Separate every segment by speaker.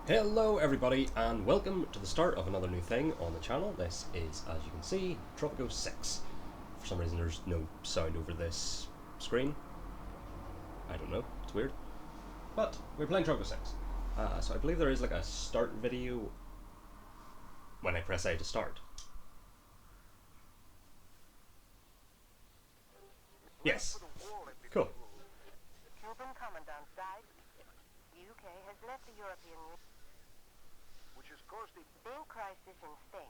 Speaker 1: Hello everybody and welcome to the start of another new thing on the channel. This is, as you can see, Tropico 6. For some reason there's no sound over this screen. I don't know, it's weird. But we're playing Tropico 6. So I believe there is like a start video when I press A to start. Yes. Cool.
Speaker 2: The Cuban commandant died. The UK has left the European Union,
Speaker 3: which has caused a
Speaker 2: big crisis in Spain.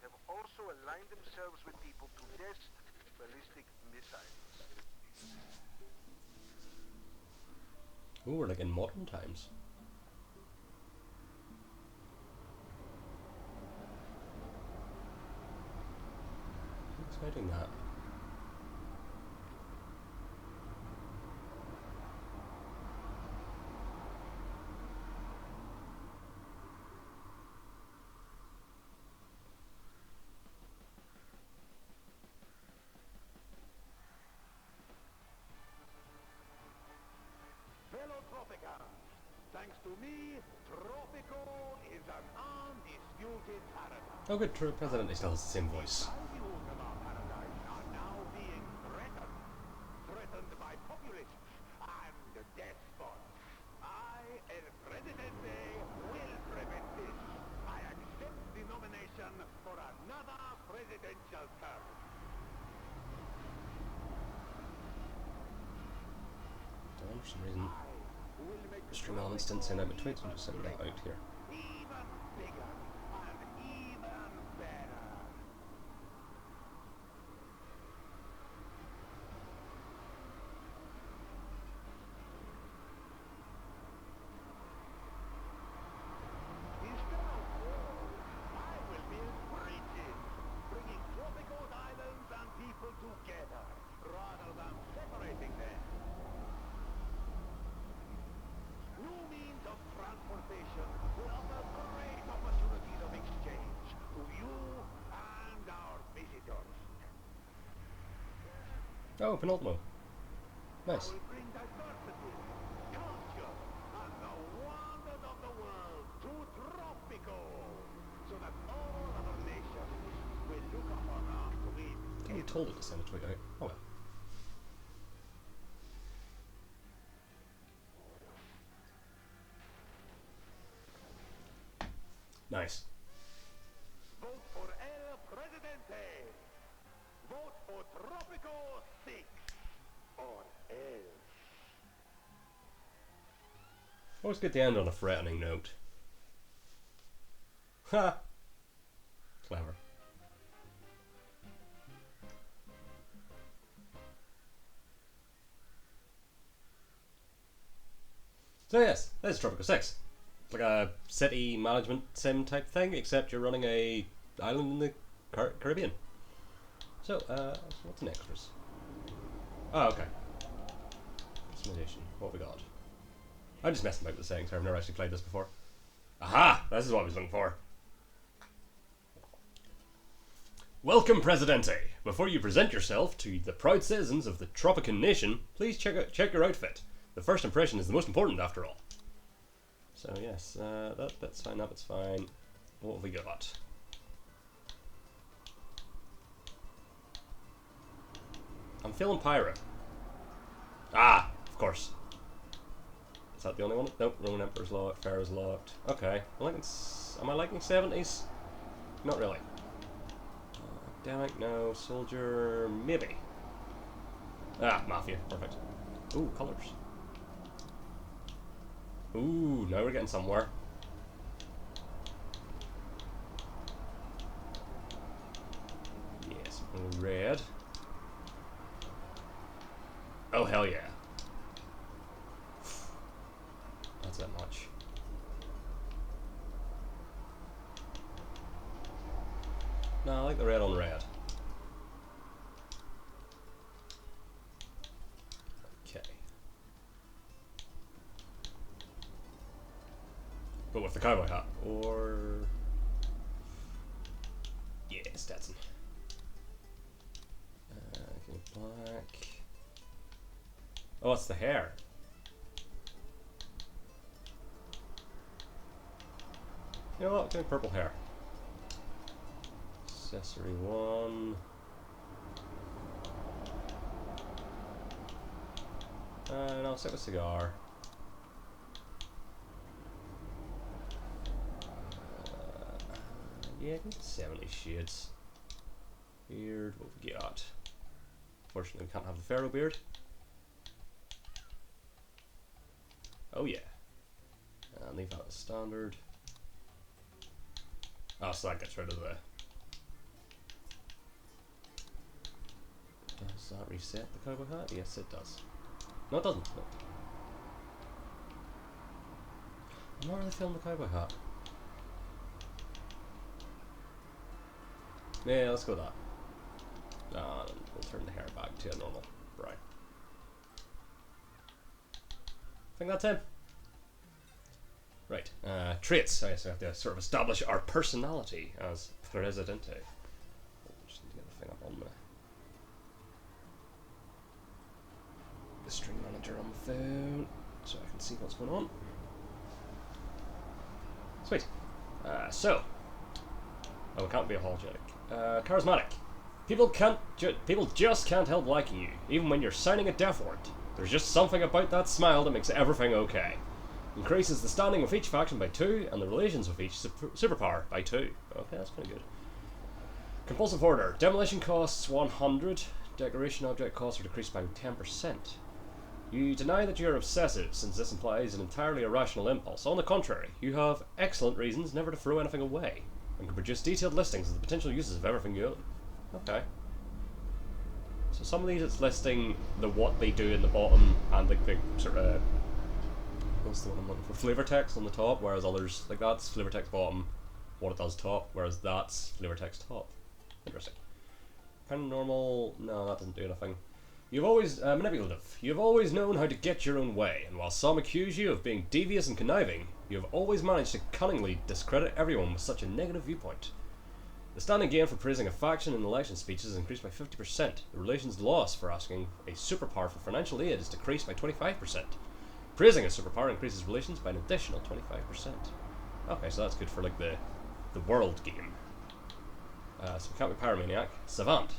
Speaker 3: have also aligned themselves with people to test ballistic missiles.
Speaker 1: Ooh, we're like in modern times. What's I doing that?
Speaker 3: Fellow Tropicans, thanks to me, Tropico is an undisputed paradise.
Speaker 1: Oh good, President still has the same voice.
Speaker 3: Livelihoods of our paradise are now being threatened by populists and despots. I, El Presidente, will prevent this. I accept the nomination for another presidential term.
Speaker 1: For some reason, stream elements didn't send out my tweets, I'm just sending that out here.
Speaker 3: Even bigger and even better. Instead of walls, I will build bridges, bringing Tropico's islands and people together, rather than separating them. New means of transportation will offer great opportunities of exchange to you and our visitors.
Speaker 1: Oh, penultimo. Nice.
Speaker 3: I will bring diversity, culture, and the wonders of the world to Tropico, so that all other nations will look upon us with
Speaker 1: You told it to send a tweet out. Oh well. Nice.
Speaker 3: Vote for El Presidente. Vote for Tropico 6 or else.
Speaker 1: Always good to end on a threatening note. Ha! Clever. So yes, this is Tropico 6. It's like a city management sim type thing, except you're running a island in the Caribbean. So, what's in extras? Oh, okay. Customization. What have we got? I'm just messing about with the settings here. I've never actually played this before. Aha! This is what I was looking for. Welcome, Presidente! Before you present yourself to the proud citizens of the Tropican nation, please check your outfit. The first impression is the most important, after all. So yes, that bit's fine, that bit's fine. What have we got? I'm feeling pyro. Ah, of course. Is that the only one? Nope, Roman Emperor's locked, Pharaoh's locked. Okay, am I liking 70s? Not really. Academic, no. Soldier, maybe. Ah, Mafia, perfect. Ooh, colours. Ooh, now we're getting somewhere. Yes, red. Oh, hell yeah. That's that much. No, I like the red on red. Okay. But with the cowboy hat, or yeah, Stetson. Black. Oh, it's the hair. You know what? Give me purple hair. Accessory 1. No, stick with cigar. Yeah, 70 shades. Beard, what have we got? Fortunately, we can't have the pharaoh beard. Oh yeah. And leave that as standard. Oh, so that gets rid of the... Does that reset the cowboy hat? Yes, it does. No, it doesn't. No. I'm not really feeling the cowboy hat. Yeah, let's go with that. And we'll turn the hair back to a normal brown. I think that's him. Right. Traits. I guess we have to sort of establish our personality as Presidente. Just need to get the thing up on the string manager on the phone so I can see what's going on. Sweet. Oh, it can't be apologetic. Charismatic. People just can't help liking you, even when you're signing a death warrant. There's just something about that smile that makes everything okay. Increases the standing of each faction by 2, and the relations with each superpower by 2. Okay, that's pretty good. Compulsive order. Demolition costs 100. Decoration object costs are decreased by 10%. You deny that you're obsessive, since this implies an entirely irrational impulse. On the contrary, you have excellent reasons never to throw anything away, and can produce detailed listings of the potential uses of everything you own. Okay. So some of these it's listing what they do in the bottom and like the sort of, what's the one I'm looking for? Flavor text on the top, whereas others, like that's flavor text bottom, what it does top, whereas that's flavor text top. Interesting. Paranormal, no, that doesn't do anything. You've always, manipulative. You've always known how to get your own way, and while some accuse you of being devious and conniving, you have always managed to cunningly discredit everyone with such a negative viewpoint. The standing gain for praising a faction in election speeches is increased by 50%. The relations loss for asking a superpower for financial aid is decreased by 25%. Praising a superpower increases relations by an additional 25%. Okay, so that's good for like the world game. So we can't be pyromaniac. Savant.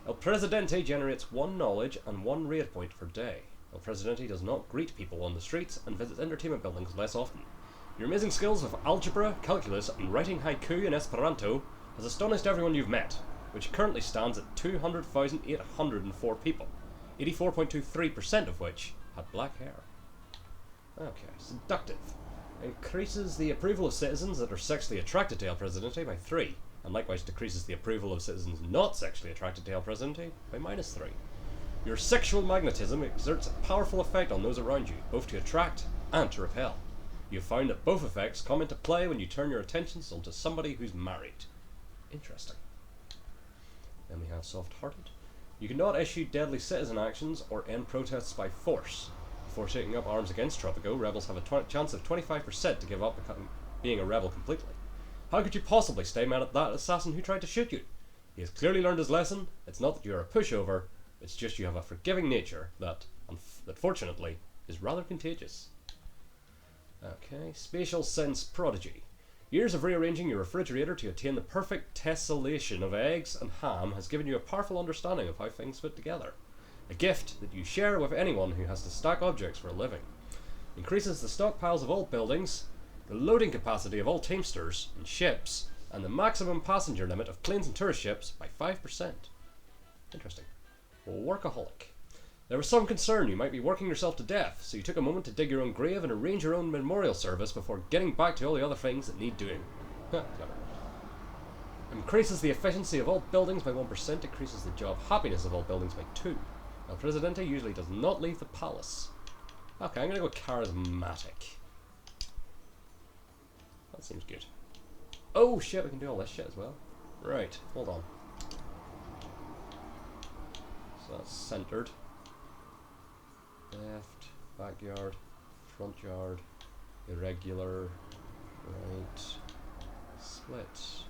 Speaker 1: El Presidente generates 1 knowledge and 1 rate point per day. El Presidente does not greet people on the streets and visits entertainment buildings less often. Your amazing skills with algebra, calculus, and writing haiku in Esperanto has astonished everyone you've met, which currently stands at 200,804 people, 84.23% of which had black hair. Okay, seductive. Increases the approval of citizens that are sexually attracted to El Presidente by 3. And likewise decreases the approval of citizens not sexually attracted to El Presidente by -3. Your sexual magnetism exerts a powerful effect on those around you, both to attract and to repel. You have found that both effects come into play when you turn your attentions onto somebody who's married. Interesting. Then we have soft-hearted. You cannot issue deadly citizen actions or end protests by force. Before taking up arms against Tropico, rebels have a chance of 25% to give up being a rebel completely. How could you possibly stay mad at that assassin who tried to shoot you? He has clearly learned his lesson. It's not that you are a pushover, it's just you have a forgiving nature that fortunately, is rather contagious. Okay, spatial sense prodigy. Years of rearranging your refrigerator to attain the perfect tessellation of eggs and ham has given you a powerful understanding of how things fit together. A gift that you share with anyone who has to stack objects for a living. Increases the stockpiles of all buildings, the loading capacity of all teamsters and ships, and the maximum passenger limit of planes and tourist ships by 5%. Interesting. Workaholic. There was some concern you might be working yourself to death, so you took a moment to dig your own grave and arrange your own memorial service before getting back to all the other things that need doing. Clever. Increases the efficiency of all buildings by 1%, decreases the job happiness of all buildings by 2. El Presidente usually does not leave the palace. Okay, I'm gonna go charismatic. That seems good. Oh shit, we can do all this shit as well. Right, hold on. So that's centered. Left, backyard, front yard, irregular, right, split.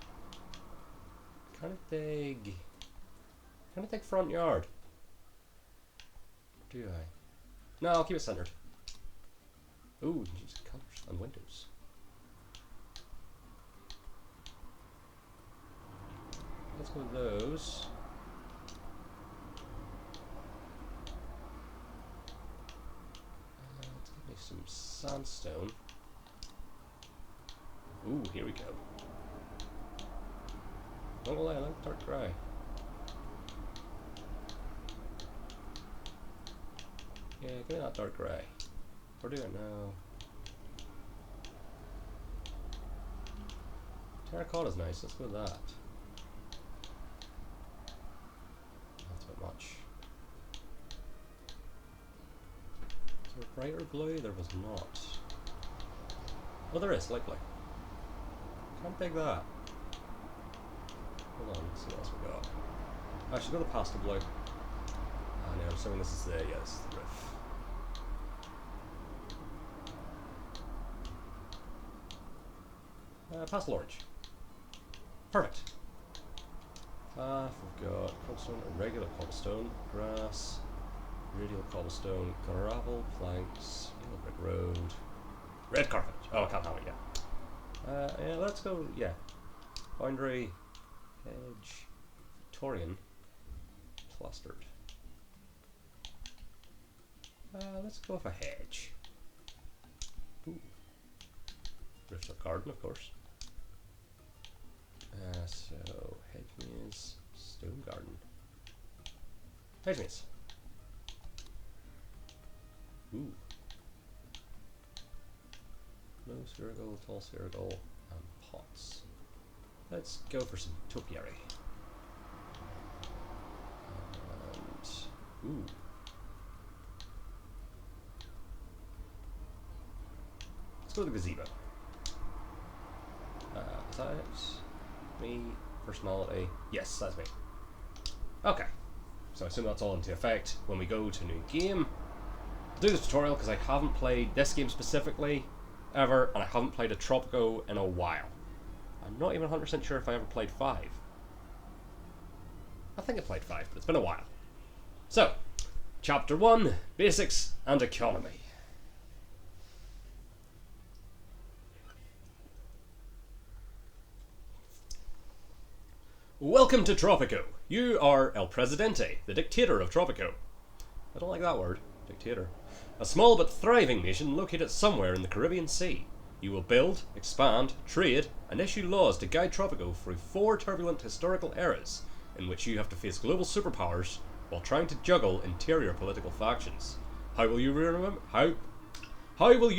Speaker 1: Can I take front yard? Do I? No, I'll keep it centered. Ooh, we can use colours and windows. let's go with those. Let's give me some sandstone. Ooh, here we go. Not gonna lie, I like dark grey. Yeah, give me that dark grey. We're doing it now. Terracotta's nice, let's go with that. That's a bit much. Is there a brighter blue? There was not. Oh, there is, likely. Can't take that. Hold on, let's see what else we got. I should go to pastel blue. Ah, no, I'm assuming this is the, yeah, this is the roof. Pastel orange. Perfect. Path, we've got cobblestone, irregular cobblestone, grass, radial cobblestone, gravel, planks, yellow brick road, red carpet. Oh, I can't have it yet. Yeah, let's go, yeah. Boundary, hedge, Victorian, plastered. Let's go with a hedge. Ooh. Rooftop garden, of course. So, hedge maze, stone garden. Hedge maze. Ooh. Low spherical, tall spherical, and pots. Let's go for some topiary. And, ooh. Let's go with the gazebo. Is that it? Me, personality. Yes, that's me. Okay. So I assume that's all into effect when we go to new game. I'll do the tutorial because I haven't played this game specifically ever, and I haven't played a Tropico in a while. I'm not even 100% sure if I ever played 5. I think I played 5, but it's been a while. So, Chapter 1, Basics and Economy. Welcome to Tropico. You are El Presidente, the dictator of Tropico. I don't like that word, dictator. A small but thriving nation located somewhere in the Caribbean Sea. You will build, expand, trade, and issue laws to guide Tropico through 4 turbulent historical eras in which you have to face global superpowers while trying to juggle interior political factions. How will you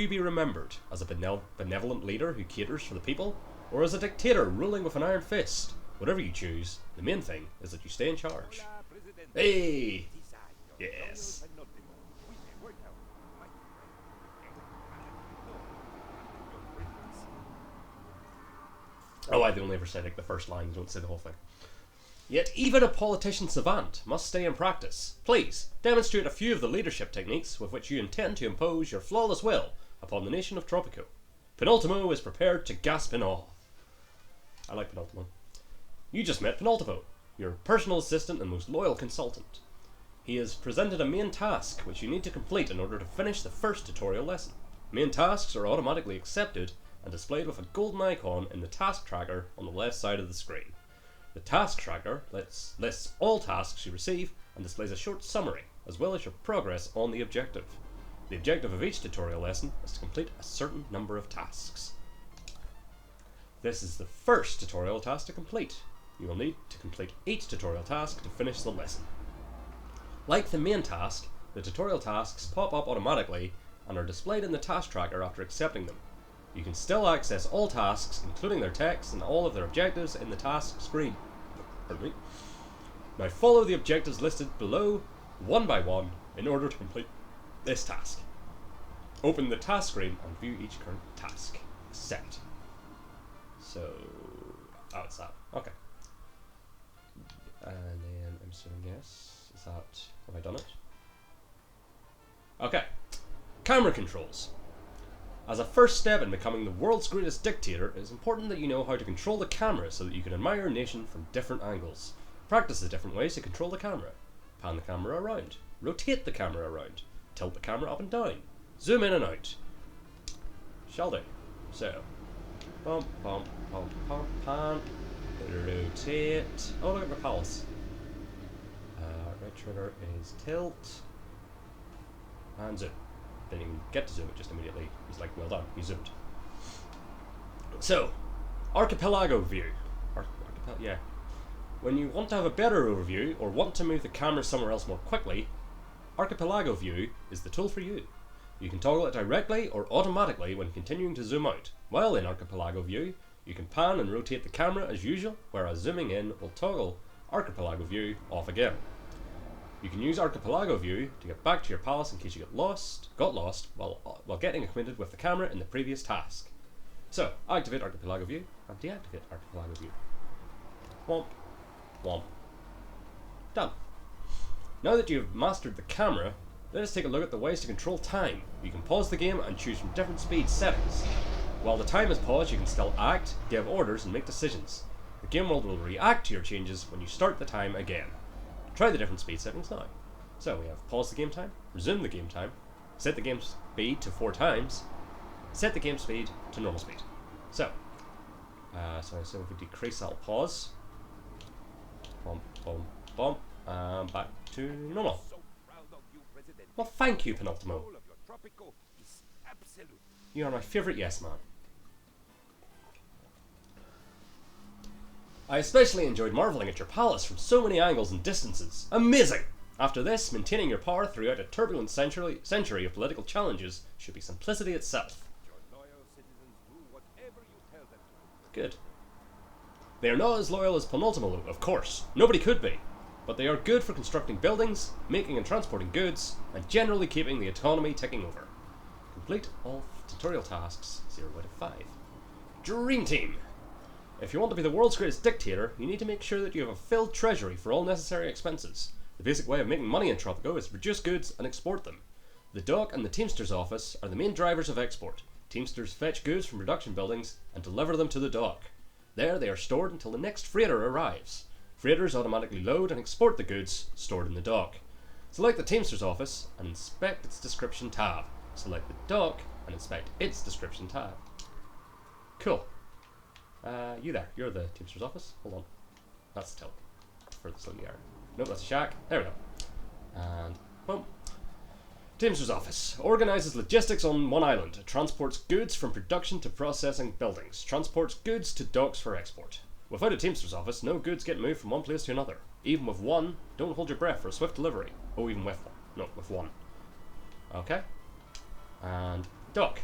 Speaker 1: be remembered? As a benevolent leader who caters for the people, or as a dictator ruling with an iron fist? Whatever you choose, the main thing is that you stay in charge. Hey! Yes. Oh, I only ever say like the first line, don't say the whole thing. Yet even a politician savant must stay in practice. Please, demonstrate a few of the leadership techniques with which you intend to impose your flawless will upon the nation of Tropico. Penultimo is prepared to gasp in awe. I like Penultimo. You just met Penultimo, your personal assistant and most loyal consultant. He has presented a main task which you need to complete in order to finish the first tutorial lesson. Main tasks are automatically accepted and displayed with a golden icon in the task tracker on the left side of the screen. The task tracker lists all tasks you receive and displays a short summary, as well as your progress on the objective. The objective of each tutorial lesson is to complete a certain number of tasks. This is the first tutorial task to complete. You will need to complete each tutorial task to finish the lesson. Like the main task, the tutorial tasks pop up automatically and are displayed in the task tracker after accepting them. You can still access all tasks, including their text and all of their objectives, in the task screen. Pardon me. Now follow the objectives listed below, one by one, in order to complete this task. Open the task screen and view each current task. Accept. So, oh, it's that. Okay. And then I'm assuming yes. Is that, have I done it? Okay. Camera controls. As a first step in becoming the world's greatest dictator, it is important that you know how to control the camera so that you can admire your nation from different angles. Practice the different ways to control the camera. Pan the camera around. Rotate the camera around. Tilt the camera up and down. Zoom in and out. Shall do. So, bump, bump, bump, bump, pan. Rotate. Oh, look at my palace. Right trigger is tilt. And zoom. Then you can get to zoom it just immediately. He's like, well done, you zoomed. So, archipelago view. Yeah. When you want to have a better overview or want to move the camera somewhere else more quickly, archipelago view is the tool for you. You can toggle it directly or automatically when continuing to zoom out. While in archipelago view, you can pan and rotate the camera as usual, whereas zooming in will toggle archipelago view off again. You can use archipelago view to get back to your palace in case you got lost while getting acquainted with the camera in the previous task. So, activate archipelago view and deactivate archipelago view. Womp, womp. Done. Now that you've mastered the camera, let us take a look at the ways to control time. You can pause the game and choose from different speed settings. While the time is paused, you can still act, give orders, and make decisions. The game world will react to your changes when you start the time again. Try the different speed settings now. So we have pause the game time, resume the game time, set the game speed to 4 times, set the game speed to normal speed. So if we decrease, that'll pause. Bump, bump, bump, and back to normal. Well, thank you, Penultimo. You are my favourite yes man. I especially enjoyed marvelling at your palace from so many angles and distances. Amazing! After this, maintaining your power throughout a turbulent century of political challenges should be simplicity itself. Good. They are not as loyal as Penultimo, of course. Nobody could be. But they are good for constructing buildings, making and transporting goods, and generally keeping the economy ticking over. Complete all tutorial tasks 0 out of 5. Dream Team! If you want to be the world's greatest dictator, you need to make sure that you have a filled treasury for all necessary expenses. The basic way of making money in Tropico is to produce goods and export them. The dock and the Teamster's office are the main drivers of export. Teamsters fetch goods from production buildings and deliver them to the dock. There they are stored until the next freighter arrives. Freighters automatically load and export the goods stored in the dock. Select the Teamster's office and inspect its description tab. Select the dock and inspect its description tab. Cool. You there. You're the Teamster's office. Hold on. That's the till. For the slowly yard. Nope, that's a shack. There we go. And boom. Teamster's office organizes logistics on one island. Transports goods from production to processing buildings. Transports goods to docks for export. Without a Teamster's office, no goods get moved from one place to another. Even with one, don't hold your breath for a swift delivery. Oh, even with one. No, with one. Okay. And dock.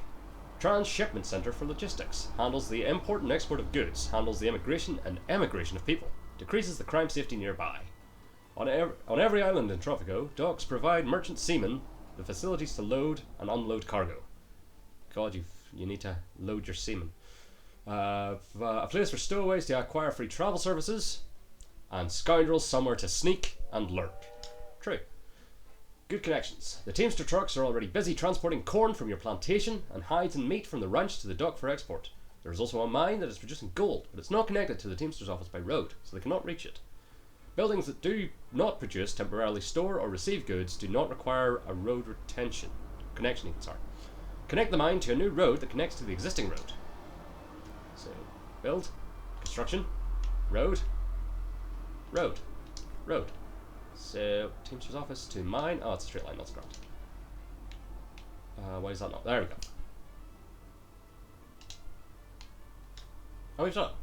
Speaker 1: Transshipment center for logistics. Handles the import and export of goods. Handles the immigration and emigration of people. Decreases the crime safety nearby. On every island in Tropico, docks provide merchant seamen the facilities to load and unload cargo. God, you need to load your seamen. A place for stowaways to acquire free travel services, and scoundrels somewhere to sneak and lurk. True. Good connections. The Teamster trucks are already busy transporting corn from your plantation and hides and meat from the ranch to the dock for export. There is also a mine that is producing gold, but it's not connected to the Teamster's office by road, so they cannot reach it. Buildings that do not produce, temporarily store, or receive goods do not require a road connection. Connect the mine to a new road that connects to the existing road. So, build, construction, road, road, road. So, Teamster's office to mine. Oh, it's a straight line, that's grand. Why is that not? There we go. Oh, we've done it.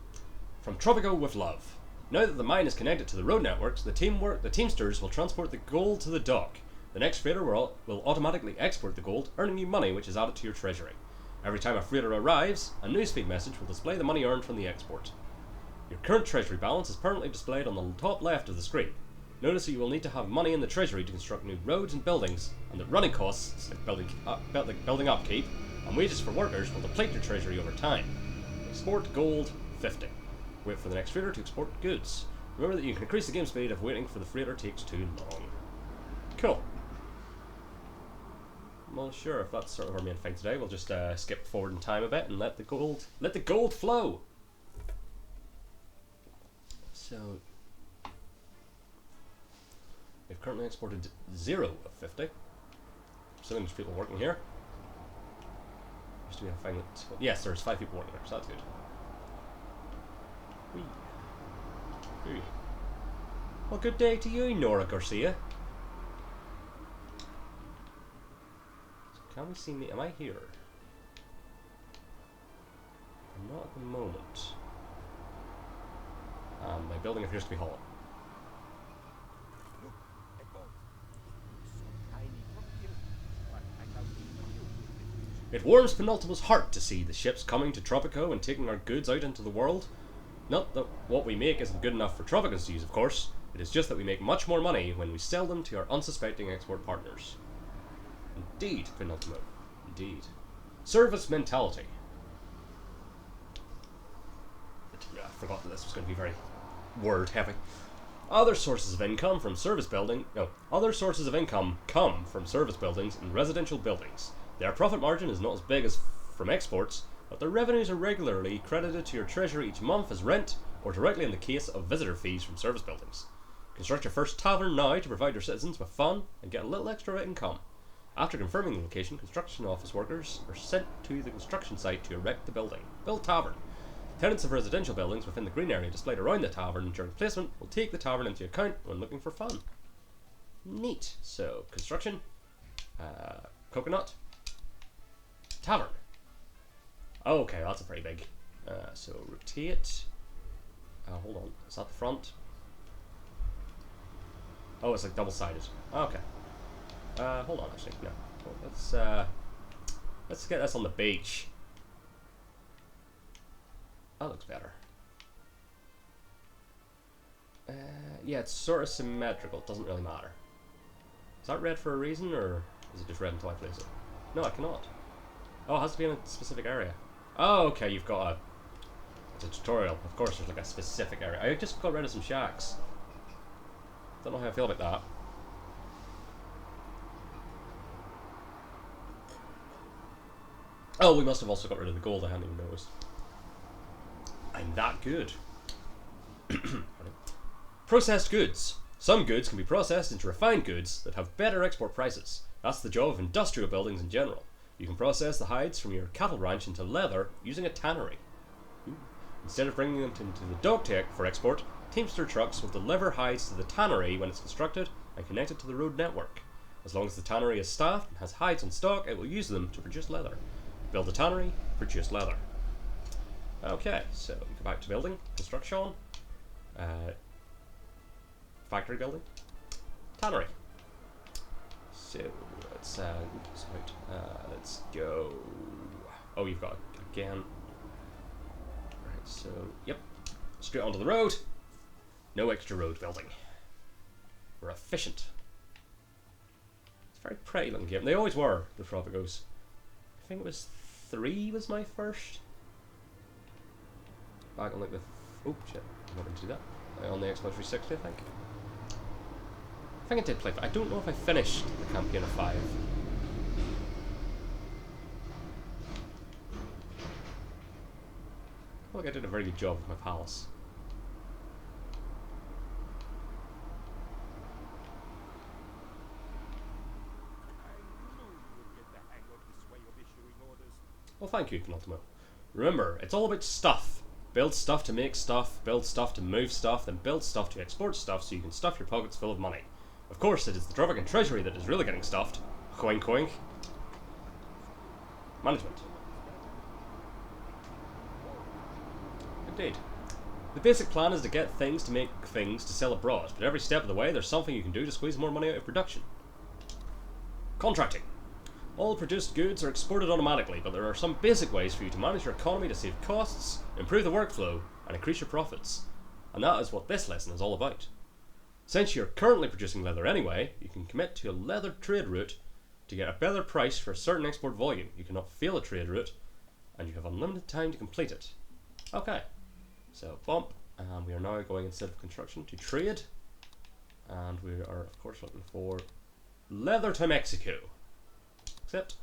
Speaker 1: From Tropico with love. Now that the mine is connected to the road networks, the Teamsters will transport the gold to the dock. The next freighter will automatically export the gold, earning you money which is added to your treasury. Every time a freighter arrives, a newsfeed message will display the money earned from the export. Your current treasury balance is permanently displayed on the top left of the screen. Notice that you will need to have money in the treasury to construct new roads and buildings, and that running costs, like building upkeep, and wages for workers will deplete your treasury over time. Export gold 50. Wait for the next freighter to export goods. Remember that you can increase the game speed if waiting for the freighter takes too long. Cool. Well, sure, if that's sort of our main thing today, we'll just skip forward in time a bit and let the gold flow. So, we've currently exported 0 of 50. Assuming there's people working here. Used to be a thing that, yes, there's 5 people working here, so that's good. Whee. Ooh. Well, good day to you, Nora Garcia. So can we see me? Am I here? I'm not at the moment. My building appears to be hollow.
Speaker 3: Look, a boat. So tiny from here, but I can see you.
Speaker 1: It warms Penultima's heart to see the ships coming to Tropico and taking our goods out into the world. Not that what we make isn't good enough for Tropico's to use, of course. It is just that we make much more money when we sell them to our unsuspecting export partners. Indeed, Penultima. Indeed. Service mentality. I forgot that this was going to be very word heavy. Other sources of income from service building. No, other sources of income come from service buildings and residential buildings. Their profit margin is not as big as from exports, but their revenues are regularly credited to your treasury each month as rent, or directly in the case of visitor fees from service buildings. Construct your first tavern now to provide your citizens with fun and get a little extra income. After confirming the location, construction office workers are sent to the construction site to erect the building. Build tavern. Tenants of residential buildings within the green area displayed around the tavern during placement will take the tavern into account when looking for fun. Neat. So, construction, coconut, tavern. Okay, that's a pretty big. So, rotate. Hold on. Is that the front? Oh, it's like double-sided. Okay. Hold on, actually. No. Let's get this on the beach. That looks better. Yeah, it's sort of symmetrical. It doesn't really matter. Is that red for a reason, or is it just red until I place it? No, I cannot. Oh, it has to be in a specific area. Oh, okay, you've got a... It's a tutorial. Of course, there's like a specific area. I just got rid of some shacks. Don't know how I feel about that. Oh, we must have also got rid of the gold. I hadn't even noticed. I'm that good. Processed goods. Some goods can be processed into refined goods that have better export prices. That's the job of industrial buildings in general. You can process the hides from your cattle ranch into leather using a tannery. Instead of bringing them into the dog tech for export, Teamster trucks will deliver hides to the tannery when it's constructed and connected to the road network. As long as the tannery is staffed and has hides in stock, it will use them to produce leather. Build a tannery, produce leather. Okay, so we go back to building, construction, factory building, tannery. So let's let's go. Oh, you've got it again. Right, so yep, straight onto the road. No extra road building. We're efficient. It's a very pretty looking game. They always were, the Tropicos. I think it was 3 was my first. Back on like the... Oh shit, I'm not going to do that. On the Xbox 360, I think. I think I did play, but I don't know if I finished the campaign of 5. I feel like I did a very good job with my palace. Well, thank you, Penultimo. Remember, it's all about stuff. Build stuff to make stuff, build stuff to move stuff, then build stuff to export stuff so you can stuff your pockets full of money. Of course, it is the Tropican treasury that is really getting stuffed. Coink coink. Management. Indeed. The basic plan is to get things to make things to sell abroad, but every step of the way there's something you can do to squeeze more money out of production. Contracting. All produced goods are exported automatically, but there are some basic ways for you to manage your economy to save costs, improve the workflow, and increase your profits. And that is what this lesson is all about. Since you're currently producing leather anyway, you can commit to a leather trade route to get a better price for a certain export volume. You cannot fail a trade route, and you have unlimited time to complete it. Okay, so bump, and we are now going instead of construction to trade, and we are of course looking for leather to Mexico. Accept.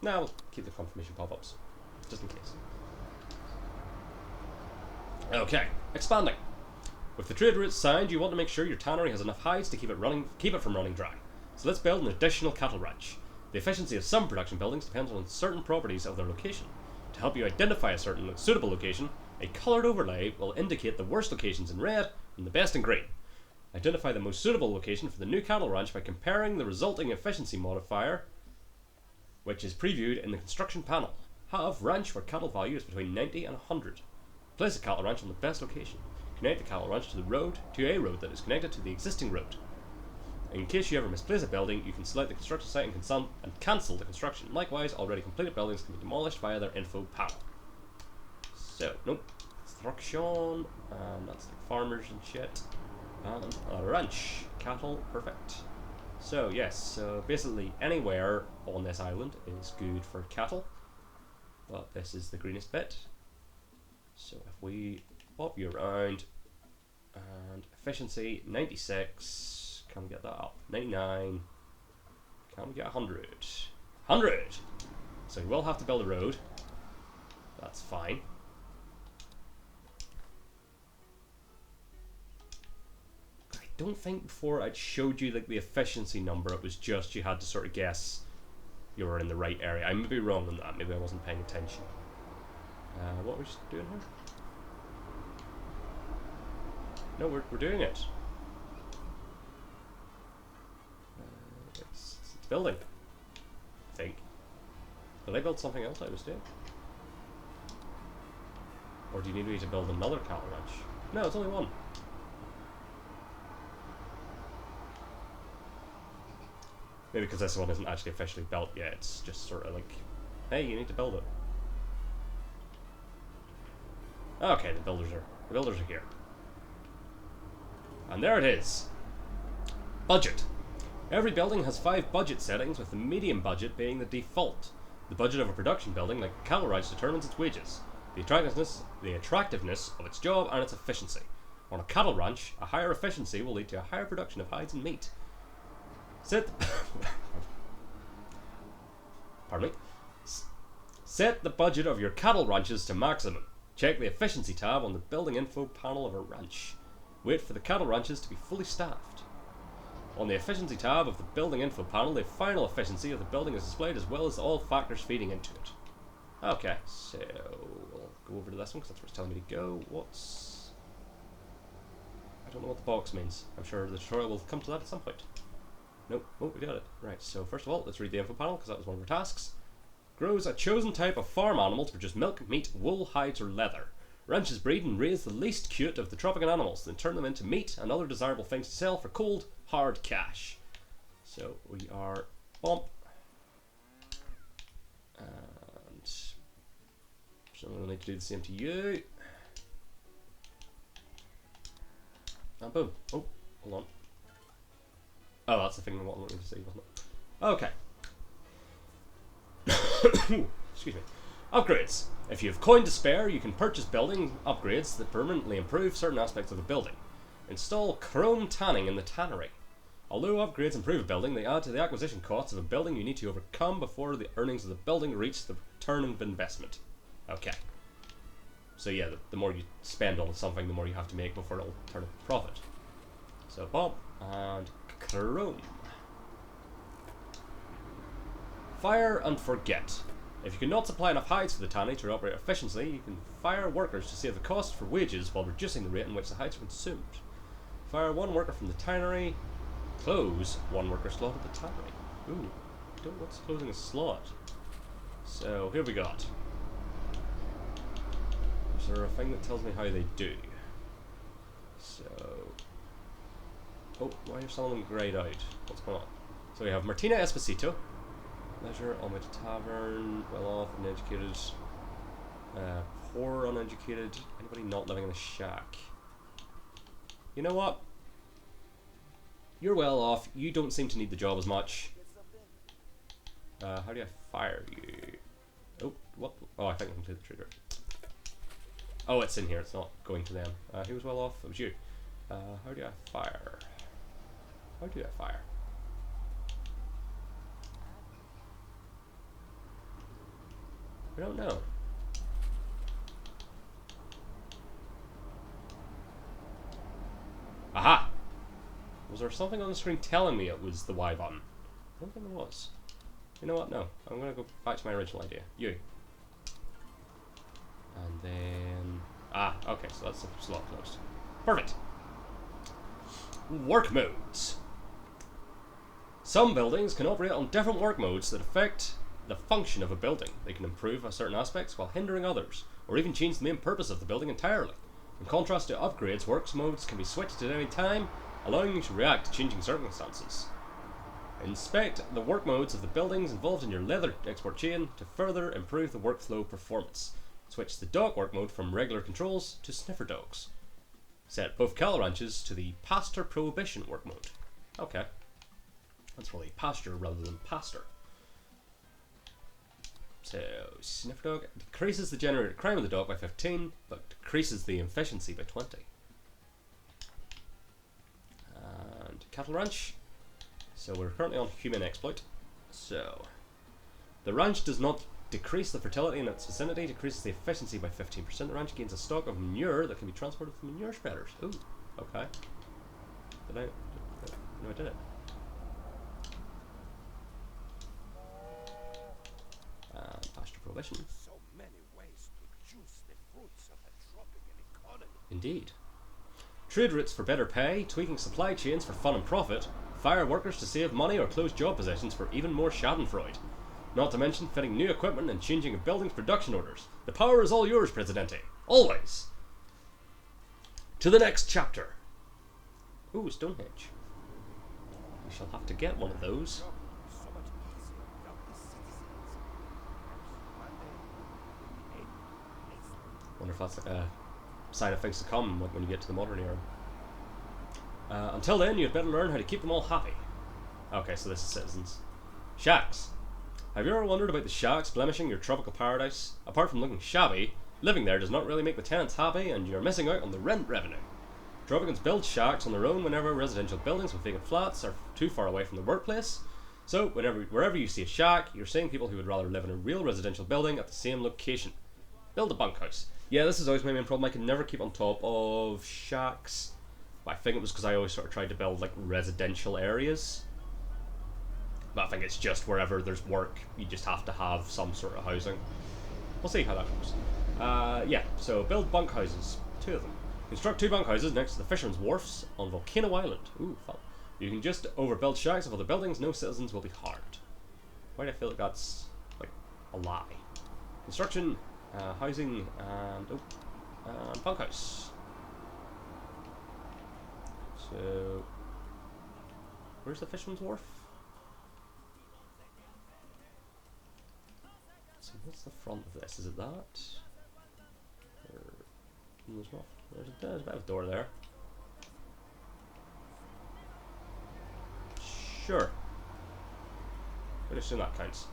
Speaker 1: Now we'll keep the confirmation pop-ups, just in case. Okay, expanding. With the trade routes signed, you want to make sure your tannery has enough hides to keep it from running dry. So let's build an additional cattle ranch. The efficiency of some production buildings depends on certain properties of their location. To help you identify a certain suitable location, A coloured overlay will indicate the worst locations in red and the best in green. Identify the most suitable location for the new cattle ranch by comparing the resulting efficiency modifier, which is previewed in the construction panel. Have ranch where cattle value is between 90 and 100. Place a cattle ranch on the best location. Connect the cattle ranch to a road that is connected to the existing road. In case you ever misplace a building, you can select the construction site and cancel the construction. Likewise, already completed buildings can be demolished via their info panel. So, nope. Construction, and that's like farmers and shit. And a ranch. Cattle, perfect. So, yes, so basically anywhere on this island is good for cattle. But this is the greenest bit. So if we pop you around, and efficiency 96, can we get that up? 99, can we get 100? 100! So we will have to build a road. That's fine. I don't think before I showed you like the efficiency number, it was just you had to sort of guess you were in the right area. I may be wrong on that, maybe I wasn't paying attention. What are we just doing here? No, we're doing it. It's building, I think. Did I build something else I was doing? Or do you need me to build another cattle ranch? No, it's only one. Maybe because this one isn't actually officially built yet, it's just sort of like, hey, you need to build it. Okay, the builders are here. And there it is. Budget. Every building has 5 budget settings, with the medium budget being the default. The budget of a production building, like a cattle ranch, determines its wages, the attractiveness of its job, and its efficiency. On a cattle ranch, a higher efficiency will lead to a higher production of hides and meat. Set the budget of your cattle ranches to maximum. Check the efficiency tab on the building info panel of a ranch. Wait for the cattle ranches to be fully staffed. On the efficiency tab of the building info panel, the final efficiency of the building is displayed as well as all factors feeding into it. Okay, so we'll go over to this one because that's where it's telling me to go. I don't know what the box means. I'm sure the tutorial will come to that at some point. Nope. Oh, we got it. Right, so first of all, let's read the info panel because that was one of our tasks. Grows a chosen type of farm animal to produce milk, meat, wool, hides, or leather. Ranches breed and raise the least cute of the tropical animals, then turn them into meat and other desirable things to sell for cold, hard cash. So we are bump. And so we'll need to do the same to you. And boom. Oh, hold on. Oh, that's the thing I wanted to see, wasn't it? Okay. Excuse me. Upgrades. If you have coin to spare, you can purchase building upgrades that permanently improve certain aspects of a building. Install chrome tanning in the tannery. Although upgrades improve a building, they add to the acquisition costs of a building you need to overcome before the earnings of the building reach the return of investment. Okay. So yeah, the more you spend on something, the more you have to make before it'll turn a profit. So Bob and chrome. Fire and forget. If you cannot supply enough hides for the tannery to operate efficiently, you can fire workers to save the cost for wages while reducing the rate in which the hides are consumed. Fire one worker from the tannery. Close one worker slot at the tannery. Ooh, I don't know what's closing a slot. So here we got. Is there a thing that tells me how they do? So, oh, why are some of them greyed out? What's going on? So we have Martina Esposito. Leisure, Almighty Tavern, well off, uneducated, poor, uneducated, anybody not living in a shack. You know what? You're well off, you don't seem to need the job as much. How do I fire you? Oh, what? Oh, I think I completed the trigger. Oh, it's in here, it's not going to them. Who was well off? It was you. How do I fire? How do I fire? I don't know. Aha! Was there something on the screen telling me it was the Y button? I don't think there was. You know what? No. I'm going to go back to my original idea. You. And then Ah, okay, so that's a slot closed. Perfect. Work modes. Some buildings can operate on different work modes that affect the function of a building. They can improve certain aspects while hindering others, or even change the main purpose of the building entirely. In contrast to upgrades, works modes can be switched at any time, allowing you to react to changing circumstances. Inspect the work modes of the buildings involved in your leather export chain to further improve the workflow performance. Switch the dog work mode from regular controls to sniffer dogs. Set both cattle ranches to the pasture prohibition work mode. Okay. That's probably pasture rather than pastor. So, sniffer dog decreases the generated crime of the dog by 15, but decreases the efficiency by 20. And cattle ranch. So we're currently on human exploit. So, the ranch does not decrease the fertility in its vicinity, decreases the efficiency by 15%. The ranch gains a stock of manure that can be transported from manure spreaders. Ooh, okay. No, I did it. Pasture prohibition.
Speaker 3: So many ways to juice the fruits of a tropical economy.
Speaker 1: Indeed. Trade routes for better pay, tweaking supply chains for fun and profit, fire workers to save money or close job positions for even more schadenfreude. Not to mention fitting new equipment and changing a building's production orders. The power is all yours, Presidente. Always. To the next chapter. Ooh, Stonehenge. We shall have to get one of those.
Speaker 3: So much easier without the citizens. One day,
Speaker 1: Wonder if that's like a sign of things to come, like when you get to the modern era. Until then, you'd better learn how to keep them all happy. Okay, so this is citizens. Shacks. Have you ever wondered about the shacks blemishing your tropical paradise? Apart from looking shabby, living there does not really make the tenants happy, and you're missing out on the rent revenue. Tropicans build shacks on their own whenever residential buildings with vacant flats are too far away from the workplace. So, wherever you see a shack, you're seeing people who would rather live in a real residential building at the same location. Build a bunkhouse. Yeah, this is always my main problem. I can never keep on top of shacks. I think it was because I always sort of tried to build like residential areas. But I think it's just wherever there's work, you just have to have some sort of housing. We'll see how that goes. Yeah, so build bunkhouses. 2 of them. Construct 2 bunkhouses next to the Fisherman's Wharfs on Volcano Island. Ooh, fun. You can just overbuild shacks of other buildings, no citizens will be harmed. Why do I feel like that's like a lie? Construction, housing, and bunkhouse. So, where's the Fisherman's Wharf? So what's the front of this? Is it that? Or, there's not. There's a bit of a door there. Sure. I'd assume that counts.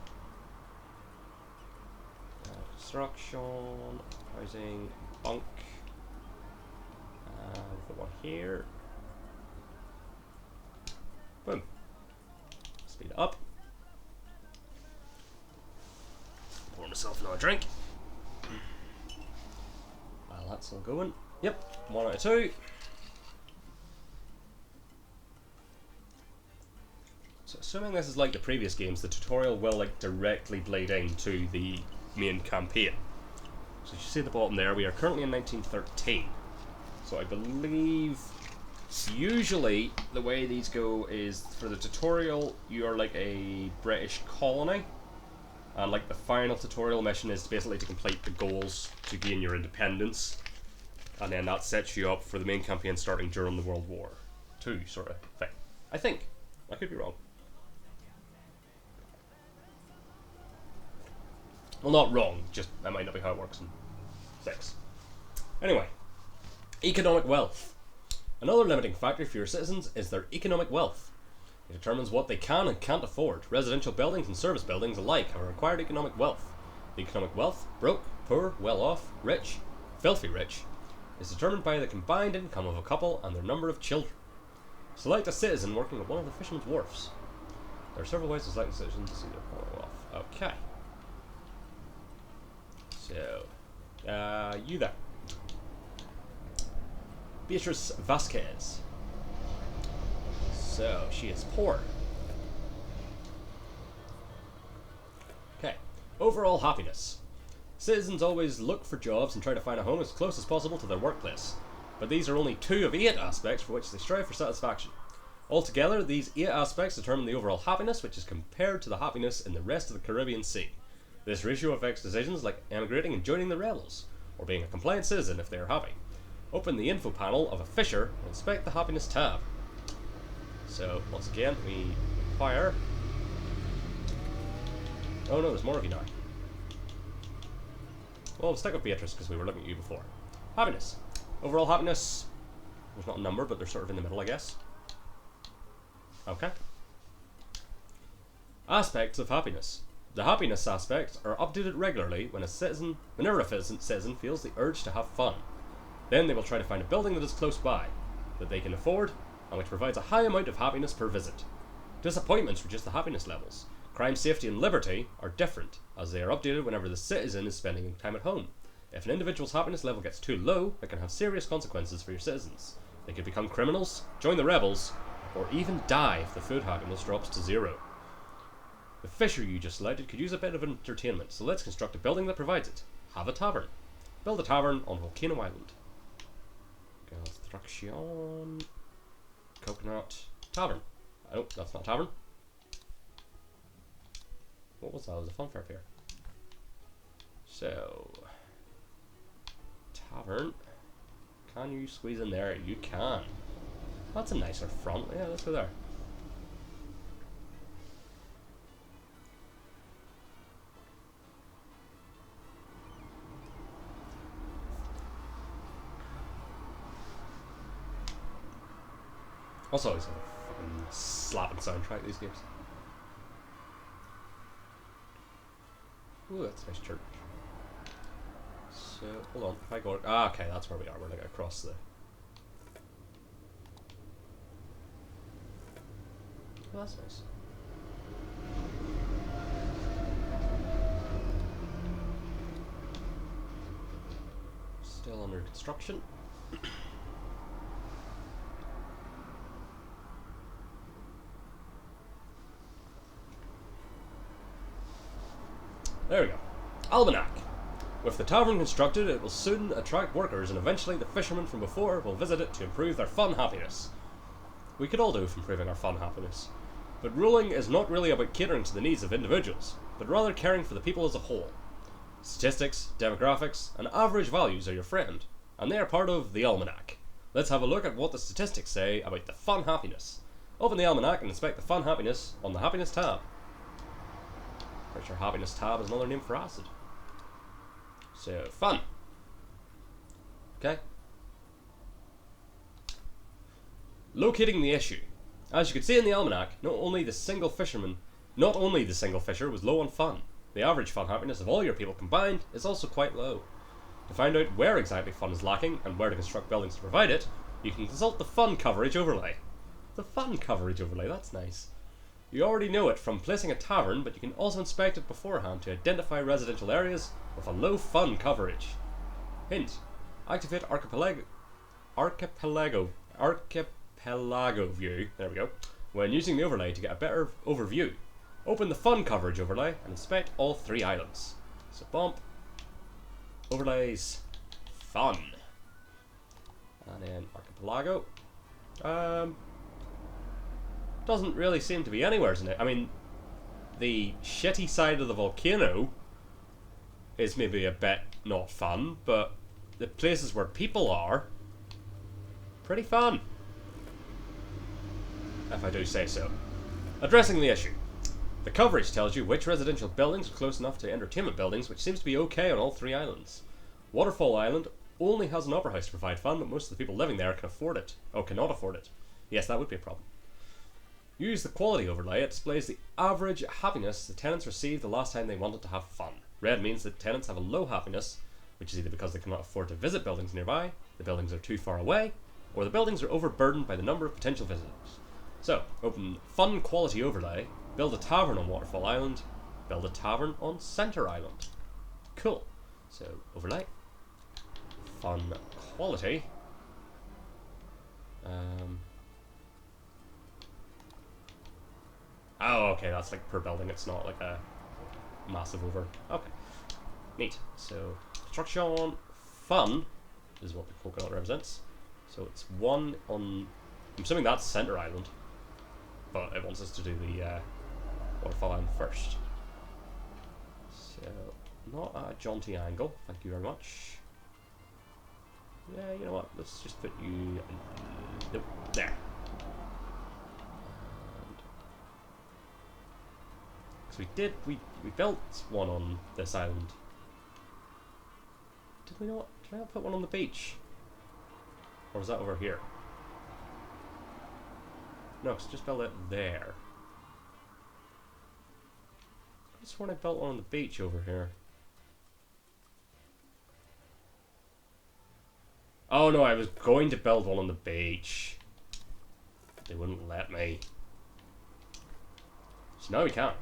Speaker 1: Construction, housing, bunk. The one here. Boom. Speed it up. Pour myself another drink. While that's all going. Yep, 1 out of 2. So assuming this is like the previous games, the tutorial will like directly bleed into the main campaign. So you see at the bottom there, we are currently in 1913. So I believe usually the way these go is for the tutorial you are like a British colony, and like the final tutorial mission is basically to complete the goals to gain your independence, and then that sets you up for the main campaign starting during the World War II sort of thing. I think. I could be wrong. Well, not wrong, just that might not be how it works in 6. Anyway, economic wealth. Another limiting factor for your citizens is their economic wealth. It determines what they can and can't afford. Residential buildings and service buildings alike have a required economic wealth. The economic wealth, broke, poor, well-off, rich, filthy rich, is determined by the combined income of a couple and their number of children. Select a citizen working at one of the Fisherman's Wharfs. There are several ways to select a citizen to see their economic wealth. Okay. So, you there. Beatrice Vasquez. So, she is poor. Okay. Overall happiness. Citizens always look for jobs and try to find a home as close as possible to their workplace, but these are only 2 of 8 aspects for which they strive for satisfaction. Altogether, these 8 aspects determine the overall happiness, which is compared to the happiness in the rest of the Caribbean Sea. This ratio affects decisions like emigrating and joining the rebels, or being a compliant citizen if they are happy. Open the info panel of a fisher and inspect the happiness tab. So, once again, we acquire... Oh no, there's more of you now. Well, we'll stick with Beatrice because we were looking at you before. Happiness. Overall happiness. There's not a number, but they're sort of in the middle, I guess. Okay. Aspects of happiness. The happiness aspects are updated regularly whenever a citizen feels the urge to have fun. Then they will try to find a building that is close by, that they can afford, and which provides a high amount of happiness per visit. Disappointments reduce the happiness levels. Crime, safety, and liberty are different, as they are updated whenever the citizen is spending time at home. If an individual's happiness level gets too low, it can have serious consequences for your citizens. They could become criminals, join the rebels, or even die if the food happiness drops to 0. The fisher you just selected could use a bit of entertainment, so let's construct a building that provides it. Have a tavern. Build a tavern on Volcano Island. Construction. Coconut. Tavern. Oh, that's not tavern. What was that? It was a funfair pier. So, tavern. Can you squeeze in there? You can. That's a nicer front. Yeah, let's go there. Also, always a fucking slapping soundtrack these games. Ooh, that's a nice church. So, hold on. If I go... Ah, okay, that's where we are. We're like across the... Oh, that's nice. Still under construction. There we go. Almanac. With the tavern constructed, it will soon attract workers, and eventually the fishermen from before will visit it to improve their fun happiness. We could all do with improving our fun happiness. But ruling is not really about catering to the needs of individuals, but rather caring for the people as a whole. Statistics, demographics, and average values are your friend, and they are part of the Almanac. Let's have a look at what the statistics say about the fun happiness. Open the Almanac and inspect the fun happiness on the Happiness tab. Pretty sure Happiness tab is another name for acid. So, fun. Okay. Locating the issue. As you can see in the Almanac, not only the single fisher was low on fun. The average fun happiness of all your people combined is also quite low. To find out where exactly fun is lacking and where to construct buildings to provide it, you can consult the Fun Coverage Overlay. The Fun Coverage Overlay, that's nice. You already know it from placing a tavern, but you can also inspect it beforehand to identify residential areas with a low fun coverage. Hint: activate archipelago view. There we go. When using the overlay to get a better overview, open the fun coverage overlay and inspect all 3 islands. So bump, overlays, fun, and then archipelago. Doesn't really seem to be anywhere in it. I mean, the shitty side of the volcano is maybe a bit not fun, but the places where people are, pretty fun, if I do say so. Addressing the issue. The coverage tells you which residential buildings are close enough to entertainment buildings, which seems to be okay on all 3 islands. Waterfall Island only has an opera house to provide fun, but most of the people living there can afford it. Oh, cannot afford it. Yes, that would be a problem. Use the quality overlay. It displays the average happiness the tenants received the last time they wanted to have fun. Red means that tenants have a low happiness, which is either because they cannot afford to visit buildings nearby, the buildings are too far away, or the buildings are overburdened by the number of potential visitors. So, open Fun Quality Overlay, build a tavern on Waterfall Island, build a tavern on Center Island. Cool. So, overlay, Fun Quality, oh, okay, that's like per building, it's not like a massive over. Okay. Neat. So, construction fun is what the coconut represents. So it's one on... I'm assuming that's Center Island. But it wants us to do the waterfall island first. So, not at a jaunty angle. Thank you very much. Yeah, you know what? Let's just put you... nope, there. So we built one on this island. Did we not? Did I not put one on the beach? Or was that over here? No, because I just built it there. I just sworn I built one on the beach over here. Oh no, I was going to build one on the beach. They wouldn't let me. So now we can.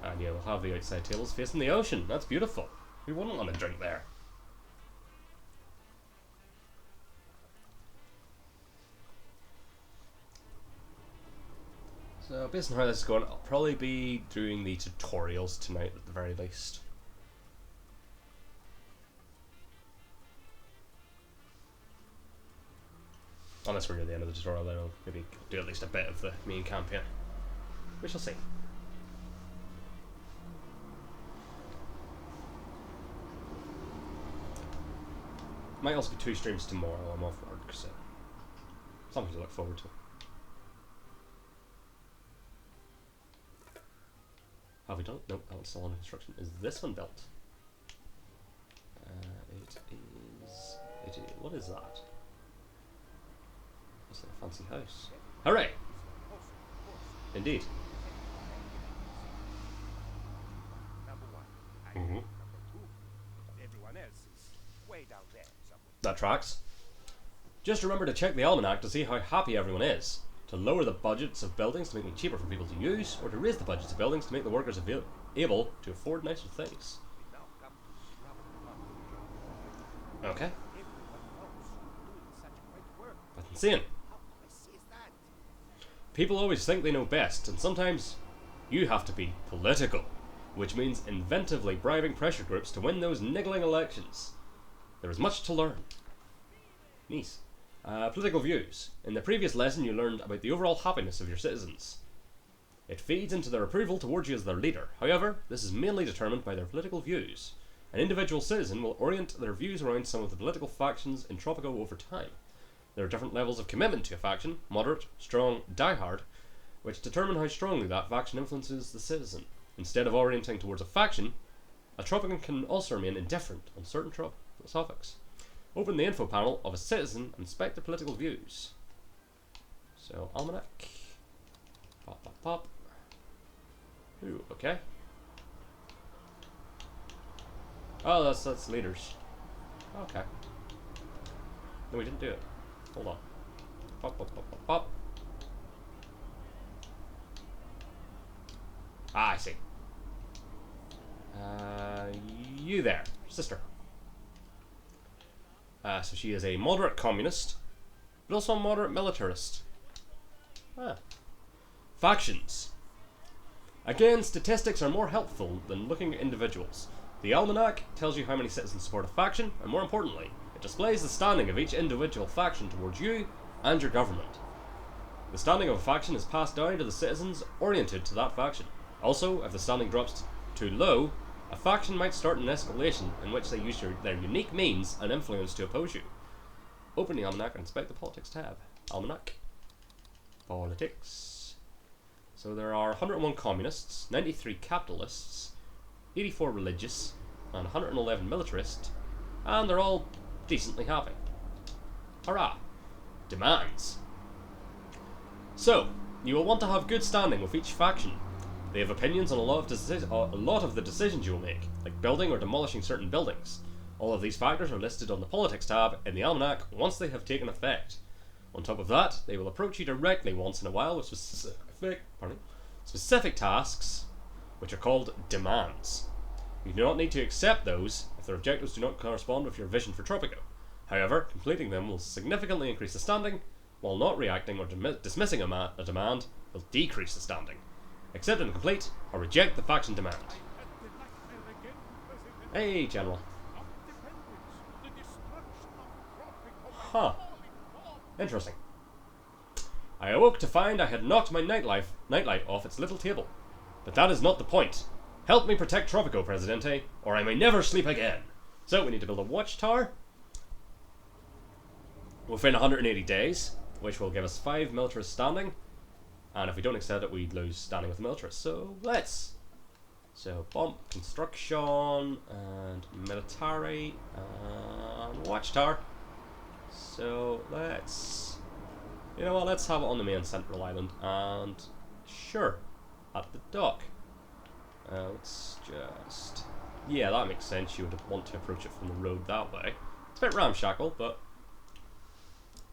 Speaker 1: And yeah, we'll have the outside tables facing the ocean. That's beautiful. Who wouldn't want to drink there? So based on how this is going, I'll probably be doing the tutorials tonight at the very least. Unless we're near the end of the tutorial, then I'll maybe do at least a bit of the main campaign. We shall see. Might also be 2 streams tomorrow. I'm off work, so something to look forward to. Have we done it? Nope, that one's still under construction. Is this one built? It is. What is that? It's like a fancy house. Hooray! Indeed.
Speaker 3: Number 1.
Speaker 1: Mm-hmm.
Speaker 3: Number 2. Everyone else is way down there somewhere.
Speaker 1: That tracks. Just remember to check the almanac to see how happy everyone is. To lower the budgets of buildings to make them cheaper for people to use, or to raise the budgets of buildings to make the workers able to afford nicer things.
Speaker 3: We now come to the
Speaker 1: Okay.
Speaker 3: everyone else doing such great work.
Speaker 1: That's insane.
Speaker 3: How nice is that?
Speaker 1: People always think they know best, and sometimes you have to be political, which means inventively bribing pressure groups to win those niggling elections. There is much to learn. Nice. Political views. In the previous lesson you learned about the overall happiness of your citizens. It feeds into their approval towards you as their leader. However, this is mainly determined by their political views. An individual citizen will orient their views around some of the political factions in Tropico over time. There are different levels of commitment to a faction, moderate, strong, die-hard, which determine how strongly that faction influences the citizen. Instead of orienting towards a faction, a Tropican can also remain indifferent on certain topics. Open the info panel of a citizen and inspect their political views. So, almanac. Pop, pop, pop. Ooh, okay. Oh, that's leaders. Okay. No, we didn't do it. Hold on. Pop, pop, pop, pop, pop. Ah, I see. You there, sister. So she is a moderate communist, but also a moderate militarist. Ah. Factions. Again, statistics are more helpful than looking at individuals. The almanac tells you how many citizens support a faction, and more importantly, it displays the standing of each individual faction towards you and your government. The standing of a faction is passed down to the citizens oriented to that faction. Also, if the standing drops too low, a faction might start an escalation in which they use their unique means and influence to oppose you. Open the almanac and inspect the politics tab. Almanac. Politics. So there are 101 communists, 93 capitalists, 84 religious, and 111 militarist, and they're all decently happy. Hurrah! Demands. So, you will want to have good standing with each faction. They have opinions on a lot of the decisions you will make, like building or demolishing certain buildings. All of these factors are listed on the Politics tab in the Almanac once they have taken effect. On top of that, they will approach you directly once in a while with specific tasks, which are called demands. You do not need to accept those if their objectives do not correspond with your vision for Tropico. However, completing them will significantly increase the standing, while not reacting or dismissing a demand will decrease the standing. Accept and complete, or reject the faction demand. Hey, General.
Speaker 3: of dependence, the destruction of Tropico.
Speaker 1: Huh. Interesting. I awoke to find I had knocked my nightlight off its little table. But that is not the point. Help me protect Tropico, Presidente, or I may never sleep again. So we need to build a watchtower within 180 days, which will give us 5 militarists standing. And if we don't accept it, we lose standing with the militarists. So let's. So bomb, construction, and military, and watchtower. So let's. You know what? Let's have it on the main central island, and sure, at the dock. Let's just. Yeah, that makes sense. You would want to approach it from the road that way. It's a bit ramshackle, but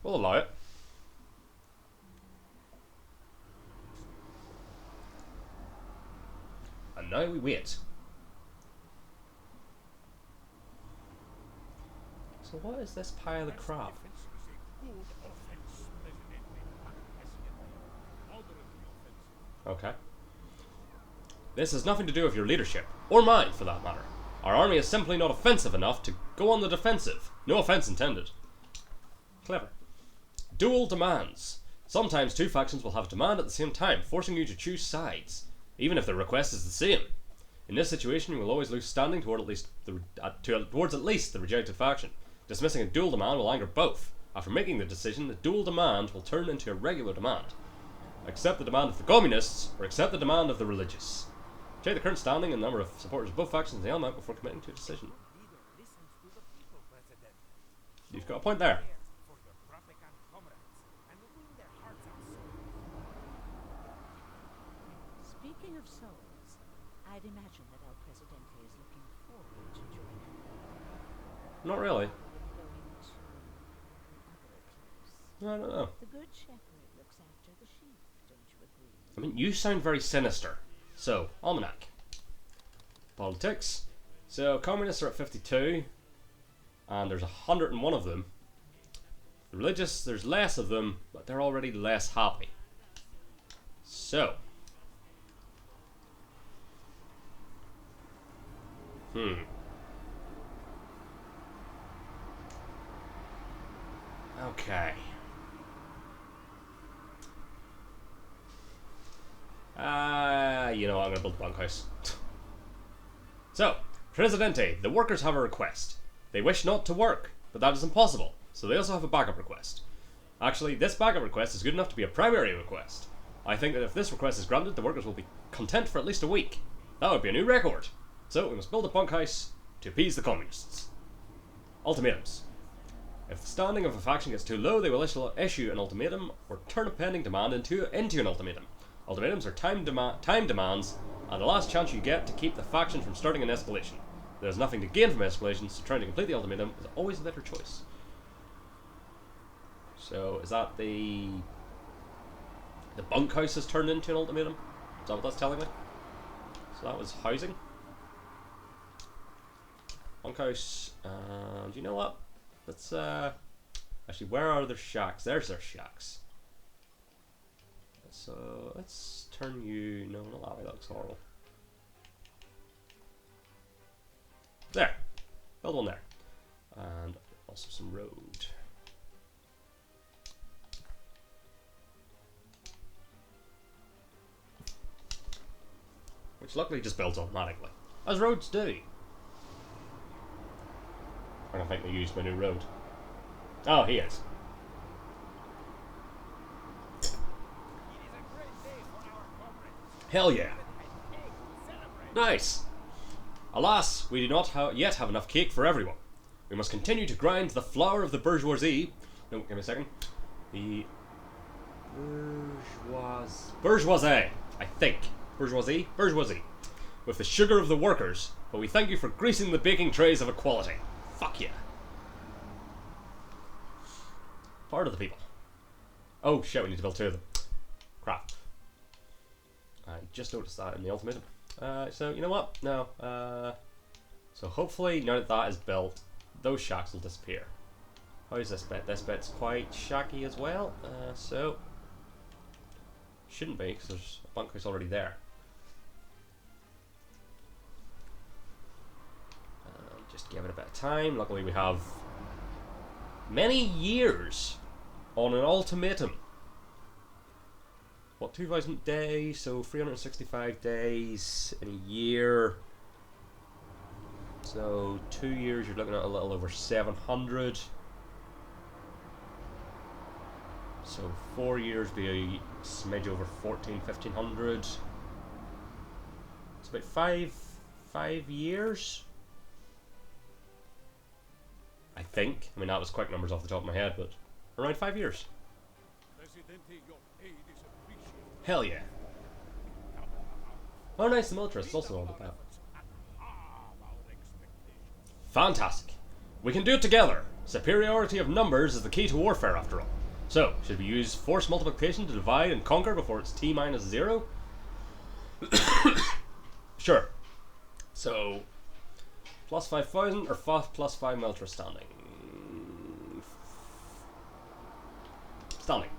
Speaker 1: we'll allow it. And now we wait. So what is this pile of crap? Okay. This has nothing to do with your leadership, or mine for that matter. Our army is simply not offensive enough to go on the defensive. No offense intended. Clever. Dual demands. Sometimes two factions will have demand at the same time, forcing you to choose sides, even if the request is the same. In this situation, you will always lose standing towards at least the rejected faction. Dismissing a dual demand will anger both. After making the decision, the dual demand will turn into a regular demand. Accept the demand of the communists, or accept the demand of the religious. Check the current standing and number of supporters of both factions in the element before committing to a decision. You've got a point there.
Speaker 4: Speaking of souls, I'd imagine that El Presidente is looking forward to joining.
Speaker 1: Not really.
Speaker 4: Going to the other place.
Speaker 1: I don't know.
Speaker 4: The good shepherd looks after the sheep, don't you agree?
Speaker 1: I mean, you sound very sinister. So, Almanac. Politics. So, communists are at 52. And there's 101 of them. The religious, there's less of them, but they're already less happy. So. Okay. You know what, I'm gonna build a bunkhouse. So, Presidente, the workers have a request. They wish not to work, but that is impossible, so they also have a backup request. Actually, this backup request is good enough to be a primary request. I think that if this request is granted, the workers will be content for at least a week. That would be a new record. So, we must build a bunkhouse to appease the communists. Ultimatums. If the standing of a faction gets too low, they will issue an ultimatum or turn a pending demand into an ultimatum. Ultimatums are time demands, and the last chance you get to keep the faction from starting an escalation. There's nothing to gain from escalation, so trying to complete the ultimatum is always a better choice. So, is that the bunkhouse has turned into an ultimatum? Is that what that's telling me? So that was housing. Bunkhouse, and you know what? Let's, actually, where are their shacks? There's their shacks. So, let's turn you, no, not that way, that looks horrible. There. Build one there. And also some road. Which luckily just builds automatically. As roads do. I don't think they used my new road. Oh, he is. Hell yeah. Nice. Alas, we do not yet have enough cake for everyone. We must continue to grind the flour of the bourgeoisie. No, give me a second. The bourgeoisie, I think. Bourgeoisie? Bourgeoisie. With the sugar of the workers, but we thank you for greasing the baking trays of equality. Fuck yeah. Part of the people. Oh shit, we need to build two of them. Crap. I just noticed that in the ultimatum. So, you know what? No. So hopefully, now that that is built, those shacks will disappear. How is this bit? This bit's quite shacky as well. So, shouldn't be, because there's a bunkhouse already there. give it a bit of time. Luckily we have many years on an ultimatum. What, 2,000 days, so 365 days in a year. So 2 years, you're looking at a little over 700. So 4 years be a smidge over 1,500. It's about five years, I think. I mean, that was quick numbers off the top of my head, but around 5 years. Hell yeah. Oh nice, the militarist is also on the path. Fantastic. We can do it together. Superiority of numbers is the key to warfare, after all. So, should we use force multiplication to divide and conquer before it's t-0? Sure. So, plus 5,000 or plus 5 militarist standing? Standing.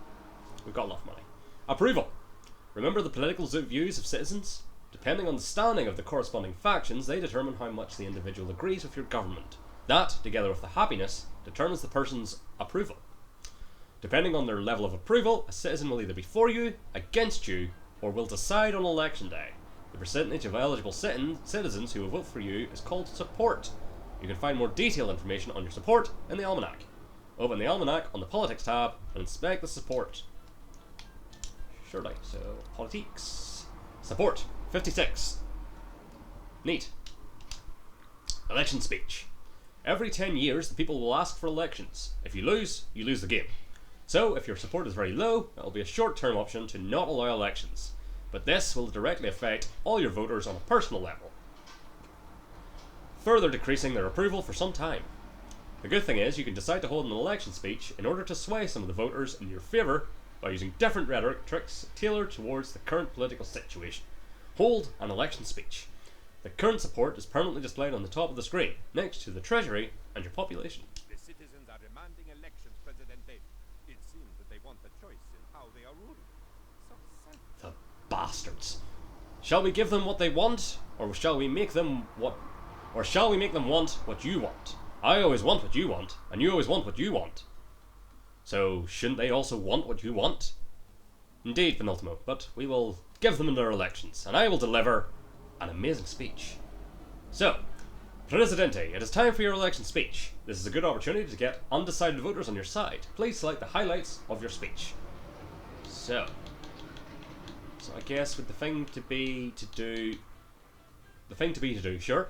Speaker 1: We've got enough money. Approval. Remember the political views of citizens? Depending on the standing of the corresponding factions, they determine how much the individual agrees with your government. That, together with the happiness, determines the person's approval. Depending on their level of approval, a citizen will either be for you, against you, or will decide on election day. The percentage of eligible citizens who will vote for you is called support. You can find more detailed information on your support in the Almanac. Open the Almanac on the Politics tab and inspect the support. Surely, so politics. Support, 56. Neat. Election speech. Every 10 years, the people will ask for elections. If you lose the game. So, if your support is very low, it will be a short-term option to not allow elections. But this will directly affect all your voters on a personal level, further decreasing their approval for some time. The good thing is, you can decide to hold an election speech in order to sway some of the voters in your favour by using different rhetoric tricks tailored towards the current political situation. Hold an election speech. The current support is permanently displayed on the top of the screen, next to the treasury and your population.
Speaker 3: The citizens are demanding elections, Presidente. It seems that they want a choice in how they are ruled. So selfish.
Speaker 1: The bastards. Shall we give them what they want, or shall we make them want what you want? I always want what you want, and you always want what you want. So, shouldn't they also want what you want? Indeed, Penultimo, but we will give them their elections, and I will deliver an amazing speech. So, Presidente, it is time for your election speech. This is a good opportunity to get undecided voters on your side. Please select the highlights of your speech. So I guess with the thing to be to do, sure,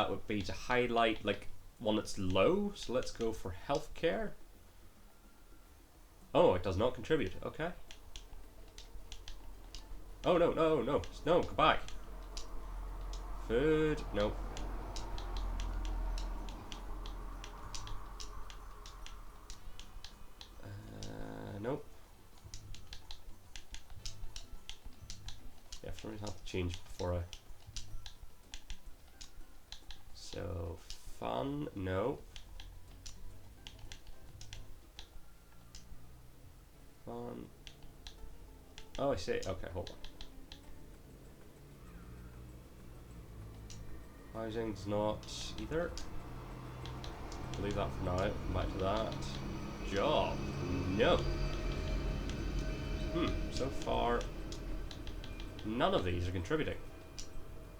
Speaker 1: would be to highlight like one that's low. So let's go for healthcare. Oh, it does not contribute. Okay. Oh no, go back. Food, nope. Nope. Yeah, for some reason I have to change before I. So, fun, no. Fun. Oh, I see. Okay, hold on. Housing's not either. Leave that for now. Come back to that. Job. No. So far, none of these are contributing.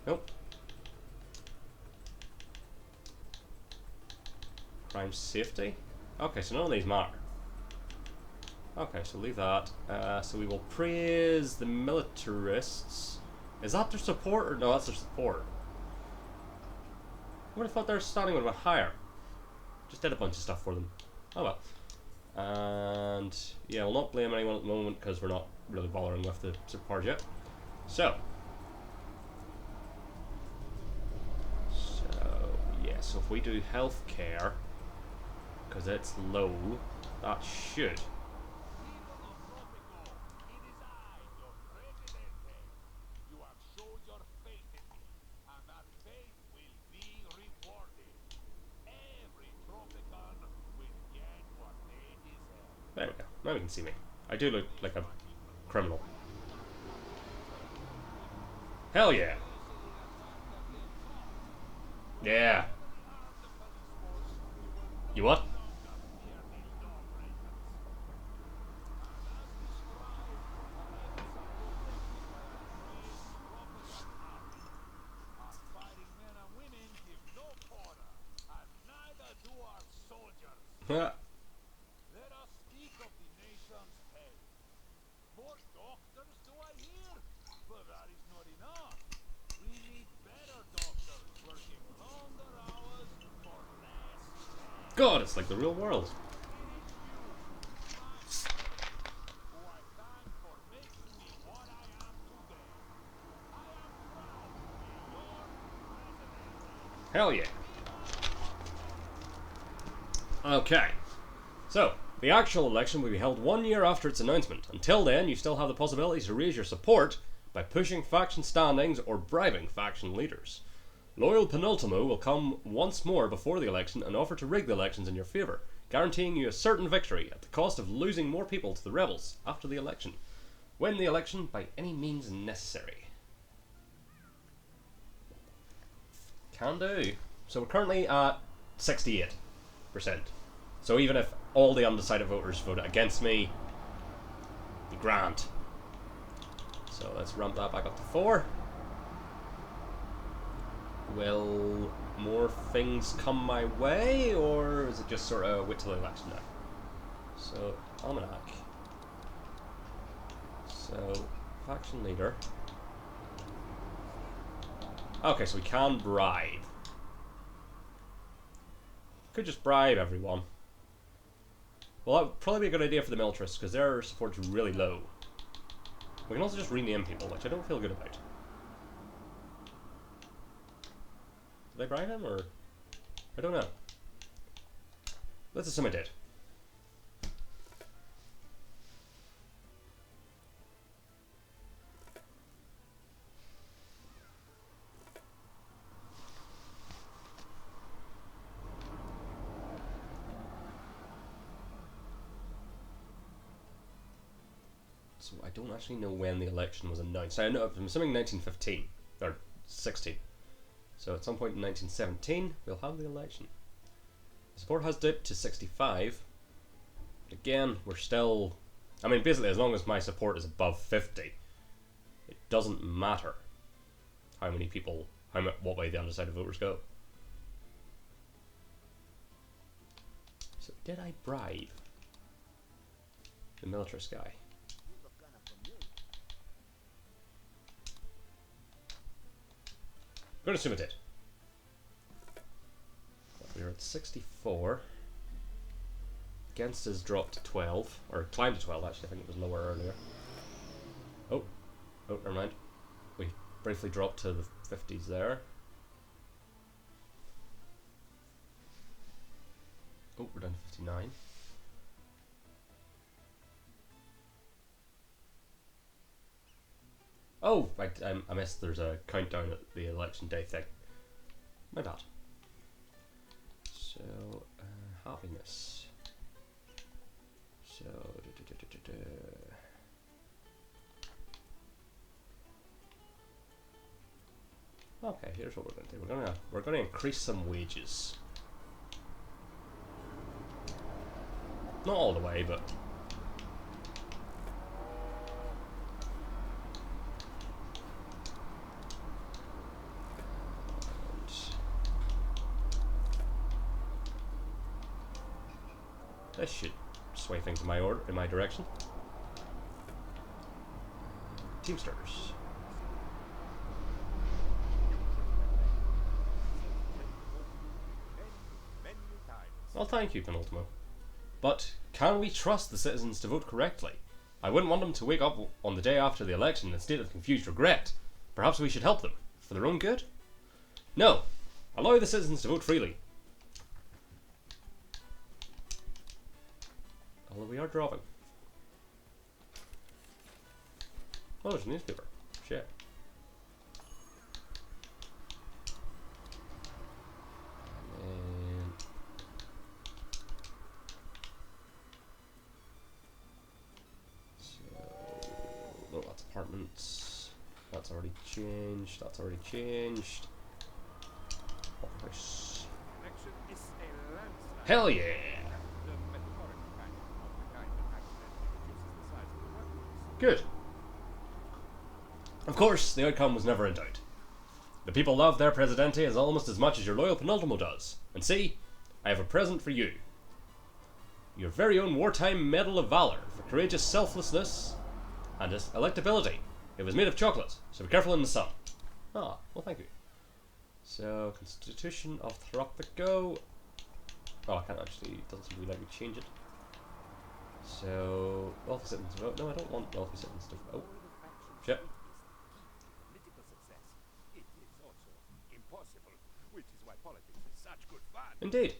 Speaker 1: Nope. Crime safety. Okay, so none of these matter. Okay, so leave that. So we will praise the militarists. Is that their support or no? That's their support. I would have thought their standing would have been higher. Just did a bunch of stuff for them. Oh well. And yeah, we'll not blame anyone at the moment because we're not really bothering with the support yet. So yeah, so if we do healthcare, because it's low, that should.
Speaker 3: You have shown your faith in me, and that faith will be rewarded. Every Tropican will get what they deserve.
Speaker 1: There we go. Now we can see me. I do look like a criminal. Hell yeah. Yeah. You what? Yeah.
Speaker 3: Let us speak of the nation's head. More doctors, do I hear? But that is not enough. We need better doctors working longer hours for less pay.
Speaker 1: God, it's like the real world.
Speaker 3: It is you, my friend, who I thank for making me what I am today. I am proud to be your president.
Speaker 1: Hell yeah. Okay. So, the actual election will be held 1 year after its announcement. Until then, you still have the possibility to raise your support by pushing faction standings or bribing faction leaders. Loyal Penultimo will come once more before the election and offer to rig the elections in your favour, guaranteeing you a certain victory at the cost of losing more people to the rebels after the election. Win the election by any means necessary. Can do. So we're currently at 68%. So even if all the undecided voters voted against me, the grand. So let's ramp that back up to 4. Will more things come my way, or is it just sort of wait till the election now? So, Almanac. So, faction leader. Okay, so we can bribe. Could just bribe everyone. Well, that would probably be a good idea for the militarists, because their support's really low. We can also just rename people, which I don't feel good about. Did I bribe him, or... I don't know. Let's assume I did. So I don't actually know when the election was announced. I know, I'm assuming 1915, or 16. So at some point in 1917, we'll have the election. The support has dipped to 65. Again, we're still... I mean, basically, as long as my support is above 50, it doesn't matter how many people, what way the undecided voters go. So did I bribe the militarist guy? I'm going to assume it did. We're at 64. Against has dropped to 12. Or climbed to 12, actually. I think it was lower earlier. Oh, never mind. We briefly dropped to the 50s there. Oh, we're down to 59. Oh, I missed there's a countdown at the election day thing. My bad. So, happiness. So, okay, here's what we're going to do. We're going to increase some wages. Not all the way, but... this should sway things in my direction. Teamsters. Well, thank you, Penultimo. But can we trust the citizens to vote correctly? I wouldn't want them to wake up on the day after the election in a state of confused regret. Perhaps we should help them, for their own good? No. Allow the citizens to vote freely. Although we are dropping. Oh, there's a newspaper. Shit. And so, no, that's apartments. That's already changed. That's already changed. Office.
Speaker 3: Election is a landslide.
Speaker 1: Hell yeah!
Speaker 3: The metaphorical kind, not the kind that accidentally reduces the size of the workforce.
Speaker 1: Good. Of course, the outcome was never in doubt. The people love their Presidente as almost as much as your loyal penultimo does. And see, I have a present for you. Your very own wartime Medal of Valor for courageous selflessness and electability. It was made of chocolate, so be careful in the sun. Ah, well thank you. So, Constitution of Tropico. Oh, I can't actually, it doesn't seem to let me change it. So, wealthy citizens vote. No, I don't want wealthy citizens to vote. Oh, shit.
Speaker 3: Political success. It is also impossible, which is why politics is such good fun.
Speaker 1: Indeed.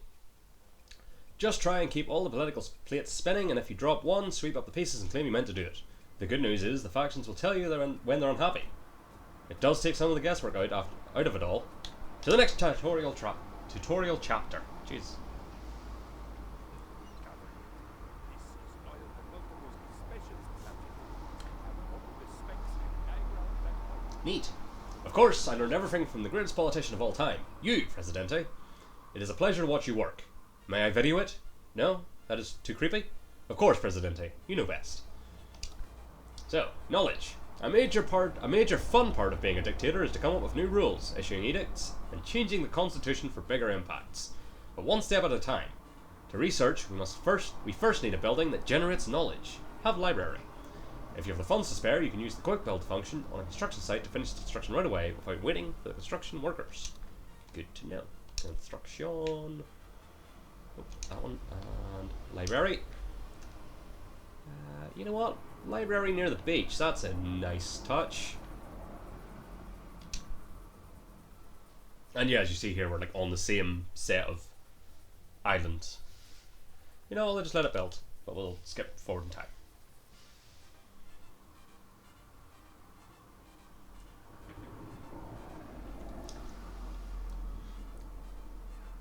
Speaker 1: Just try and keep all the political plates spinning, and if you drop one, sweep up the pieces and claim you meant to do it. The good news is the factions will tell you when they're unhappy. It does take some of the guesswork out of it all. To the next tutorial chapter. Jeez.
Speaker 3: This is loyal penultimo's specialist subject. I have all the specs and diagrams that help.
Speaker 1: Neat. Of course, I learned everything from the greatest politician of all time, you, Presidente. It is a pleasure to watch you work. May I video it? No? That is too creepy? Of course, Presidente. You know best. So, knowledge. A major fun part of being a dictator is to come up with new rules, issuing edicts, and changing the constitution for bigger impacts. But one step at a time. To research, we first need a building that generates knowledge. Have library. If you have the funds to spare, you can use the quick build function on a construction site to finish the construction right away without waiting for the construction workers. Good to know. Construction. Oh, that one. And library. You know what? Library near the beach. That's a nice touch. And yeah, as you see here, we're like on the same set of islands. You know, they'll just let it build, but we'll skip forward in time.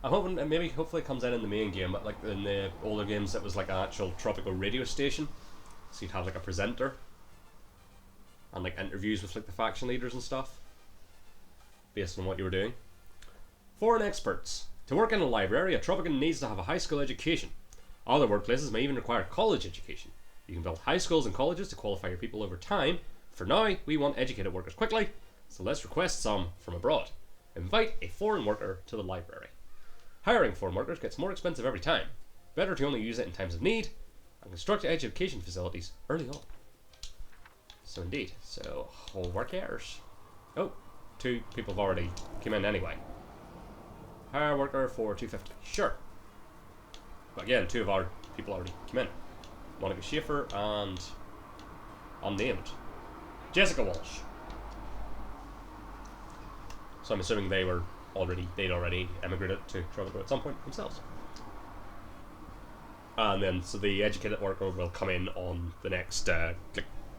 Speaker 1: I'm hoping it hopefully comes in the main game, but like in the older games it was like an actual Tropico radio station. So you'd have like a presenter and like interviews with like the faction leaders and stuff based on what you were doing. Foreign experts. To work in a library, a Tropican needs to have a high school education. Other workplaces may even require college education. You can build high schools and colleges to qualify your people over time. For now, we want educated workers quickly, so let's request some from abroad. Invite a foreign worker to the library. Hiring foreign workers gets more expensive every time. Better to only use it in times of need, and construct education facilities early on. So indeed, so whole workers. Oh, 2 people have already come in anyway. Hire worker for 250, sure. But again, 2 of our people already came in. Monica Schaefer and unnamed Jessica Walsh. So I'm assuming they'd already emigrated to Tropico at some point themselves. And then, so the educated worker will come in on the next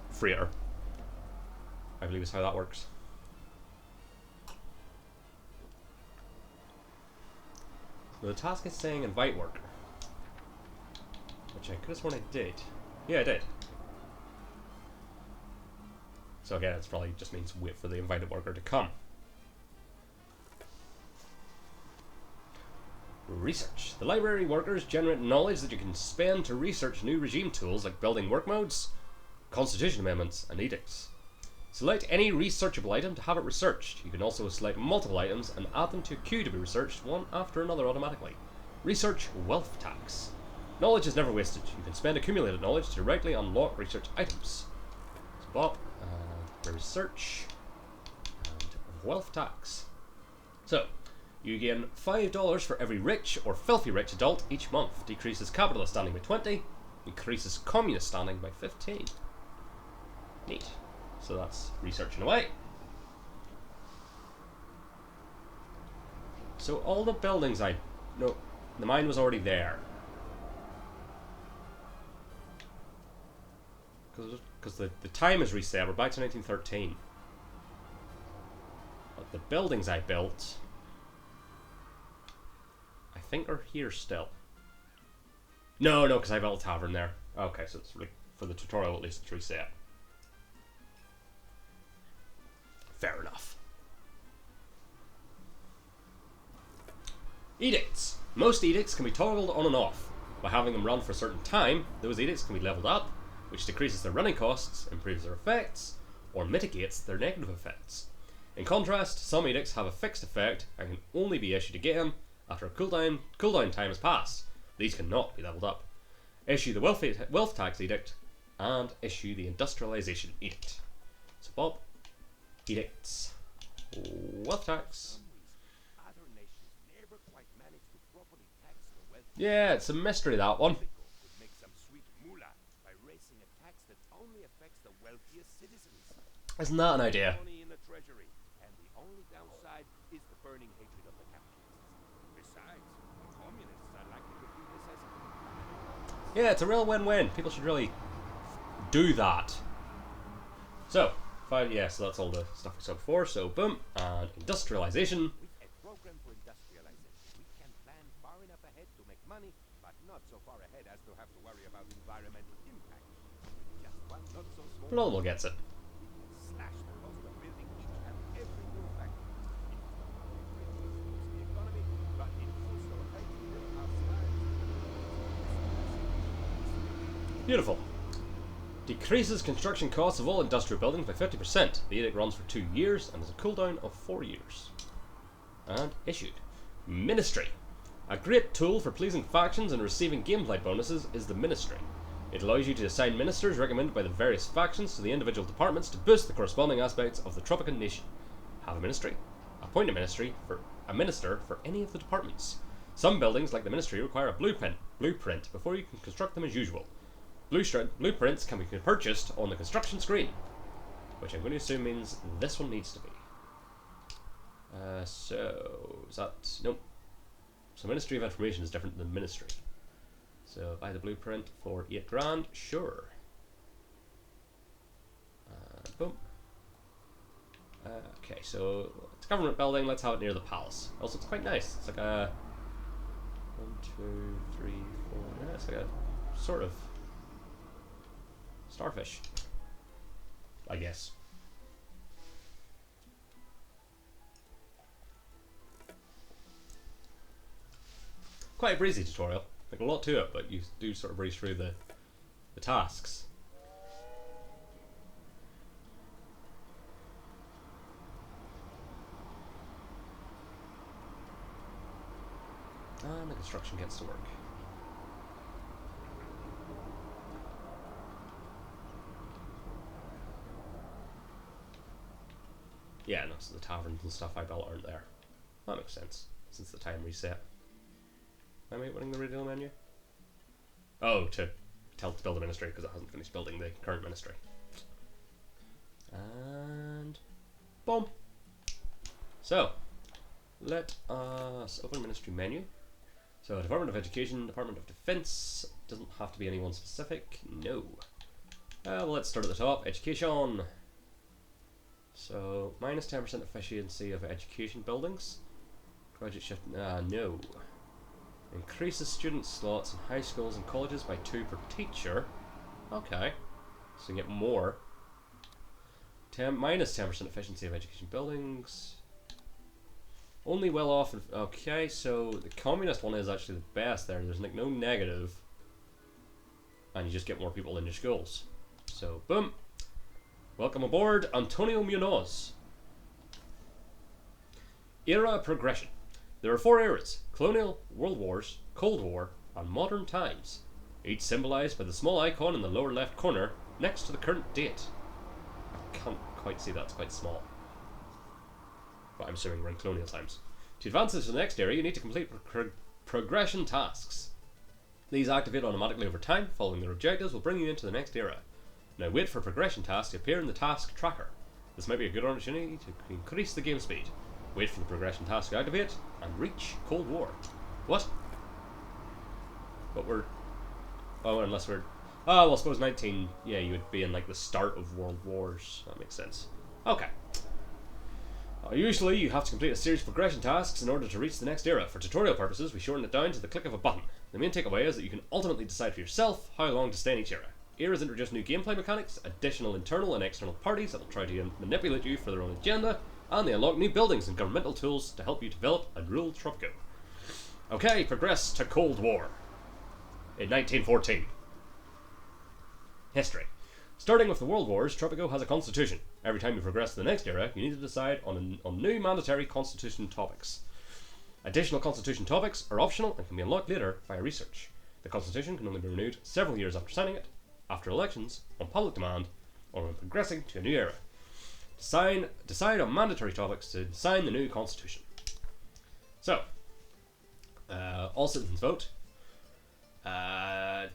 Speaker 1: freighter. I believe is how that works. So the task is saying invite worker, which I could have sworn I did. Yeah, I did. So again, it probably just means wait for the invited worker to come. Research. The library workers generate knowledge that you can spend to research new regime tools like building work modes, constitution amendments, and edicts. Select any researchable item to have it researched. You can also select multiple items and add them to a queue to be researched one after another automatically. Research wealth tax. Knowledge is never wasted. You can spend accumulated knowledge to directly unlock research items. So Bob, research, and wealth tax. So, you gain $5 for every rich or filthy rich adult each month. Decreases capitalist standing by 20. Increases communist standing by 15. Neat. So that's researching away. So all the buildings no, the mine was already there. Because the time is reset. We're back to 1913. But the buildings I built, I think are here still. No, because I built a tavern there. Okay, so it's for the tutorial at least it's reset. Fair enough. Edicts. Most edicts can be toggled on and off. By having them run for a certain time, those edicts can be leveled up, which decreases their running costs, improves their effects, or mitigates their negative effects. In contrast, some edicts have a fixed effect and can only be issued again after a cooldown time has passed. These cannot be leveled up. Issue the wealth tax edict and issue the industrialization edict. So Bob, edicts, wealth tax.
Speaker 3: Other nations never quite manage to properly tax the wealthy.
Speaker 1: Yeah, it's a mystery, that one.
Speaker 3: Tropico could make some sweet moolah by raising a tax that only affects the wealthiest citizens.
Speaker 1: Isn't that an idea?
Speaker 3: Money in the treasury, and the only downside is the burning hatred of the capitalists. Besides, the communists are likely to view this as
Speaker 1: Yeah, it's a real win-win. People should really do that. So, fine, yeah, so that's all the stuff we saw before. So, boom, and industrialization.
Speaker 3: with a program for industrialization. We can plan far enough ahead to make money, but not so far ahead as to have to worry about environmental impact. Just one not so small.
Speaker 1: Lowell gets it.
Speaker 3: Slash the cost of building each and every new factory. It boosts the economy, but it also helps build our lives.
Speaker 1: Beautiful. Decreases construction costs of all industrial buildings by 50%. The edict runs for 2 years and has a cooldown of 4 years. And issued. Ministry. A great tool for pleasing factions and receiving gameplay bonuses is the Ministry. It allows you to assign ministers recommended by the various factions to the individual departments to boost the corresponding aspects of the Tropican nation. Have a ministry. Appoint a minister for any of the departments. Some buildings, like the Ministry, require a blueprint before you can construct them as usual. Blueprints can be purchased on the construction screen, which I'm going to assume means this one needs to be. So, is that... Nope. So Ministry of Information is different than Ministry. So, buy the blueprint for 8 grand, sure. Boom. Okay, so it's a government building, let's have it near the palace. Also, it's quite nice. It's like a... 1, 2, 3, 4... Yeah, it's like a sort of... starfish, I guess. Quite a breezy tutorial. Like a lot to it, but you do sort of breeze through the tasks. And the construction gets to work. Yeah, no, so the taverns and stuff I built aren't there. That makes sense, since the time reset. Am I winning the radio menu? Oh, to tell it to build a ministry, because it hasn't finished building the current ministry. And... boom! So, let us open ministry menu. So, Department of Education, Department of Defense, doesn't have to be anyone specific, no. Well, let's start at the top, education. So, minus 10% efficiency of education buildings. Graduate shift, no. Increases student slots in high schools and colleges by 2 per teacher. Okay. So you get more. Minus 10% efficiency of education buildings. Only well off. Okay, so the communist one is actually the best there. There's like no negative. And you just get more people in your schools. So, boom. Welcome aboard, Antonio Munoz. Era progression. There are 4 eras: colonial, world wars, Cold War, and modern times, each symbolized by the small icon in the lower left corner next to the current date. I can't quite see that, it's quite small. But I'm assuming we're in colonial times. To advance to the next era, you need to complete progression tasks. These activate automatically over time. Following their objectives will bring you into the next era. Now wait for progression tasks to appear in the task tracker. This might be a good opportunity to increase the game speed. Wait for the progression task to activate, and reach Cold War. What? But we're... oh, unless we're... oh, well, I suppose 19... yeah, you would be in, like, the start of World Wars. That makes sense. Okay. Usually, you have to complete a series of progression tasks in order to reach the next era. For tutorial purposes, we shorten it down to the click of a button. The main takeaway is that you can ultimately decide for yourself how long to stay in each era. Eras introduce new gameplay mechanics, additional internal and external parties that will try to manipulate you for their own agenda, and they unlock new buildings and governmental tools to help you develop and rule Tropico. Okay, progress to Cold War. In 1914. History. Starting with the World Wars, Tropico has a constitution. Every time you progress to the next era, you need to decide on new mandatory constitution topics. Additional constitution topics are optional and can be unlocked later via research. The constitution can only be renewed several years after signing it, after elections, on public demand, or when progressing to a new era. Decide on mandatory topics to sign the new constitution. So, all citizens vote. No.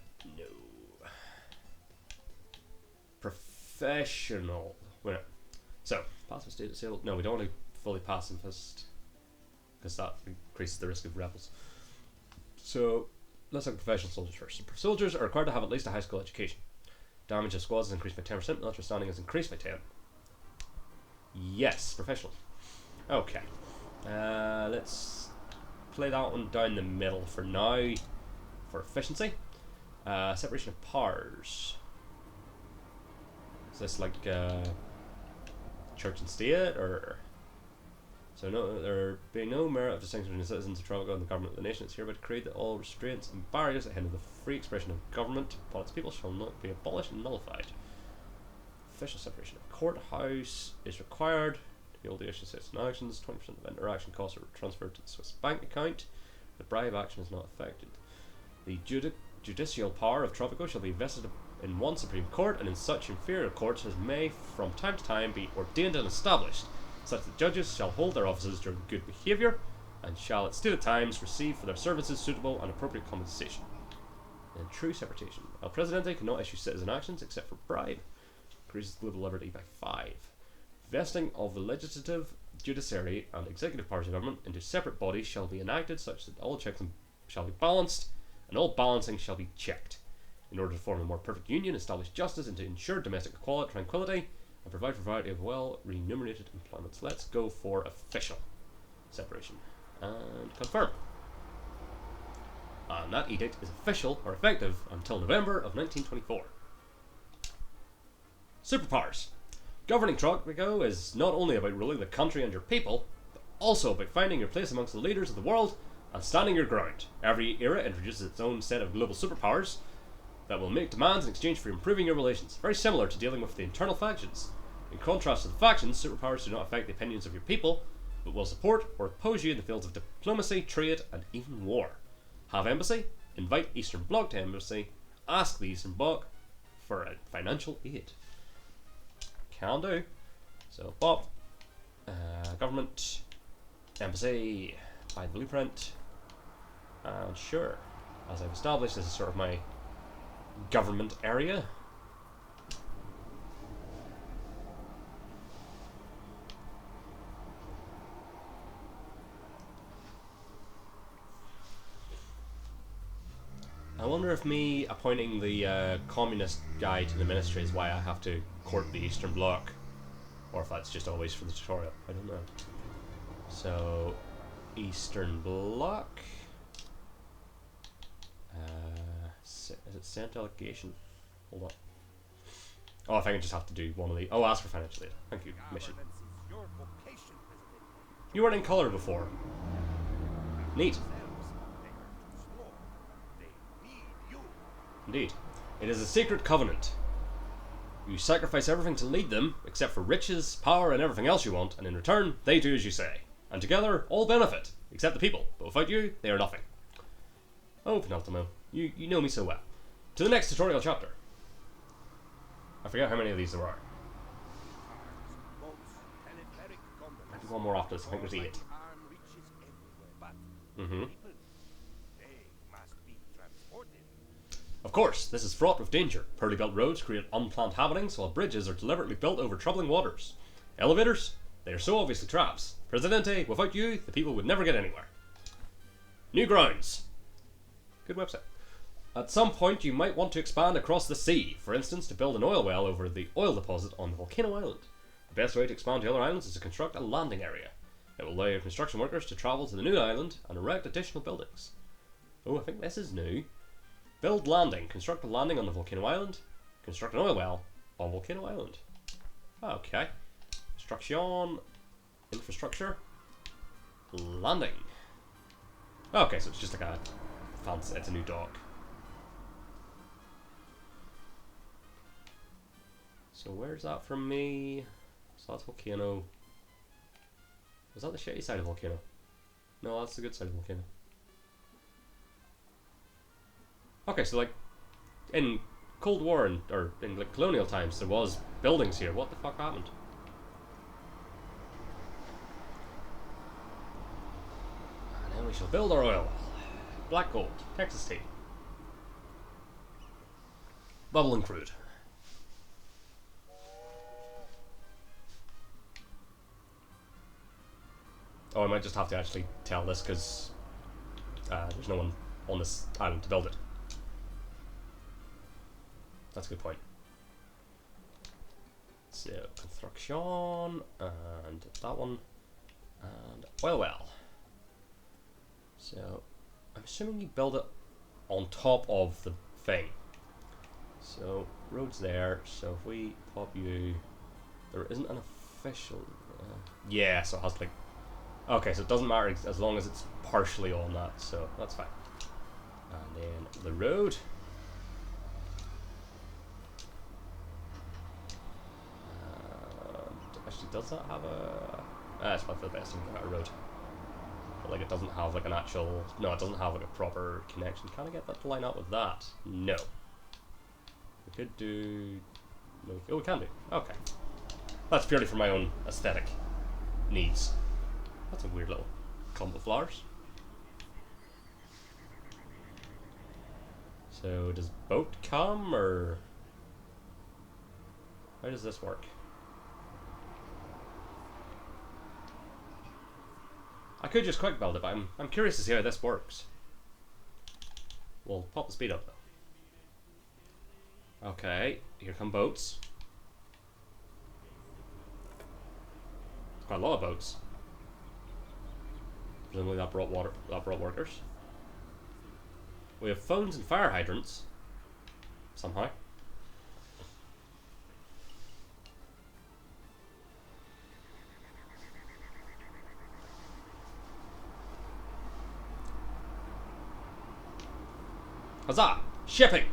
Speaker 1: Professional. Wait, no. So, pacifist state disabled. No, we don't want to fully pacifist, because that increases the risk of rebels. So, let's look at professional soldiers first. Soldiers are required to have at least a high school education. Damage of squads is increased by 10%, military standing is increased by 10. Yes, professional. Okay. Let's play that one down the middle for now, for efficiency. Separation of powers. Is this like church and state, or? So no, there being no merit of distinction between the citizens of Tropico and the government of the nation, it's hereby decreed that all restraints and barriers that hinder the free expression of government upon its people shall not be abolished and nullified. Official separation of courthouse is required to be able to issue citizen actions. 20% of interaction costs are transferred to the Swiss bank account. The bribe action is not affected. The judicial power of Tropico shall be vested in one Supreme Court, and in such inferior courts as may from time to time be ordained and established, such that judges shall hold their offices during good behaviour, and shall at stated times receive for their services suitable and appropriate compensation. In true separation, El Presidente cannot issue citizen actions except for bribe. Increases global liberty by 5. Vesting of the legislative, judiciary, and executive powers of government into separate bodies shall be enacted such that all checks shall be balanced, and all balancing shall be checked, in order to form a more perfect union, establish justice, and to ensure domestic tranquility, and provide for a variety of well remunerated employments. Let's go for official separation and confirm. And that edict is official or effective until November of 1924. Superpowers. Governing Tropico is not only about ruling the country and your people, but also about finding your place amongst the leaders of the world and standing your ground. Every era introduces its own set of global superpowers that will make demands in exchange for improving your relations, very similar to dealing with the internal factions. In contrast to the factions, superpowers do not affect the opinions of your people, but will support or oppose you in the fields of diplomacy, trade, and even war. Have embassy, invite Eastern Bloc to embassy, ask the Eastern Bloc for a financial aid. Can do. So, Bob, government, embassy, buy the blueprint, and sure, as I've established, this is sort of my government area. I wonder if me appointing the communist guy to the ministry is why I have to court the Eastern Bloc, or if that's just always for the tutorial. I don't know. So, Eastern Bloc. Is it sent delegation? Hold on. Oh, I think I just have to do one of the. Oh, ask for financial aid. Thank you. Mission. You weren't in colour before. Neat. Indeed. It is a sacred covenant. You sacrifice everything to lead them, except for riches, power, and everything else you want, and in return, they do as you say. And together, all benefit, except the people. But without you, they are nothing. Oh, Penultimo, you know me so well. To the next tutorial chapter. I forget how many of these there are. Maybe one more after this, I think there's 8. Of course, this is fraught with danger. Poorly built roads create unplanned happenings, while bridges are deliberately built over troubling waters. Elevators? They are so obviously traps. Presidente, without you, the people would never get anywhere. New grounds. Good website. At some point, you might want to expand across the sea, for instance, to build an oil well over the oil deposit on the volcano island. The best way to expand to other islands is to construct a landing area. It will allow your construction workers to travel to the new island and erect additional buildings. Oh, I think this is new. Build landing. Construct a landing on the volcano island. Construct an oil well on volcano island. Okay. Construction. Infrastructure. Landing. Okay, so it's just like a fancy, it's a new dock. So where's that from me? So that's volcano. Was that the shitty side of volcano? No, that's the good side of volcano. Okay, so like in Cold War or in like colonial times, there was buildings here. What the fuck happened? And then we shall build our oil. Black gold, Texas tea, bubbling crude. Oh, I might just have to actually tell this because there's no one on this island to build it. That's a good point. So, construction, and that one, and oil well. So, I'm assuming you build it on top of the thing. So, road's there, so if we pop you, there isn't an official, yeah, so it has like, okay, so it doesn't matter as long as it's partially on that, so that's fine. And then the road. Actually, does that have a... it's probably the best thing about a road. But like, it doesn't have like an actual... No, it doesn't have like a proper connection. Can I get that to line up with that? No. We could do... No. Oh, we can do. Okay. That's purely for my own aesthetic needs. That's a weird little clump of flowers. So, does boat come, or... How does this work? I could just quick build it, but I'm curious to see how this works. We'll pop the speed up though. Okay, here come boats. Quite a lot of boats. Presumably that brought water. That brought workers. We have phones and fire hydrants. Somehow. Huzzah! Shipping!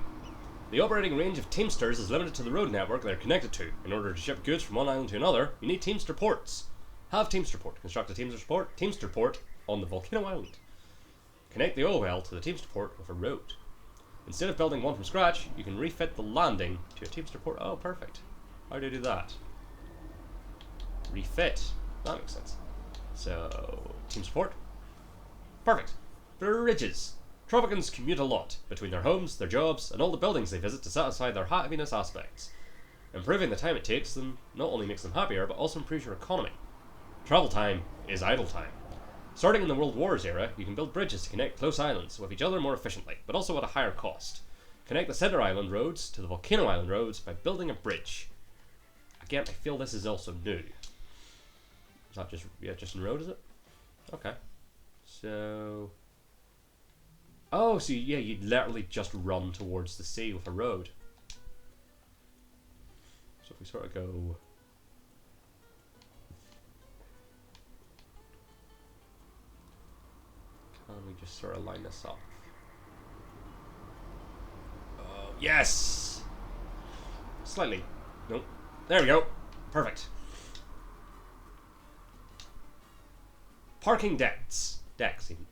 Speaker 1: The operating range of Teamsters is limited to the road network they're connected to. In order to ship goods from one island to another, you need Teamster ports. Have Teamster port. Construct a Teamster port on the volcano island. Connect the oil well to the Teamster port with a road. Instead of building one from scratch, you can refit the landing to a Teamster port. Oh, perfect. How do I do that? Refit. That makes sense. So, Teamster port. Perfect. Bridges. Tropicans commute a lot between their homes, their jobs, and all the buildings they visit to satisfy their happiness aspects. Improving the time it takes them not only makes them happier, but also improves your economy. Travel time is idle time. Starting in the World Wars era, you can build bridges to connect close islands with each other more efficiently, but also at a higher cost. Connect the Center Island roads to the Volcano Island roads by building a bridge. Again, I feel this is also new. Is that just in road, is it? Okay. So... Oh, so yeah, you'd literally just run towards the sea with a road. So if we sort of go... Can we just sort of line this up? Oh, yes! Slightly. Nope. There we go. Perfect. Parking decks. Decks, even.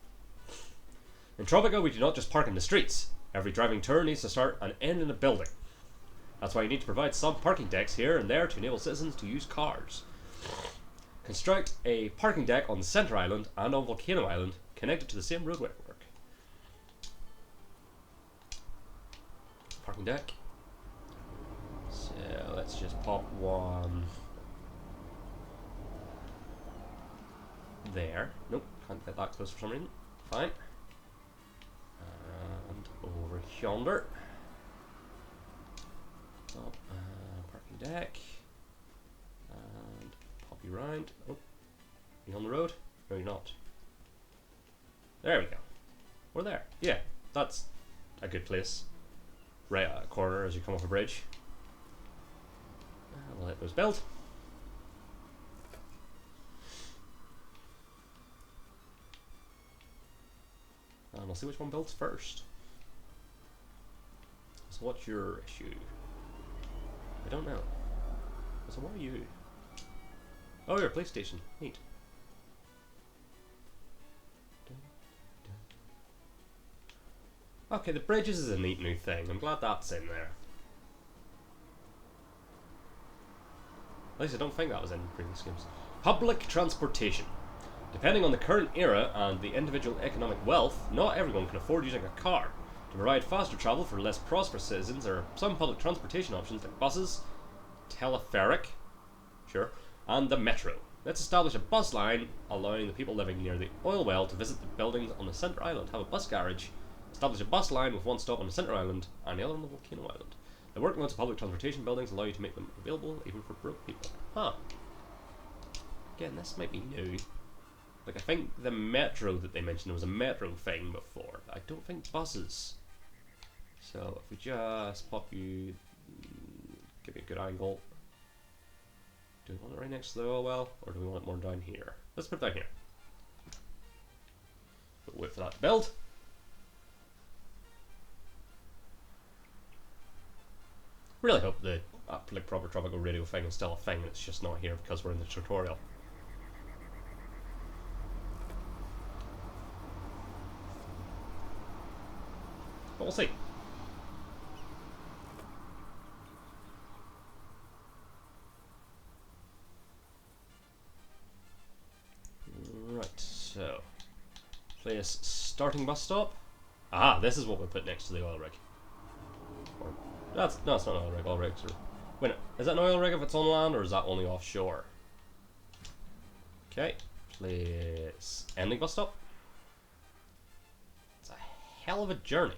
Speaker 1: In Tropico, we do not just park in the streets. Every driving tour needs to start and end in a building. That's why you need to provide some parking decks here and there to enable citizens to use cars. Construct a parking deck on the Center Island and on Volcano Island, connected to the same roadway network. Parking deck. So let's just pop one there. Nope, can't get that close for some reason. Fine. And over yonder. Oh, parking deck. And pop you round. Oh, you on the road? No, you're not. There we go. We're there. Yeah, that's a good place. Right at a corner as you come off a bridge. We'll let those build. we'll see which one builds first. So what's your issue? I don't know. So what are you? Oh, you're a police station. Neat. Okay, the bridges is a neat new thing. I'm glad that's in there. At least I don't think that was in previous games. Public transportation. Depending on the current era and the individual economic wealth, not everyone can afford using a car. To provide faster travel for less prosperous citizens, there are some public transportation options like buses, telepheric, sure, and the metro. Let's establish a bus line allowing the people living near the oil well to visit the buildings on the centre island. Have a bus garage. Establish a bus line with one stop on the centre island and the other on the volcano island. The working lots of public transportation buildings allow you to make them available even for broke people. Huh. Again, this might be new. Like, I think the metro that they mentioned was a metro thing before. I don't think buses. So, if we just pop you... give you a good angle. Do we want it right next to the oil well? Or do we want it more down here? Let's put it down here. But wait for that to build. Really hope the like proper Tropico radio thing is still a thing. It's just not here because we're in the tutorial. But we'll see. Right, so place starting bus stop. Ah, this is what we put next to the oil rig. Or no, it's not an oil rig. Oil rigs are. Wait, is that an oil rig if it's on land, or is that only offshore? Okay, place ending bus stop. It's a hell of a journey.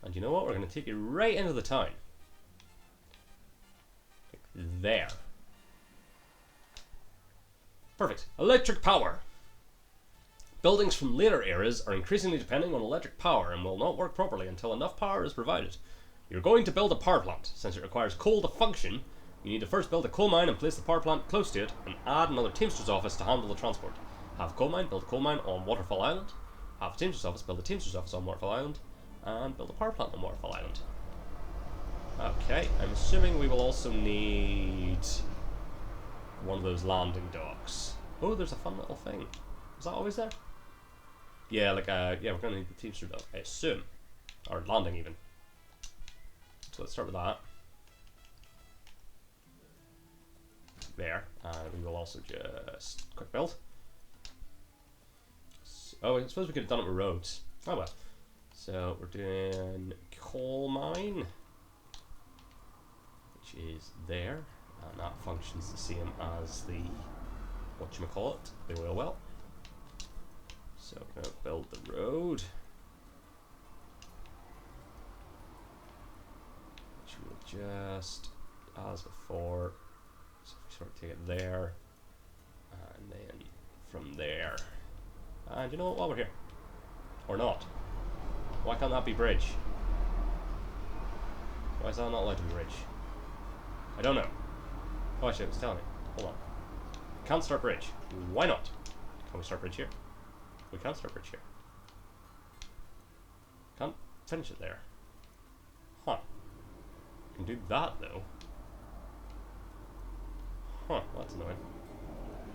Speaker 1: And you know what? We're going to take you right into the town. Like there. Perfect. Electric power. Buildings from later eras are increasingly depending on electric power and will not work properly until enough power is provided. You're going to build a power plant. Since it requires coal to function, you need to first build a coal mine and place the power plant close to it and add another Teamster's office to handle the transport. Have a coal mine, build a coal mine on Waterfall Island. Have a Teamster's office, build a Teamster's office on Waterfall Island. And build a power plant on Waterfall Island. Okay, I'm assuming we will also need one of those landing docks. Oh, there's a fun little thing. Is that always there? Yeah, like yeah, we're gonna need the Teamster dock, I assume. Or landing even. So let's start with that. There. And we will also just quick build. So, oh, I suppose we could have done it with roads. Oh well. So we're doing coal mine, which is there, and that functions the same as the whatchamacallit, the oil well. So we're going to build the road, which we'll just, as before, so if we sort of take it there, and then from there, and you know what, while we're here, or not. Why can't that be bridge? Why is that not allowed to be bridge? I don't know. Oh, actually, it was telling me. Hold on. Can't start bridge. Why not? Can we start bridge here? We can't start bridge here. Can't finish it there. Huh. Can do that, though. Huh, that's annoying.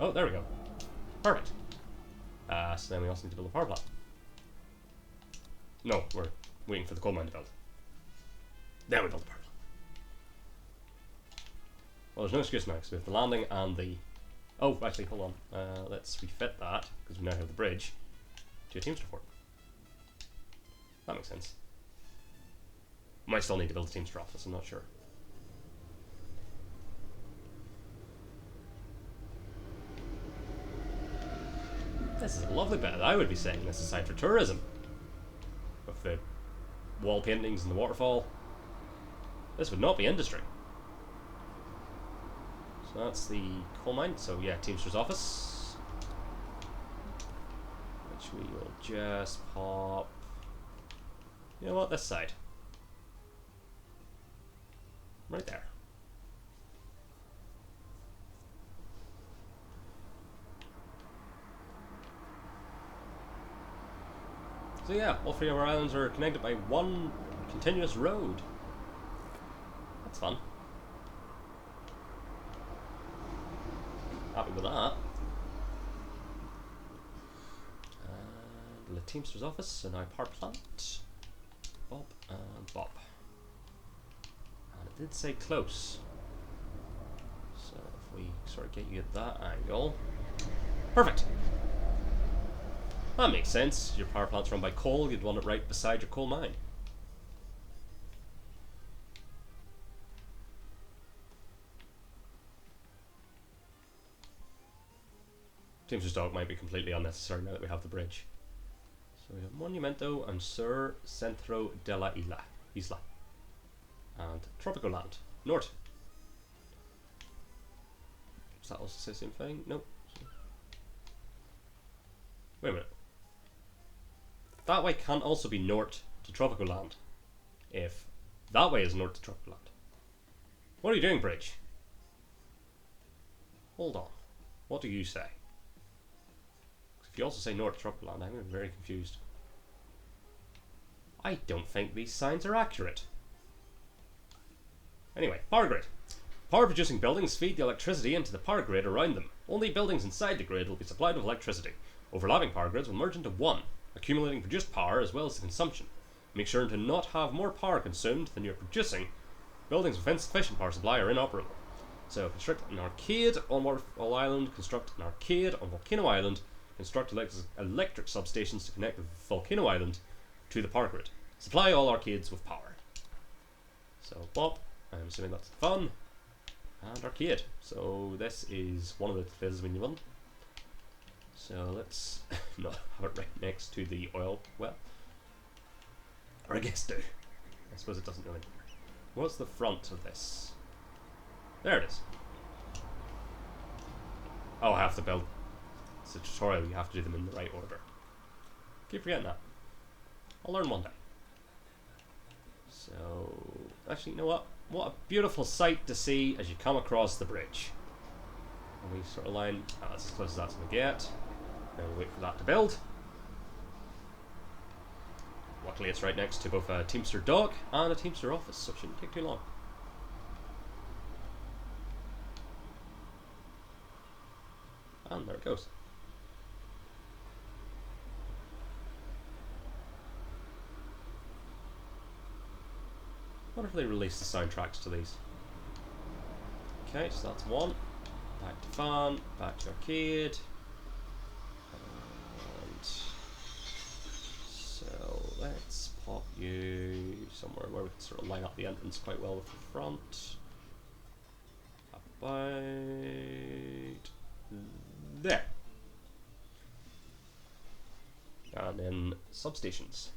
Speaker 1: Oh, there we go. Perfect. So then we also need to build a power plant. No, we're waiting for the coal mine to build. Then we build the power plant. Well, there's no excuse now, because we have the landing and the... Oh, actually, hold on. Let's refit that, because we now have the bridge, to a Teamster fort. That makes sense. Might still need to build a Teamster office, I'm not sure. This is a lovely bit. I would be saying this is site for tourism. With the wall paintings and the waterfall. This would not be industry. So that's the coal mine. So yeah, Teamster's office. Which we will just pop... You know what, this side. Right there. So yeah, all three of our islands are connected by one continuous road. That's fun. Happy with that. And the Teamster's office, so now power plant. Bob and Bob. And it did say close. So if we sort of get you at that angle. Perfect! That makes sense. Your power plant's run by coal, you'd want it right beside your coal mine. Teamster's dog might be completely unnecessary now that we have the bridge. So we have Monumento and Sur Centro de la Isla. And Tropico Land, North. Does that also say the same thing? Nope. Wait a minute. That way can't also be north to Tropico Land. If that way is north to Tropico Land. What are you doing, bridge? Hold on. What do you say? If you also say north to Tropico Land, I'm going to be very confused. I don't think these signs are accurate. Anyway, power grid. Power producing buildings feed the electricity into the power grid around them. Only buildings inside the grid will be supplied with electricity. Overlapping power grids will merge into one, accumulating produced power as well as the consumption. Make sure to not have more power consumed than you're producing. Buildings with insufficient power supply are inoperable. So construct an arcade on Waterfall Island, construct an arcade on Volcano Island, construct electric substations to connect the Volcano Island to the power grid. Supply all arcades with power. So Bob, I'm assuming that's fun. And arcade. So this is one of the places we need one. So let's not have it right next to the oil well. Or I guess do. I suppose it doesn't really matter. What's the front of this? There it is. Oh, I have to build. It's a tutorial, you have to do them in the right order. Keep forgetting that. I'll learn one day. So, actually, you know what? What a beautiful sight to see as you come across the bridge. And we sort of line, that's as close as that's going to get. Now we wait for that to build. Luckily it's right next to both a Teamster dock and a Teamster office, so it shouldn't take too long. And there it goes. I wonder if they release the soundtracks to these. Okay, so that's one. Back to fun, back to arcade. And so let's pop you somewhere where we can sort of line up the entrance quite well with the front. About there. And then substations.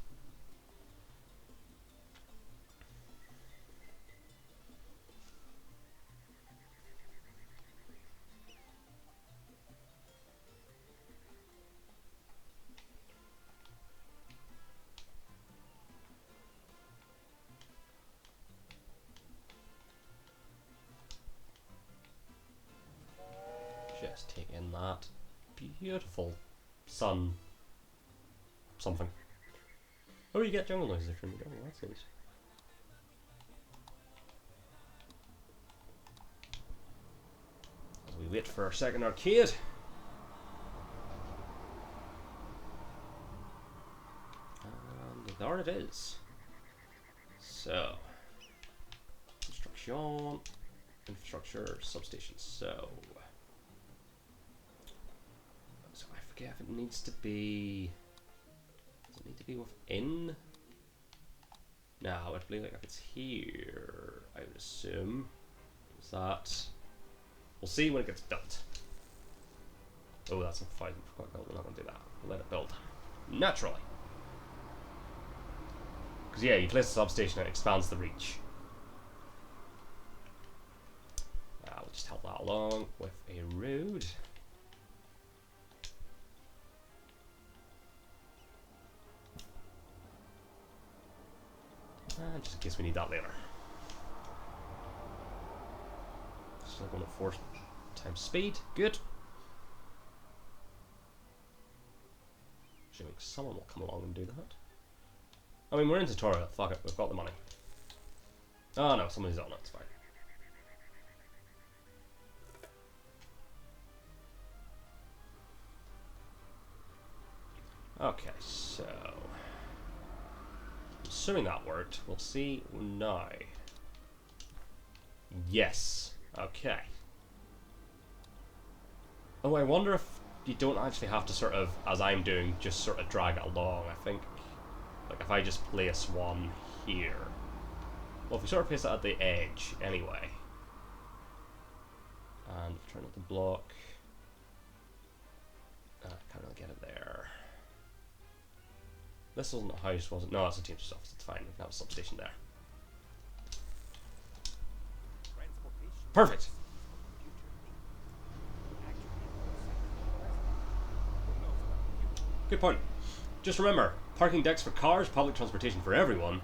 Speaker 1: Just take in that beautiful sun something. Oh, you get jungle noises from the jungle, that's nice. As we wait for our second arcade. And there it is. So, construction, infrastructure, substations. So I forget if it needs to be. Does it need to be within? No, I believe like if it's here, I would assume. Is that? We'll see when it gets built. Oh, that's not fine. We're not going to do that. We'll let it build naturally. Because yeah, you place a substation and it expands the reach. We'll just help that along with a road. Just in case we need that later. Still going at 4 times speed. Good. Assuming someone will come along and do that. I mean, we're in tutorial. Fuck it, we've got the money. Oh no, somebody's on it. It's fine. Okay, so assuming that worked, we'll see now. Yes. Okay. Oh, I wonder if you don't actually have to sort of, as I'm doing, just sort of drag it along. I think, like, if I just place one here. Well, if we sort of place it at the edge, anyway. And try not to block. Can't really get it there. This wasn't a house, was it? No, that's a teamster's office. It's fine. We can have a substation there. Perfect. Good point. Just remember, parking decks for cars, public transportation for everyone.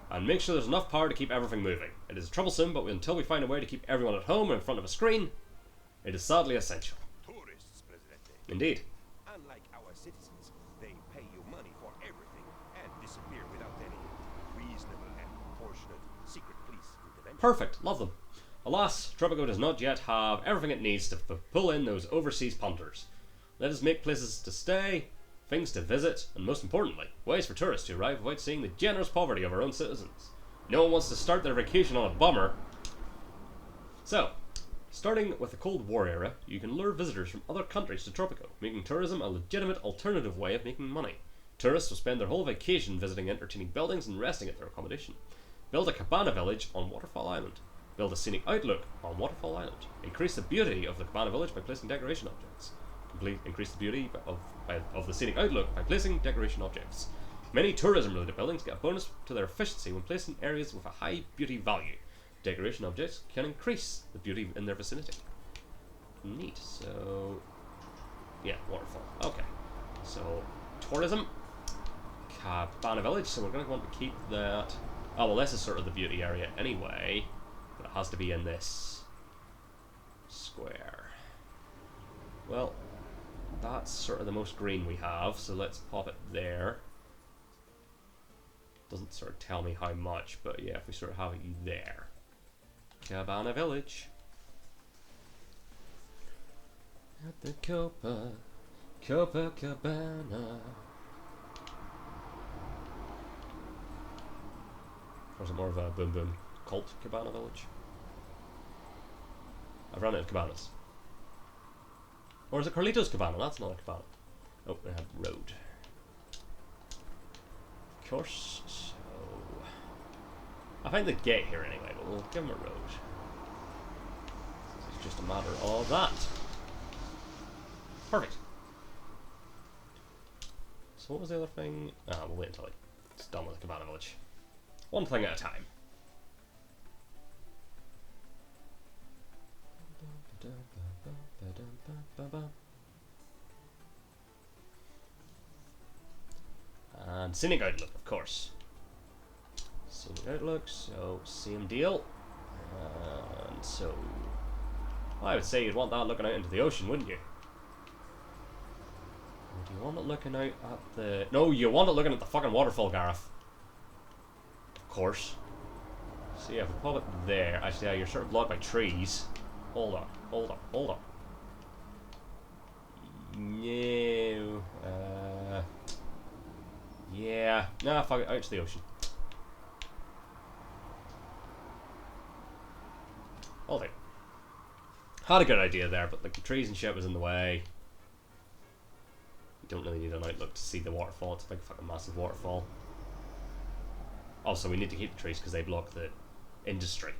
Speaker 1: And make sure there's enough power to keep everything moving. It is troublesome, but until we find a way to keep everyone at home and in front of a screen, it is sadly essential.
Speaker 3: Tourists, Presidente.
Speaker 1: Indeed.
Speaker 3: Unlike our citizens, they pay you money for everything and disappear without any reasonable and proportionate secret police intervention.
Speaker 1: Perfect. Love them. Alas, Tropico does not yet have everything it needs to pull in those overseas punters. Let us make places to stay, things to visit, and most importantly, ways for tourists to arrive without seeing the generous poverty of our own citizens. No one wants to start their vacation on a bummer. So, starting with the Cold War era, you can lure visitors from other countries to Tropico, making tourism a legitimate alternative way of making money. Tourists will spend their whole vacation visiting entertaining buildings and resting at their accommodation. Build a cabana village on Waterfall Island. Build a scenic outlook on Waterfall Island. Increase the beauty of the cabana village by placing decoration objects. Increase the beauty of the scenic outlook by placing decoration objects. Many tourism-related buildings get a bonus to their efficiency when placed in areas with a high beauty value. Decoration objects can increase the beauty in their vicinity. Neat. So, yeah, waterfall. Okay. So, tourism, cabana village. So we're going to want to keep that. Oh well, this is sort of the beauty area anyway, but it has to be in this square. Well, that's sort of the most green we have, so let's pop it there. Doesn't sort of tell me how much, but yeah, if we sort of have it there. Cabana Village. At the Copacabana. Or is it more of a boom boom cult cabana village? I've run out of cabanas. Or is it Carlito's Cabana? That's not a cabana. Oh, we have road. Of course, so... I find the gate here anyway, but we'll give him a road. It's just a matter of that. Perfect. So what was the other thing? Ah, we'll wait until it's done with the cabana village. One thing at a time. And scenic outlook, of course. Scenic outlook, so same deal. And so I would say you'd want that looking out into the ocean, wouldn't you? Or do you want it looking out at the... No, you want it looking at the fucking waterfall, Gareth. Of course. So yeah, if we pop it there... Actually, yeah, you're sort of blocked by trees. Hold on, hold on, hold on. No. Yeah. Nah, fuck it, out to the ocean. Hold it. Had a good idea there, but like the trees and shit was in the way. You don't really need an outlook to see the waterfall. It's a big fucking massive waterfall. Also, we need to keep the trees because they block the industry,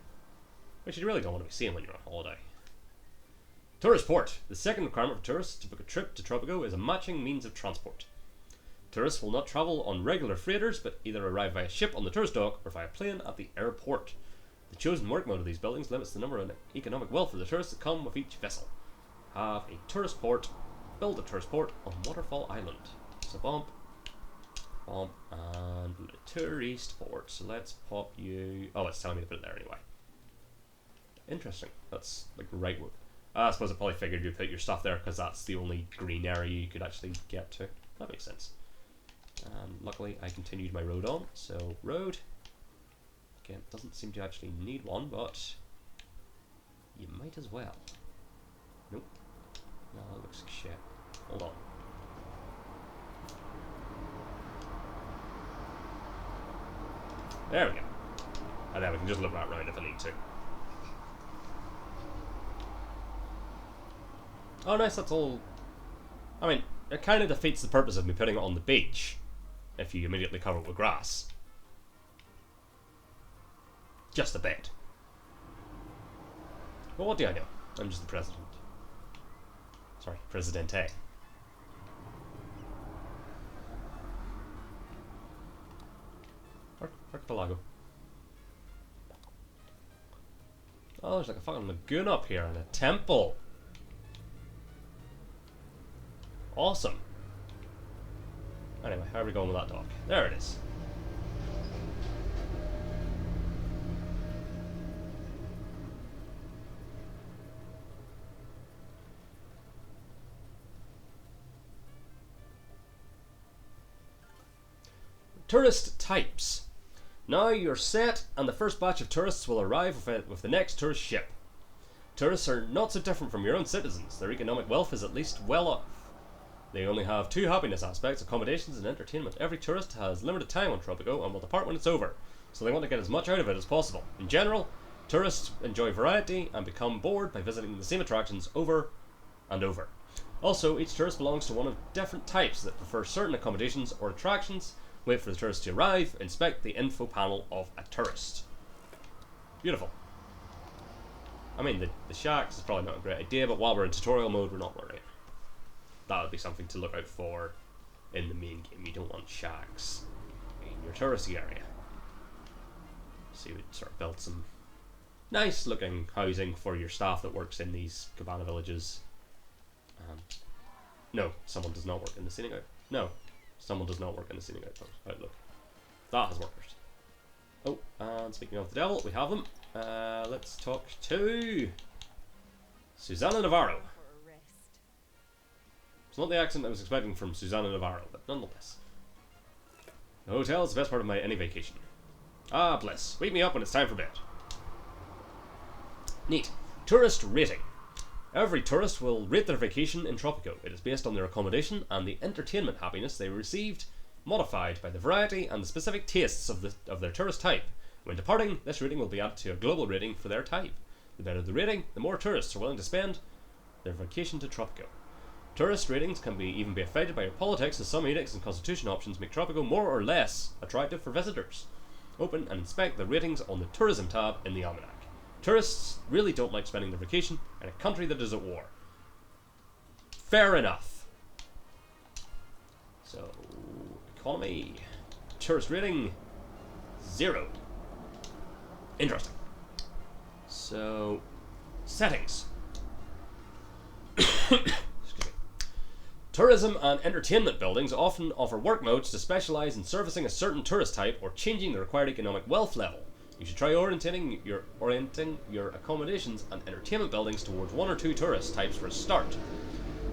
Speaker 1: which you really don't want to be seeing when you're on holiday. Tourist port. The second requirement for tourists to book a trip to Tropico is a matching means of transport. Tourists will not travel on regular freighters, but either arrive via ship on the tourist dock or via plane at the airport. The chosen work mode of these buildings limits the number and economic wealth of the tourists that come with each vessel. Have a tourist port. Build a tourist port on Waterfall Island. So bump, bump, and a tourist port. So let's pop you... Oh, it's telling me to put it there anyway. Interesting. That's like right... I suppose I probably figured you'd put your stuff there because that's the only green area you could actually get to. That makes sense. Luckily, I continued my road on. So, road. Again, doesn't seem to actually need one, but you might as well. Nope. No, that looks like shit. Hold on. There we go. And then we can just look right round if I need to. Oh, nice, that's all. I mean, it kind of defeats the purpose of me putting it on the beach if you immediately cover it with grass. Just a bit. Well, what do I know? I'm just the president. Sorry, Presidente. Archipelago. Oh, there's like a fucking lagoon up here and a temple. Awesome. Anyway, how are we going with that dock? There it is. Tourist types. Now you're set, and the first batch of tourists will arrive with the next tourist ship. Tourists are not so different from your own citizens. Their economic wealth is at least well off. They only have two happiness aspects, accommodations and entertainment. Every tourist has limited time on Tropico and will depart when it's over, so they want to get as much out of it as possible. In general, tourists enjoy variety and become bored by visiting the same attractions over and over. Also, each tourist belongs to one of different types that prefer certain accommodations or attractions. Wait for the tourist to arrive, inspect the info panel of a tourist. Beautiful. I mean, the shacks is probably not a great idea, but while we're in tutorial mode, we're not worried. That would be something to look out for in the main game. You don't want shacks in your touristy area. So you would sort of build some nice looking housing for your staff that works in these cabana villages. No, someone does not work in the scenic out. No, someone does not work in the scenic outlook. That has worked. Oh, and speaking of the devil, we have them. Let's talk to Susana Navarro. It's not the accent I was expecting from Susana Navarro, but nonetheless. The hotel is the best part of my any vacation. Ah, bless. Wake me up when it's time for bed. Neat. Tourist rating. Every tourist will rate their vacation in Tropico. It is based on their accommodation and the entertainment happiness they received, modified by the variety and the specific tastes of their tourist type. When departing, this rating will be added to a global rating for their type. The better the rating, the more tourists are willing to spend their vacation to Tropico. Tourist ratings can even be affected by your politics, as some edicts and constitution options make Tropico more or less attractive for visitors. Open and inspect the ratings on the Tourism tab in the almanac. Tourists really don't like spending their vacation in a country that is at war. Fair enough. So, economy. Tourist rating 0. Interesting. So, settings. Excuse me. Tourism and entertainment buildings often offer work modes to specialise in servicing a certain tourist type or changing the required economic wealth level. You should try orienting your accommodations and entertainment buildings towards one or two tourist types for a start.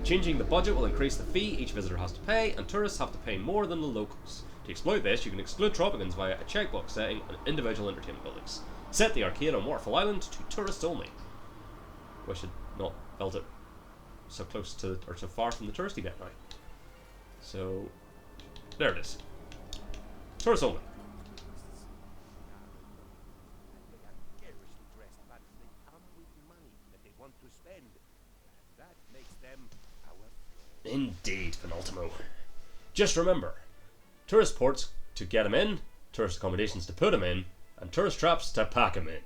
Speaker 1: Changing the budget will increase the fee each visitor has to pay, and tourists have to pay more than the locals. To exploit this, you can exclude Tropicans via a checkbox setting on individual entertainment buildings. Set the arcade on Waterfall Island to tourists only. Wish had not built it so close to, or so far from the touristy bit now. So, there it is. Tourists only. Indeed, Penultimo. Just remember, tourist ports to get them in, tourist accommodations to put them in, and tourist traps to pack them in.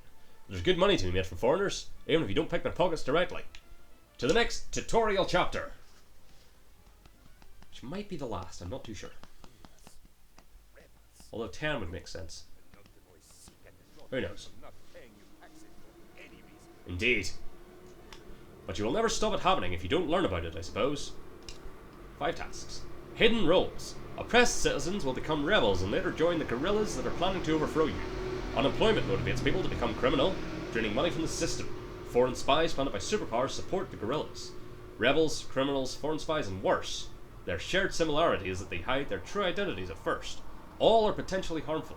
Speaker 1: There's good money to be made from foreigners, even if you don't pick their pockets directly. To the next tutorial chapter. Which might be the last, I'm not too sure. Although 10 would make sense. Who knows? Indeed. But you will never stop it happening if you don't learn about it, I suppose. 5 tasks. Hidden roles. Oppressed citizens will become rebels and later join the guerrillas that are planning to overthrow you. Unemployment motivates people to become criminal, draining money from the system. Foreign spies planted by superpowers support the guerrillas. Rebels, criminals, foreign spies, and worse. Their shared similarity is that they hide their true identities at first. All are potentially harmful,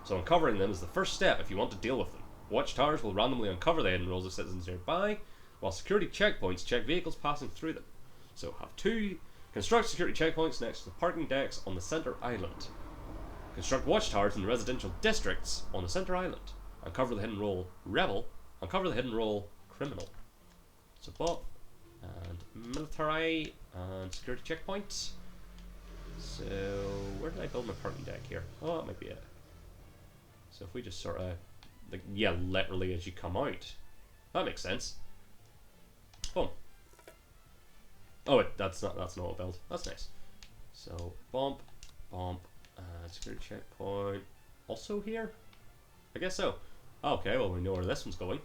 Speaker 1: so uncovering them is the first step if you want to deal with them. Watchtowers will randomly uncover the hidden roles of citizens nearby, while security checkpoints check vehicles passing through them. So have two. Construct security checkpoints next to the parking decks on the center island. Construct watchtowers in the residential districts on the center island. Uncover the hidden role rebel. Uncover the hidden role criminal. So bot and military and security checkpoints. So where did I build my parking deck here? Oh, that might be it. So if we just sort of, like, yeah, literally as you come out. That makes sense. Boom. Oh, wait, that's not a build. That's nice. So bump, security checkpoint. Also here? I guess so. Okay, well we know where this one's going.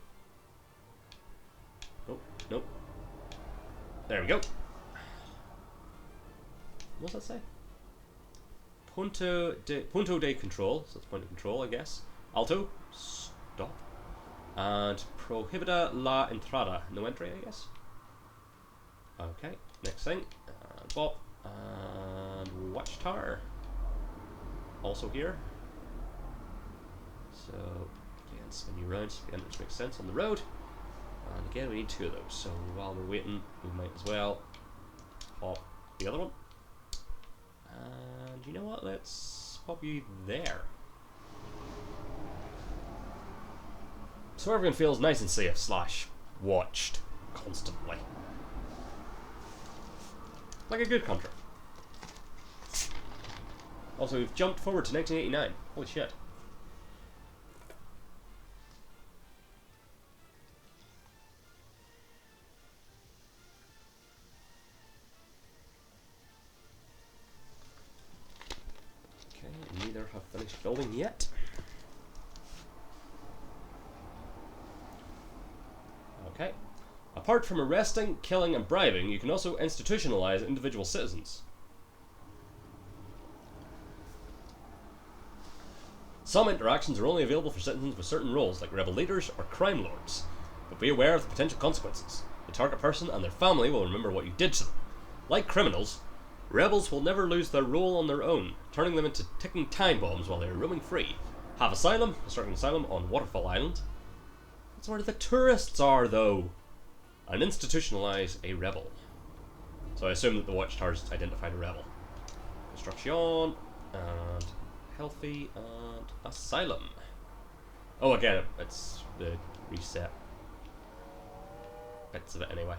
Speaker 1: Oh, nope. There we go. What's that say? Punto de control. So that's point of control, I guess. Alto, stop. And prohibida la entrada. No entry, I guess. Okay, next thing. Bop. And watchtower. Also here. So, again, spin you around so the entrance makes sense on the road. And again, we need two of those. So while we're waiting, we might as well pop the other one. And you know what? Let's pop you there. So everyone feels nice and safe / watched constantly. Like a good country. Also, we've jumped forward to 1989. Holy shit. Okay, neither have finished building yet. Okay. Apart from arresting, killing, and bribing, you can also institutionalize individual citizens. Some interactions are only available for citizens with certain roles, like rebel leaders or crime lords. But be aware of the potential consequences. The target person and their family will remember what you did to them. Like criminals, rebels will never lose their role on their own, turning them into ticking time bombs while they are roaming free. Have asylum, construct an asylum on Waterfall Island. That's where the tourists are, though. And institutionalize a rebel. So I assume that the watchtowers identified a rebel. Construction, and healthy, and asylum. Oh, again, it's the reset bits of it anyway.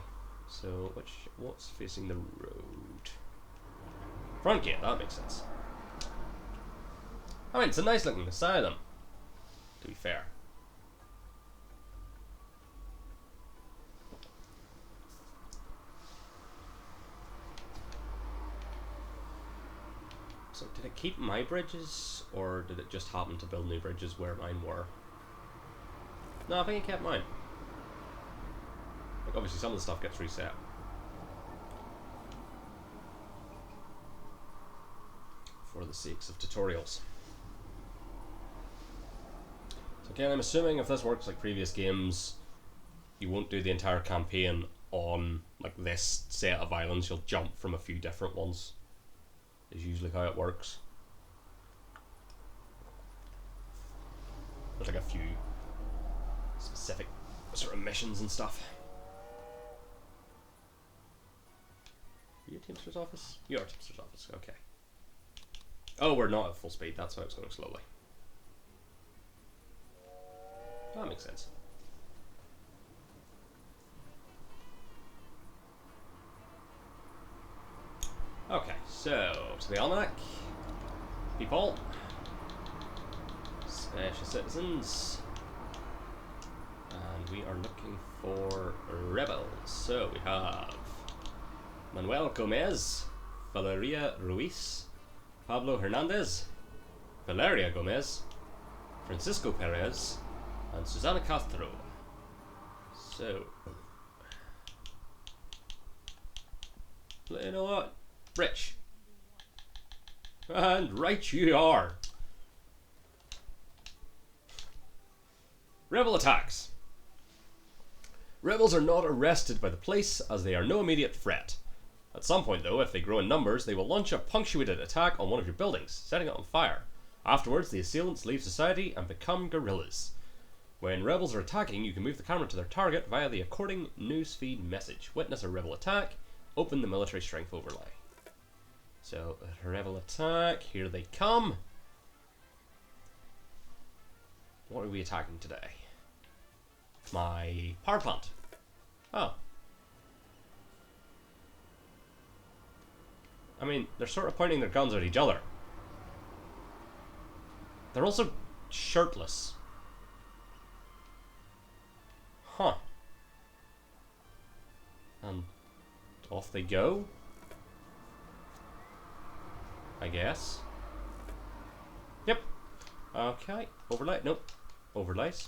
Speaker 1: So what's facing the road? Front gate, that makes sense. I mean, it's a nice looking asylum, to be fair. So did it keep my bridges, or did it just happen to build new bridges where mine were? No, I think it kept mine. Like, obviously some of the stuff gets reset. For the sakes of tutorials. So again, I'm assuming if this works like previous games, you won't do the entire campaign on like this set of islands, you'll jump from a few different ones. Is usually how it works. There's like a few specific sort of missions and stuff. Are you at Teamster's office? You are at Teamster's office, okay. Oh, we're not at full speed, that's why it's going slowly. That makes sense. Okay, so to the almanac. People. Special citizens. And we are looking for rebels. So we have Manuel Gomez, Valeria Ruiz, Pablo Hernandez, Valeria Gomez, Francisco Perez, and Susana Castro. So, you know what? Rich. And right you are. Rebel attacks. Rebels are not arrested by the police as they are no immediate threat. At some point though, if they grow in numbers, they will launch a punctuated attack on one of your buildings, setting it on fire. Afterwards, the assailants leave society and become guerrillas. When rebels are attacking, you can move the camera to their target via the according newsfeed message. Witness a rebel attack, open the military strength overlay. So, a rebel attack, here they come. What are we attacking today? My power plant. Oh. I mean, they're sort of pointing their guns at each other. They're also shirtless. Huh. And off they go. I guess. Yep. Okay. Overlay. Nope. Overlays.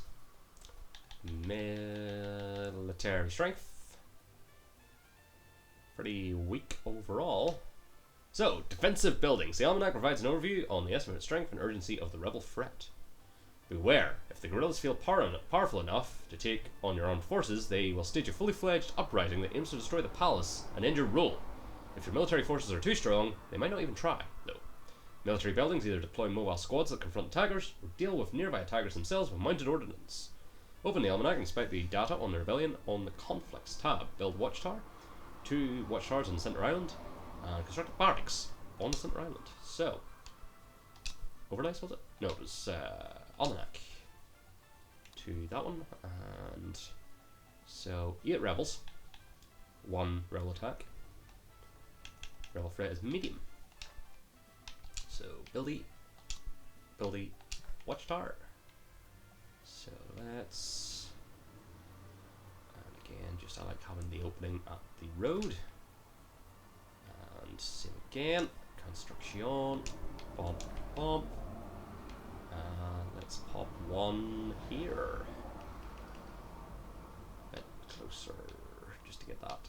Speaker 1: Military strength. Pretty weak overall. So, defensive buildings. The almanac provides an overview on the estimated strength and urgency of the rebel threat. Beware, if the guerrillas feel powerful enough to take on your armed forces, they will stage a fully fledged uprising that aims to destroy the palace and end your rule. If your military forces are too strong, they might not even try, though. Military buildings either deploy mobile squads that confront attackers, or deal with nearby attackers themselves with mounted ordnance. Open the almanac and inspect the data on the rebellion on the conflicts tab. Build watchtower, 2 watchtowers on the center island, and construct a barracks on the center island. So, overlays was it? No, it was almanac. To that one, and so 8 rebels, 1 rebel attack. Rebel threat is medium. So buildy, watchtower. So that's, and again, just I like having the opening at the road. And same again, construction, bump, bump. Let's pop 1 here. A bit closer, just to get that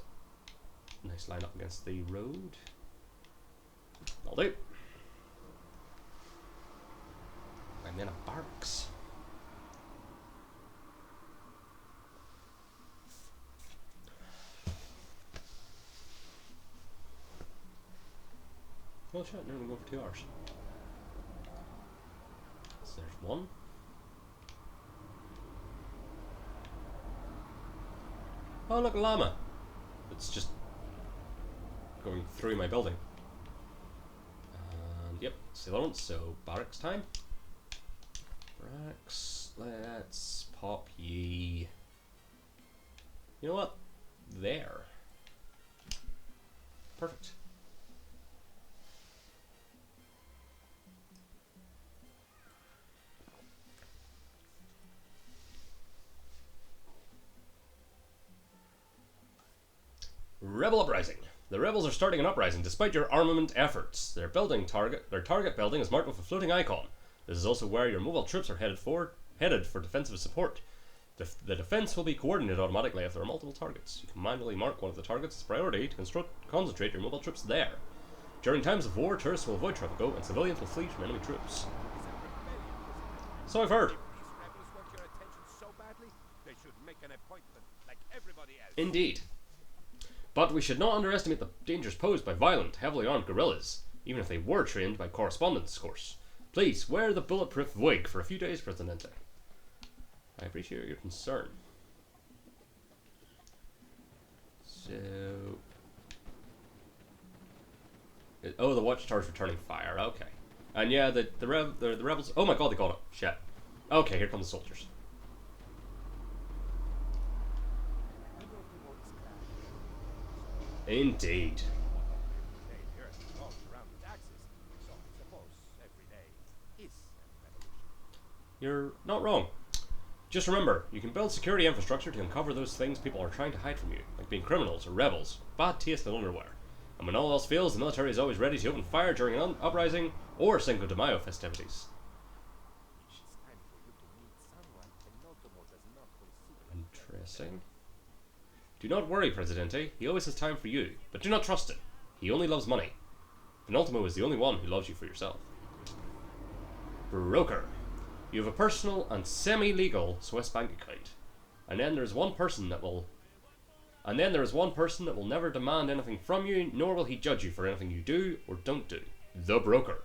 Speaker 1: nice line up against the road. That'll do. And then a barracks. Oh shit, nearly go for 2 hours. So there's 1. Oh look, a llama. It's just going through my building. And yep, it's the other one, so barracks time. Barracks, let's pop ye. You know what? There. Perfect. Rebel uprising. The rebels are starting an uprising despite your armament efforts. Their target building is marked with a floating icon. This is also where your mobile troops are headed for defensive support. The defense will be coordinated automatically if there are multiple targets. You can manually mark one of the targets as priority to concentrate your mobile troops there. During times of war, tourists will avoid Tropico and civilians will flee from enemy troops. So I've heard.
Speaker 3: These rebels want your attention so badly, they should make an appointment like everybody else.
Speaker 1: Indeed. But we should not underestimate the dangers posed by violent, heavily armed guerrillas, even if they were trained by correspondence course. Please, wear the bulletproof wig for a few days, Presidente. I appreciate your concern. So... oh, the watchtower's returning fire, okay. And yeah, the rebels... oh my god, they got it. Shit. Okay, here come the soldiers. Indeed. You're not wrong. Just remember, you can build security infrastructure to uncover those things people are trying to hide from you, like being criminals or rebels, bad taste in underwear. And when all else fails, the military is always ready to open fire during an uprising or Cinco de Mayo festivities. Interesting. Do not worry, Presidente. He always has time for you, but do not trust him. He only loves money. Penultimo is the only one who loves you for yourself. Broker. You have a personal and semi-legal Swiss bank account. And then there's one person that will And then there is one person that will never demand anything from you, nor will he judge you for anything you do or don't do. The broker.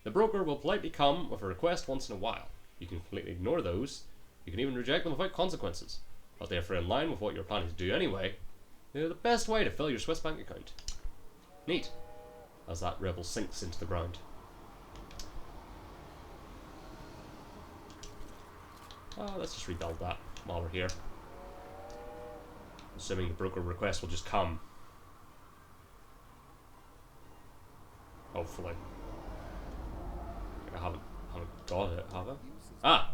Speaker 1: The broker will politely come with a request once in a while. You can completely ignore those. You can even reject them without consequences. But if they're in line with what you're planning to do anyway, they're the best way to fill your Swiss bank account. Neat. As that rebel sinks into the ground. Let's just rebuild that while we're here. Assuming the broker request will just come. Hopefully. I haven't got it, have I? Ah!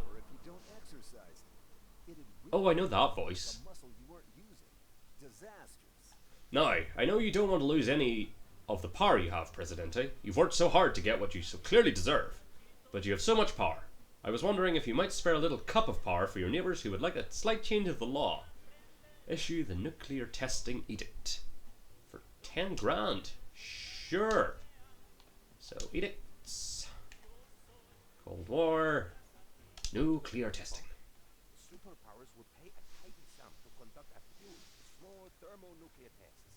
Speaker 1: Oh, I know that voice. Now, I know you don't want to lose any of the power you have, Presidente. You've worked so hard to get what you so clearly deserve. But you have so much power. I was wondering if you might spare a little cup of power for your neighbours who would like a slight change of the law. Issue the nuclear testing edict. For 10 grand. Sure. So, edicts. Cold War. Nuclear testing.
Speaker 3: Superpowers will pay a tidy sum to conduct a few small thermonuclear tests.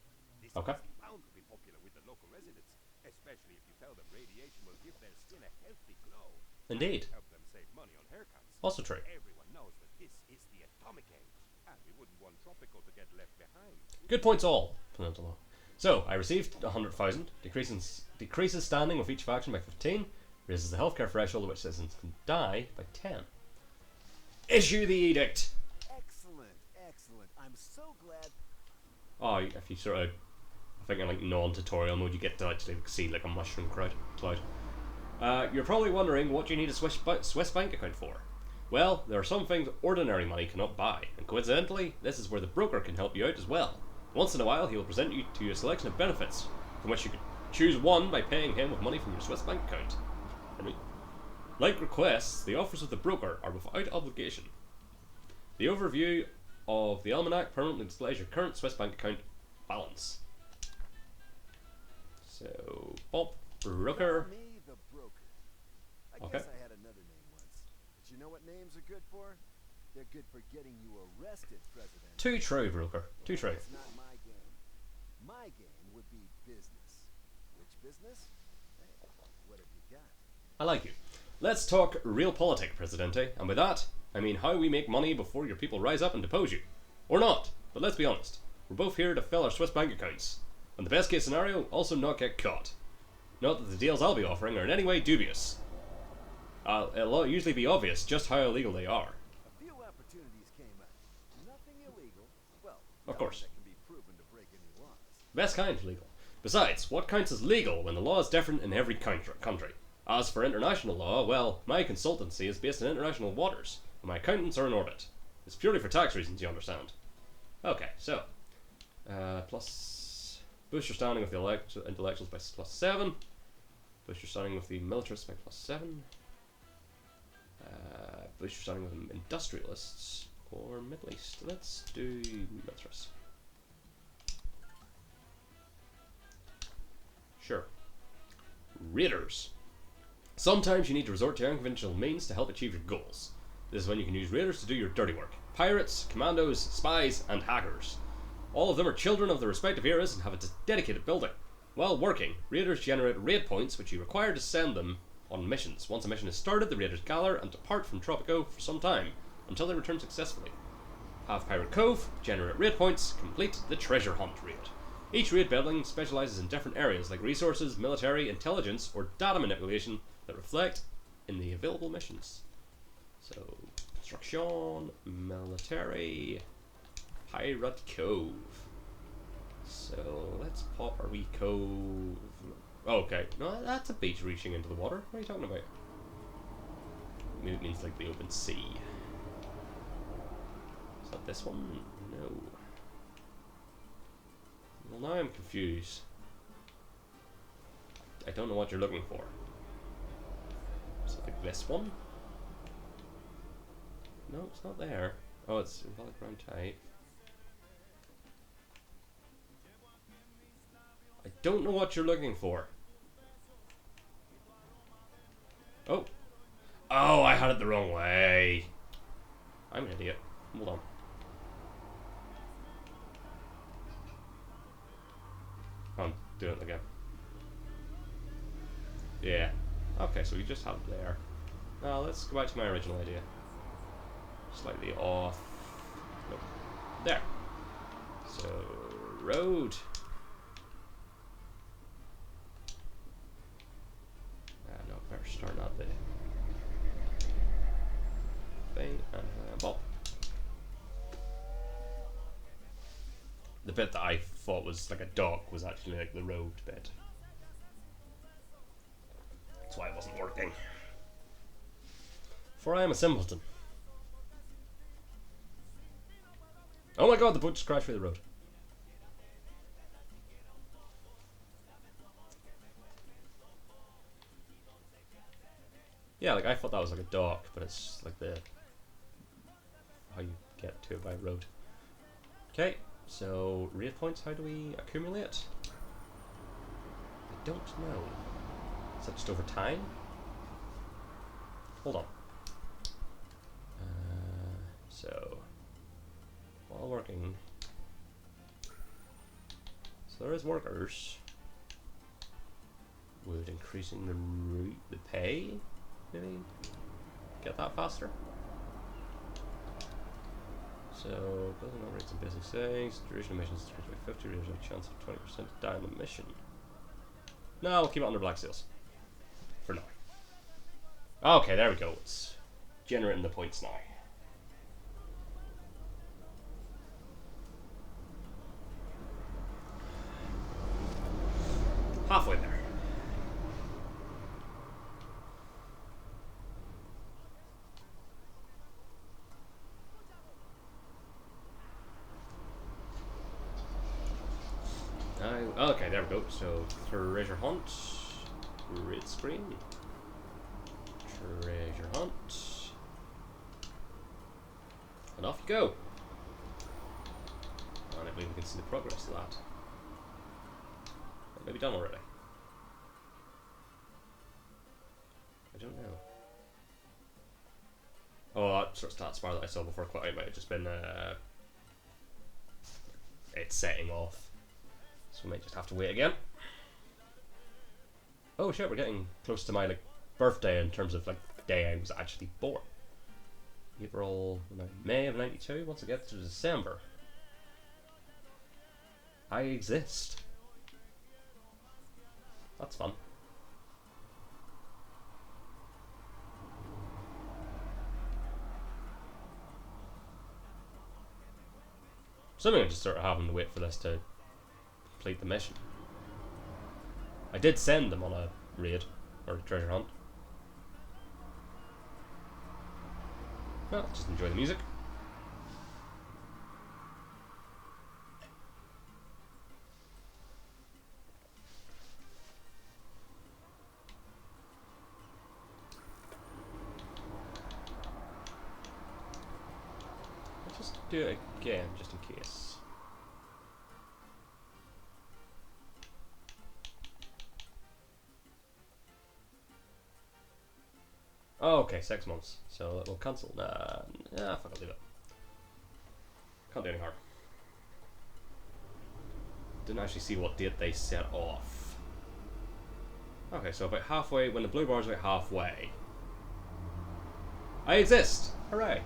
Speaker 3: This
Speaker 1: Okay.
Speaker 3: is bound to be popular with the local residents, especially if you tell them radiation will give their skin a healthy glow.
Speaker 1: Indeed.
Speaker 3: Help them save money on haircuts.
Speaker 1: Also true.
Speaker 3: Everyone knows that this is the atomic age, and we wouldn't want Tropico to get left behind.
Speaker 1: Good points all, Peninsula. So, I received 100,000, decreases standing with each faction by 15, raises the healthcare threshold at which citizens can die by 10. Issue the edict!
Speaker 5: Excellent, excellent. I'm so glad.
Speaker 1: Oh, if you sort of, I think in like non-tutorial mode, you get to actually see like a mushroom cloud. You're probably wondering what you need a Swiss bank account for. Well, there are some things ordinary money cannot buy, and coincidentally, this is where the broker can help you out as well. Once in a while, he will present you to a selection of benefits, from which you can choose one by paying him with money from your Swiss bank account. Like requests, the offers of the broker are without obligation. The overview of the almanac permanently displays your current Swiss bank account balance. So, Bob Broker.
Speaker 5: Me, the broker. I
Speaker 1: Okay.
Speaker 5: guess I had another name once. But you know what names are good for? They're good for getting you arrested, President.
Speaker 1: Too true, Broker. Too true.
Speaker 5: It's not my game. My game would be business. Which business? Hey, what have you got?
Speaker 1: I like you. Let's talk real politic, Presidente. And with that, I mean how we make money before your people rise up and depose you. Or not. But let's be honest. We're both here to fill our Swiss bank accounts. And the best case scenario, also not get caught. Not that the deals I'll be offering are in any way dubious. It'll usually be obvious just how illegal they are.
Speaker 5: A few opportunities came up. Nothing illegal. Well,
Speaker 1: Of course.
Speaker 5: nothing that can be proven to break any laws.
Speaker 1: Best kind of legal. Besides, what counts as legal when the law is different in every country? As for international law, well, my consultancy is based in international waters, and my accountants are in orbit. It's purely for tax reasons, you understand. Okay, so, plus, boost your standing with the intellectuals by plus 7, boost your standing with the militarists by plus 7, boost your standing with the industrialists, or Middle East. Let's do militarists. Sure. Raiders. Sometimes you need to resort to unconventional means to help achieve your goals. This is when you can use raiders to do your dirty work. Pirates, commandos, spies, and hackers. All of them are children of their respective eras and have a dedicated building. While working, raiders generate raid points which you require to send them on missions. Once a mission is started, the raiders gather and depart from Tropico for some time, until they return successfully. Have Pirate Cove, generate raid points, complete the treasure hunt raid. Each raid building specialises in different areas like resources, military, intelligence, or data manipulation that reflect in the available missions. So, construction, military, Pirate Cove. So, let's pop our wee cove. Oh, okay, no, that's a beach reaching into the water. What are you talking about? Maybe it means like the open sea. Is that this one? No. Well, now I'm confused. I don't know what you're looking for. Is it like this one? No, it's not there. Oh, it's invalid ground type. I don't know what you're looking for. Oh. Oh, I had it the wrong way. I'm an idiot. Hold on. doing it again. Yeah. Okay, so we just have it there. Now let's go back to my original idea. Slightly off. Nope. There. So, road. No, better start out the thing and ball. The bit that I thought was like a dock was actually like the road bit. That's why it wasn't working. For I am a simpleton. Oh my god, the boat just crashed through the road. Yeah, like I thought that was like a dock, but it's like the how you get to it by road. Okay, so raid points, how do we accumulate? I don't know. Is that just over time? Hold on. So while working, so there is workers. Would increasing the pay maybe get that faster? So building operates in basic settings, duration of missions increased by 50, there's a chance of 20% to die on the mission. No, we'll keep it under black seals for now. Okay, there we go. It's generating the points now. Halfway there. Okay, there we go. So treasure hunt, red screen, treasure hunt, and off you go. And I believe we can see the progress of that. That may be done already. I don't know. Oh, that sort of stats bar that I saw before quite might have just been it's setting off. So we might just have to wait again. Oh shit, we're getting close to my like birthday in terms of like the day I was actually born. May of 92. Once it gets to December, I exist. That's fun. Something I'm just sort of having to wait for this to complete the mission. I did send them on a raid or a treasure hunt. Well, just enjoy the music. I'll just do it again, just in case. Oh, okay, 6 months. So we'll cancel. Nah, fuck, I'll leave it. Can't do any harm. Didn't actually see what date they set off. Okay, so about halfway, when the blue bar's about halfway. I exist! Hooray!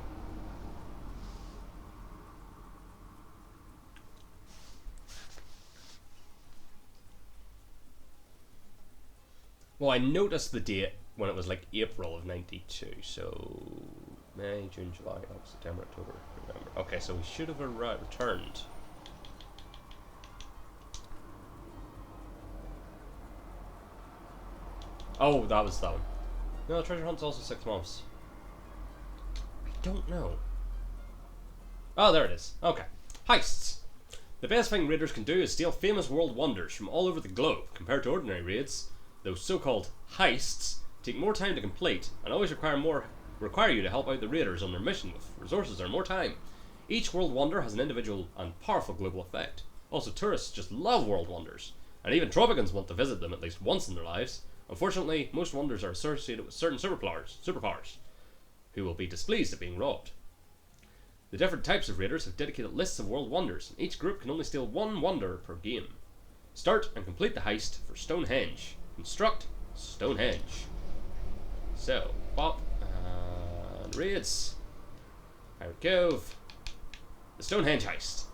Speaker 1: Well, I noticed the date when it was like April of 92, so May, June, July, August, September, October, November. Okay, so we should have returned. Oh, that was that one. No, treasure hunt's also 6 months. I don't know. Oh, there it is. Okay. Heists. The best thing raiders can do is steal famous world wonders from all over the globe. Compared to ordinary raids, those so-called heists take more time to complete and always require you to help out the raiders on their mission with resources or more time. Each world wonder has an individual and powerful global effect. Also, tourists just love world wonders, and even Tropicans want to visit them at least once in their lives. Unfortunately, most wonders are associated with certain superpowers, who will be displeased at being robbed. The different types of raiders have dedicated lists of world wonders, and each group can only steal one wonder per game. Start and complete the heist for Stonehenge. Construct Stonehenge. So, Bop and raids. Pirate Cove. The Stonehenge heist.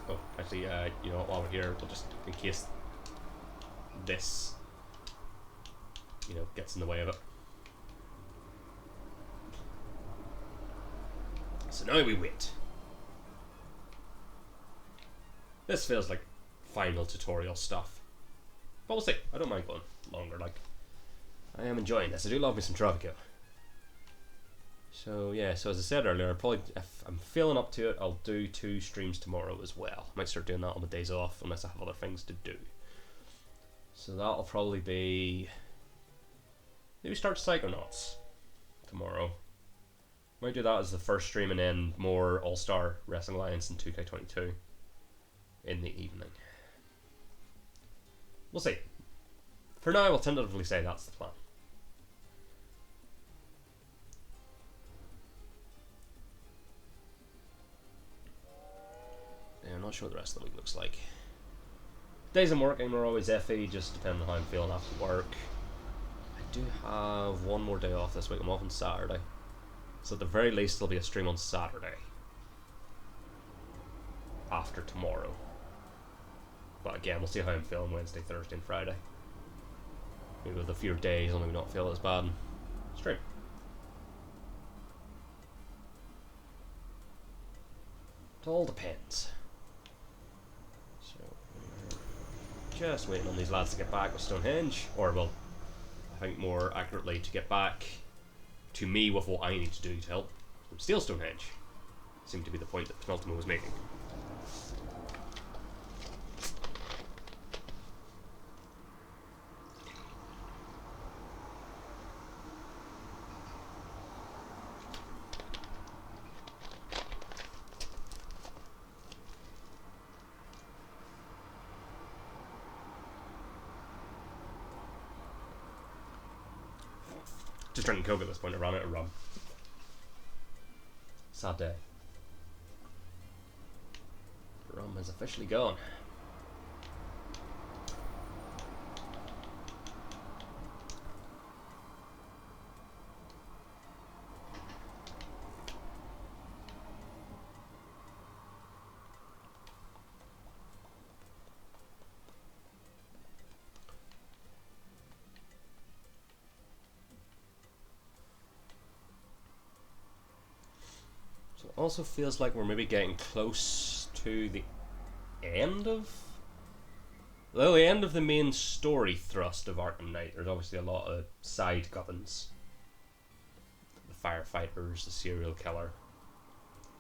Speaker 1: Oh, actually, you know what, while we're here, we'll just, in case this, you know, gets in the way of it. So now we wait. This feels like final tutorial stuff. But we'll see. I don't mind going longer, like, I am enjoying this. I do love me some Tropico. So yeah, so as I said earlier, probably if I'm feeling up to it, I'll do 2 streams tomorrow as well. I might start doing that on the days off, unless I have other things to do. So that'll probably be... maybe start Psychonauts tomorrow. Might do that as the first stream, and then more All-Star Wrestling Alliance and 2K22 in the evening. We'll see. For now, I'll tentatively say that's the plan. I'm not sure what the rest of the week looks like. Days I'm working are always iffy, just depending on how I'm feeling after work. I do have one more day off this week. I'm off on Saturday. So at the very least there'll be a stream on Saturday. After tomorrow. But again, we'll see how I'm feeling Wednesday, Thursday and Friday. Maybe with a few days I'll maybe not feel as bad and stream. It all depends. Just waiting on these lads to get back with Stonehenge, or well, I think more accurately to get back to me with what I need to do to help them steal Stonehenge. Seemed to be the point that Penultima was making. Just drinking Coke at this point, I ran out of rum. Sad day. Rum is officially gone. Also feels like we're maybe getting close to the end of... well, the end of the main story thrust of Arkham Knight. There's obviously a lot of side gubbins. The firefighters, the serial killer.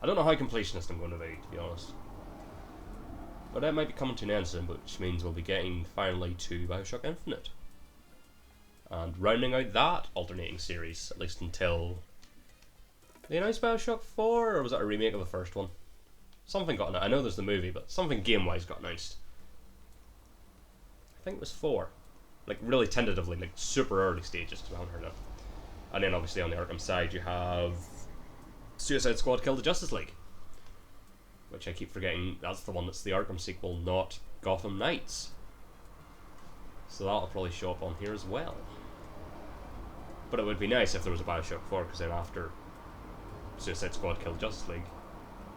Speaker 1: I don't know how completionist I'm going to be honest. But that might be coming to an end soon, which means we'll be getting finally to Bioshock Infinite. And rounding out that alternating series, at least until... they announced Bioshock 4, or was that a remake of the first one? Something got announced. I know there's the movie, but something game-wise got announced. I think it was 4. Like, really tentatively, like, super early stages, because I haven't heard it. And then, obviously, on the Arkham side, you have Suicide Squad Kill the Justice League. Which I keep forgetting, that's the one that's the Arkham sequel, not Gotham Knights. So that'll probably show up on here as well. But it would be nice if there was a Bioshock 4, because then after Suicide Squad Kill Justice League,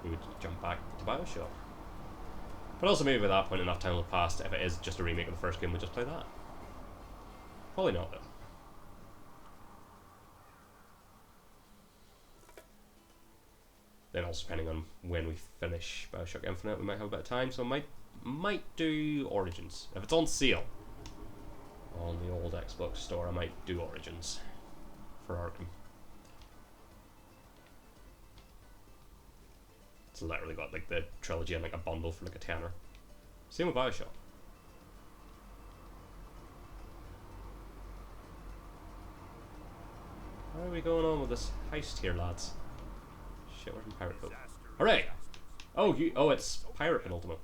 Speaker 1: we would jump back to Bioshock. But also maybe by that point enough time will have passed, if it is just a remake of the first game, we'll just play that. Probably not though. Then also depending on when we finish Bioshock Infinite, we might have a bit of time, so I might do Origins. If it's on sale on the old Xbox store, I might do Origins for Arkham. It's literally got like the trilogy and like a bundle for like a tenner. Same with Bioshock. How are we going on with this heist here, lads? Shit, where's my pirate code? Hooray! Oh, oh, it's Pirate Penultima.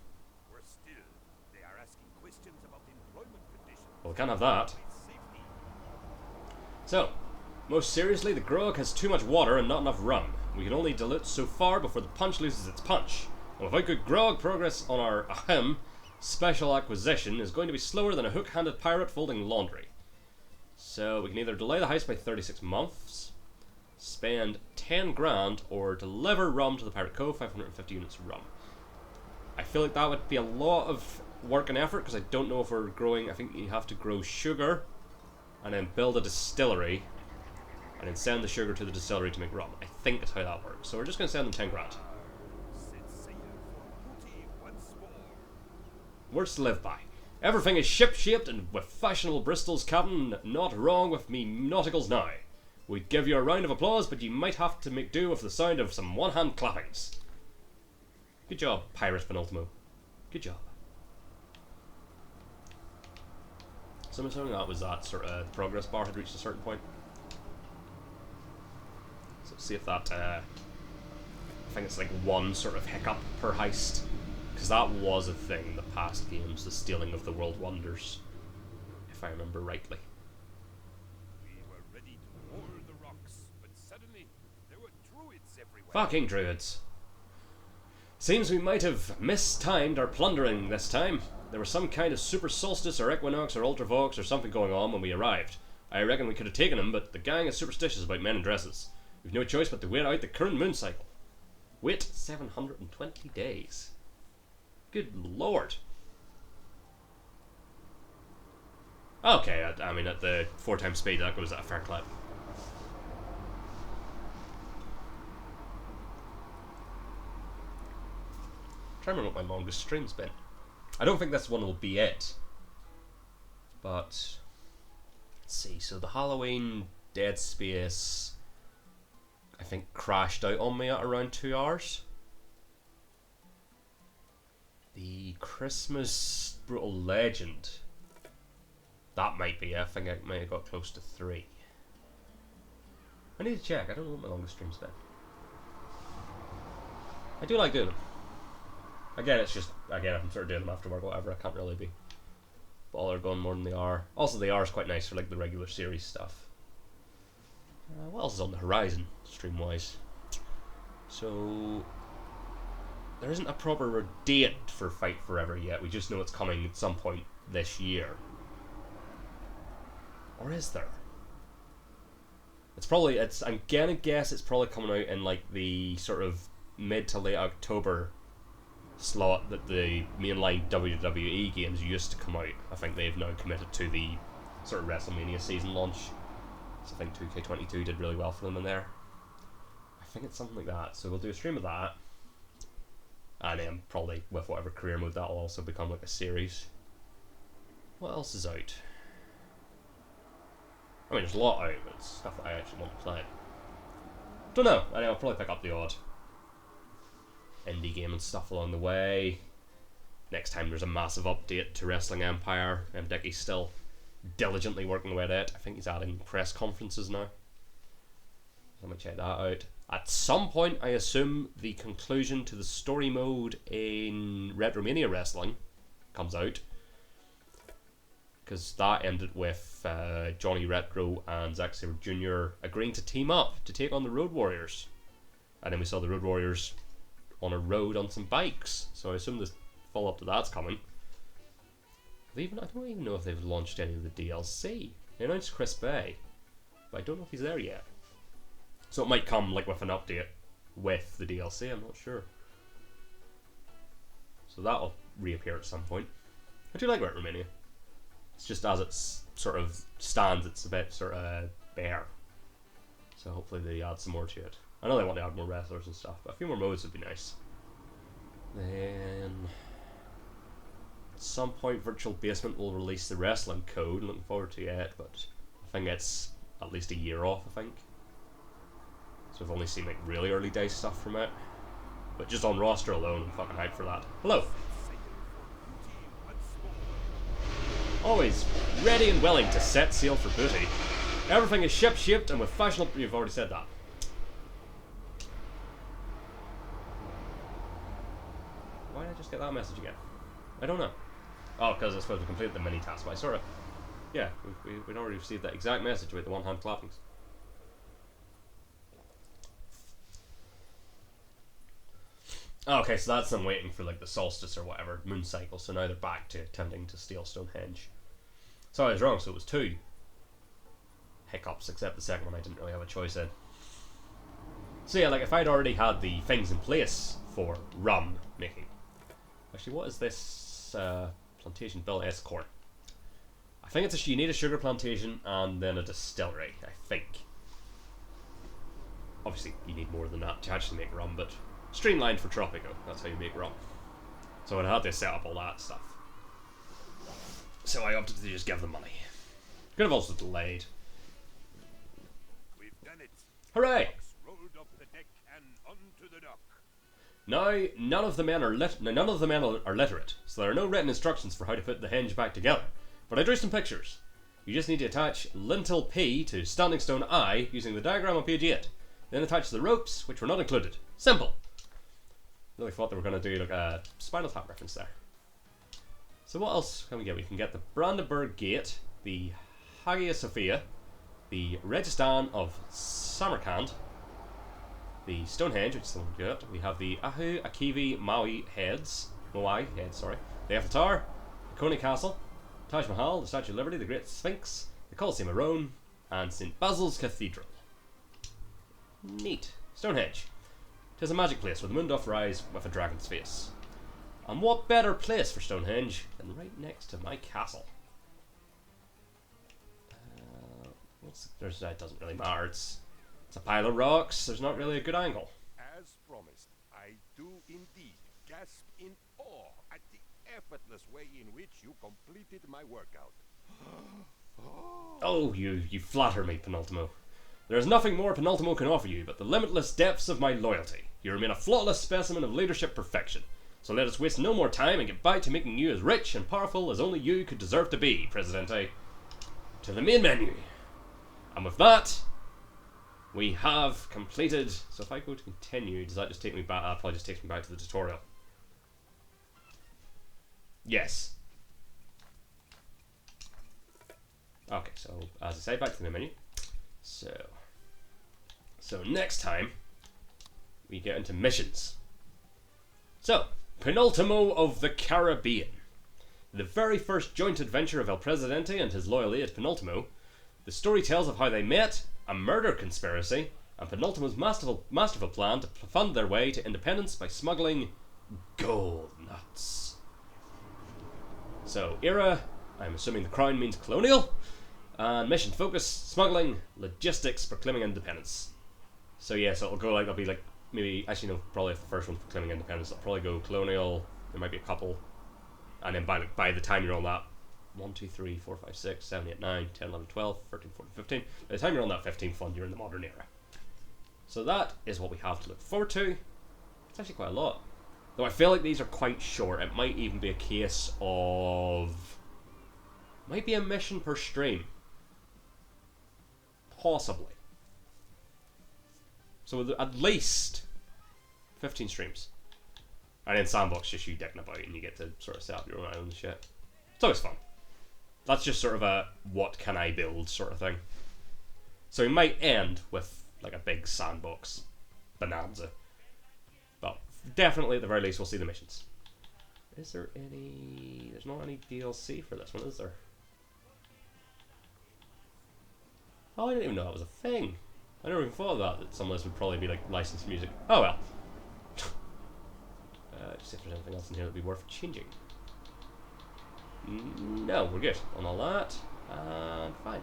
Speaker 1: Well, we can't have that. So, most seriously, the grog has too much water and not enough rum. We can only dilute so far before the punch loses its punch. And without good grog, progress on our special acquisition is going to be slower than a hook-handed pirate folding laundry. So we can either delay the heist by 36 months, spend 10 grand, or deliver rum to the Pirate Cove, 550 units of rum. I feel like that would be a lot of work and effort, because I don't know if we're growing. I think you have to grow sugar, and then build a distillery, and then send the sugar to the distillery to make rum. I think that's how that works. So we're just going to send them 10 grand. Words to live by. Everything is ship-shaped and with fashionable Bristol's cabin not wrong with me nauticals now. We'd give you a round of applause, but you might have to make do with the sound of some one-hand clappings. Good job, Pirate Penultimo. Good job. So I'm assuming that was that sort of progress bar had reached a certain point. So let's see if that, I think it's like one sort of hiccup per heist. Because that was a thing in the past games, the stealing of the world wonders. If I remember rightly.
Speaker 3: We were ready to board the rocks, but suddenly there were druids everywhere.
Speaker 1: Fucking druids. Seems we might have mistimed our plundering this time. There was some kind of super solstice or equinox or ultravox or something going on when we arrived. I reckon we could have taken them, but the gang is superstitious about men in dresses. We've no choice but to wait out the current moon cycle. Wait 720 days. Good lord. Okay, I mean at the 4 times speed that goes at a fair clip. I'm trying to remember what my longest stream's been. I don't think this one will be it. But let's see, so the Halloween Dead Space I think crashed out on me at around 2 hours. The Christmas Brutal Legend, that might be it. I think I might have got close to 3. I need to check. I don't know what my longest stream's been. I do like doing them. Again, it's just, again, if I'm sort of doing them after work or whatever, I can't really be bothered going more than the hour. Also, the hour is quite nice for like the regular series stuff. What else is on the horizon, stream-wise? So there isn't a proper date for Fight Forever yet. We just know it's coming at some point this year. Or is there? It's probably, I'm gonna guess it's probably coming out in like the sort of mid to late October slot that the mainline WWE games used to come out. I think they've now committed to the sort of WrestleMania season launch. So I think 2K22 did really well for them in there. I think it's something like that. So we'll do a stream of that. And then probably with whatever career mode that will also become like a series. What else is out? I mean, there's a lot out, but it's stuff that I actually want to play. Don't know. I know I'll probably pick up the odd indie game and stuff along the way. Next time there's a massive update to Wrestling Empire, and Dickie's still diligently working away at it. I think he's adding press conferences now. So I'm gonna check that out. At some point, I assume the conclusion to the story mode in Retromania Wrestling comes out, because that ended with Johnny Retro and Zack Sabre Jr. agreeing to team up to take on the Road Warriors, and then we saw the Road Warriors on a road on some bikes. So I assume the follow up to that's coming. I don't even know if they've launched any of the DLC. They announced Chris Bay, but I don't know if he's there yet. So it might come like with an update with the DLC, I'm not sure. So that'll reappear at some point. I do like Retromania. It's just as it's sort of stands, it's a bit sort of bare. So hopefully they add some more to it. I know they want to add more wrestlers and stuff, but a few more modes would be nice. Then at some point Virtual Basement will release the wrestling code. I'm looking forward to it, but I think it's at least a year off, I think. So we've only seen like really early day stuff from it. But just on roster alone, I'm fucking hyped for that. Hello! Always ready and willing to set sail for booty. Everything is ship-shaped and with fashionable... You've already said that. Why did I just get that message again? I don't know. Oh, because it's supposed to complete the mini task, but I sort of... Yeah, we'd already received that exact message with the one-hand clappings. Okay, so that's them waiting for like the solstice or whatever, moon cycle, so now they're back to attempting to steal Stonehenge. So I was wrong, so it was 2 hiccups, except the second one I didn't really have a choice in. So yeah, like if I'd already had the things in place for rum making. Actually, what is this plantation built? It's corn. I think you need a sugar plantation and then a distillery, I think. Obviously, you need more than that to actually make rum, but streamlined for Tropico, that's how you make rum. So I had to set up all that stuff. So I opted to just give them money. Could have also delayed.
Speaker 3: We've done it.
Speaker 1: Hooray!
Speaker 3: Rolled up the deck and onto the dock.
Speaker 1: Now, none of the men are literate, so there are no written instructions for how to put the henge back together. But I drew some pictures. You just need to attach lintel P to standing stone I using the diagram on page 8. Then attach the ropes, which were not included. Simple. Really thought they were going to do like a Spinal Tap reference there. So what else can we get? We can get the Brandenburg Gate, the Hagia Sophia, the Registan of Samarkand, the Stonehenge, which is the one we got. We have the Ahu Akivi Moai heads, sorry. The Eiffel Tower, the Coney Castle, Taj Mahal, the Statue of Liberty, the Great Sphinx, the Colosseum of Rome, and St. Basil's Cathedral. Neat. Stonehenge. 'Tis a magic place where the moon doth rise with a dragon's face. And what better place for Stonehenge than right next to my castle? That doesn't really matter. It's a pile of rocks. There's not really a good angle.
Speaker 3: As promised, I do indeed gasp in awe at the effortless way in which you completed my workout.
Speaker 1: Oh, you flatter me, Penultimo. There is nothing more Penultimo can offer you but the limitless depths of my loyalty. You remain a flawless specimen of leadership perfection. So let us waste no more time and get back to making you as rich and powerful as only you could deserve to be, Presidente. To the main menu. And with that, we have completed. So if I go to continue, does that just take me back? That probably just takes me back to the tutorial. Yes. Okay, so as I say, back to the menu. So next time we get into missions. So, Penultimo of the Caribbean. The very first joint adventure of El Presidente and his loyal aide Penultimo. The story tells of how they met, a murder conspiracy, and Penultimo's masterful plan to fund their way to independence by smuggling gold nuts. So, era, I'm assuming the crown means colonial, and mission focus, smuggling, logistics, proclaiming independence. So yeah, so it'll be like, maybe, actually no, probably if the first one proclaiming independence, it'll probably go colonial, there might be a couple, and then by the time you're on that, 1, 2, 3, 4, 5, 6, 7, 8, 9, 10, 11, 12, 13, 14, 15, by the time you're on that 15th fund, you're in the modern era. So that is what we have to look forward to. It's actually quite a lot. Though I feel like these are quite short, it might even be a case of, might be a mission per stream. Possibly. So at least 15 streams. And then Sandbox just you dicking about and you get to sort of set up your own island and shit. It's always fun. That's just sort of a what can I build sort of thing. So we might end with like a big Sandbox bonanza. But definitely at the very least we'll see the missions. Is there any... There's not any DLC for this one, is there? Oh, I didn't even know that was a thing. I never even thought of that some of this would probably be like licensed music. Oh well. Just see if there's anything else in here that'd be worth changing. No, we're good on all that. And fine.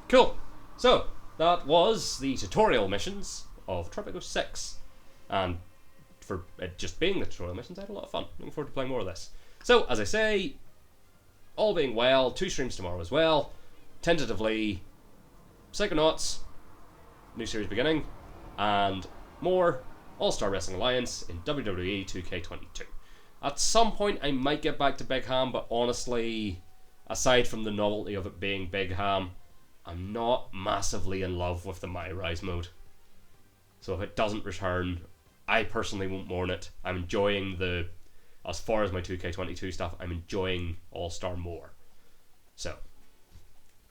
Speaker 1: Cool. So, that was the tutorial missions of Tropico 6. And for it just being the tutorial missions, I had a lot of fun. Looking forward to playing more of this. So, as I say, all being well, 2 streams tomorrow as well. Tentatively, Psychonauts, new series beginning, and more All-Star Wrestling Alliance in WWE 2K22. At some point I might get back to Big Ham, but honestly, aside from the novelty of it being Big Ham, I'm not massively in love with the My Rise mode. So if it doesn't return, I personally won't mourn it. I'm enjoying the, as far as my 2K22 stuff, I'm enjoying All-Star more. So,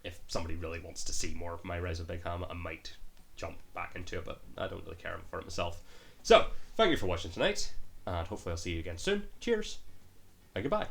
Speaker 1: if somebody really wants to see more of My Rise of Big Ham, I might jump back into it, but I don't really care for it myself. So, thank you for watching tonight. and hopefully I'll see you again soon. Cheers, and goodbye.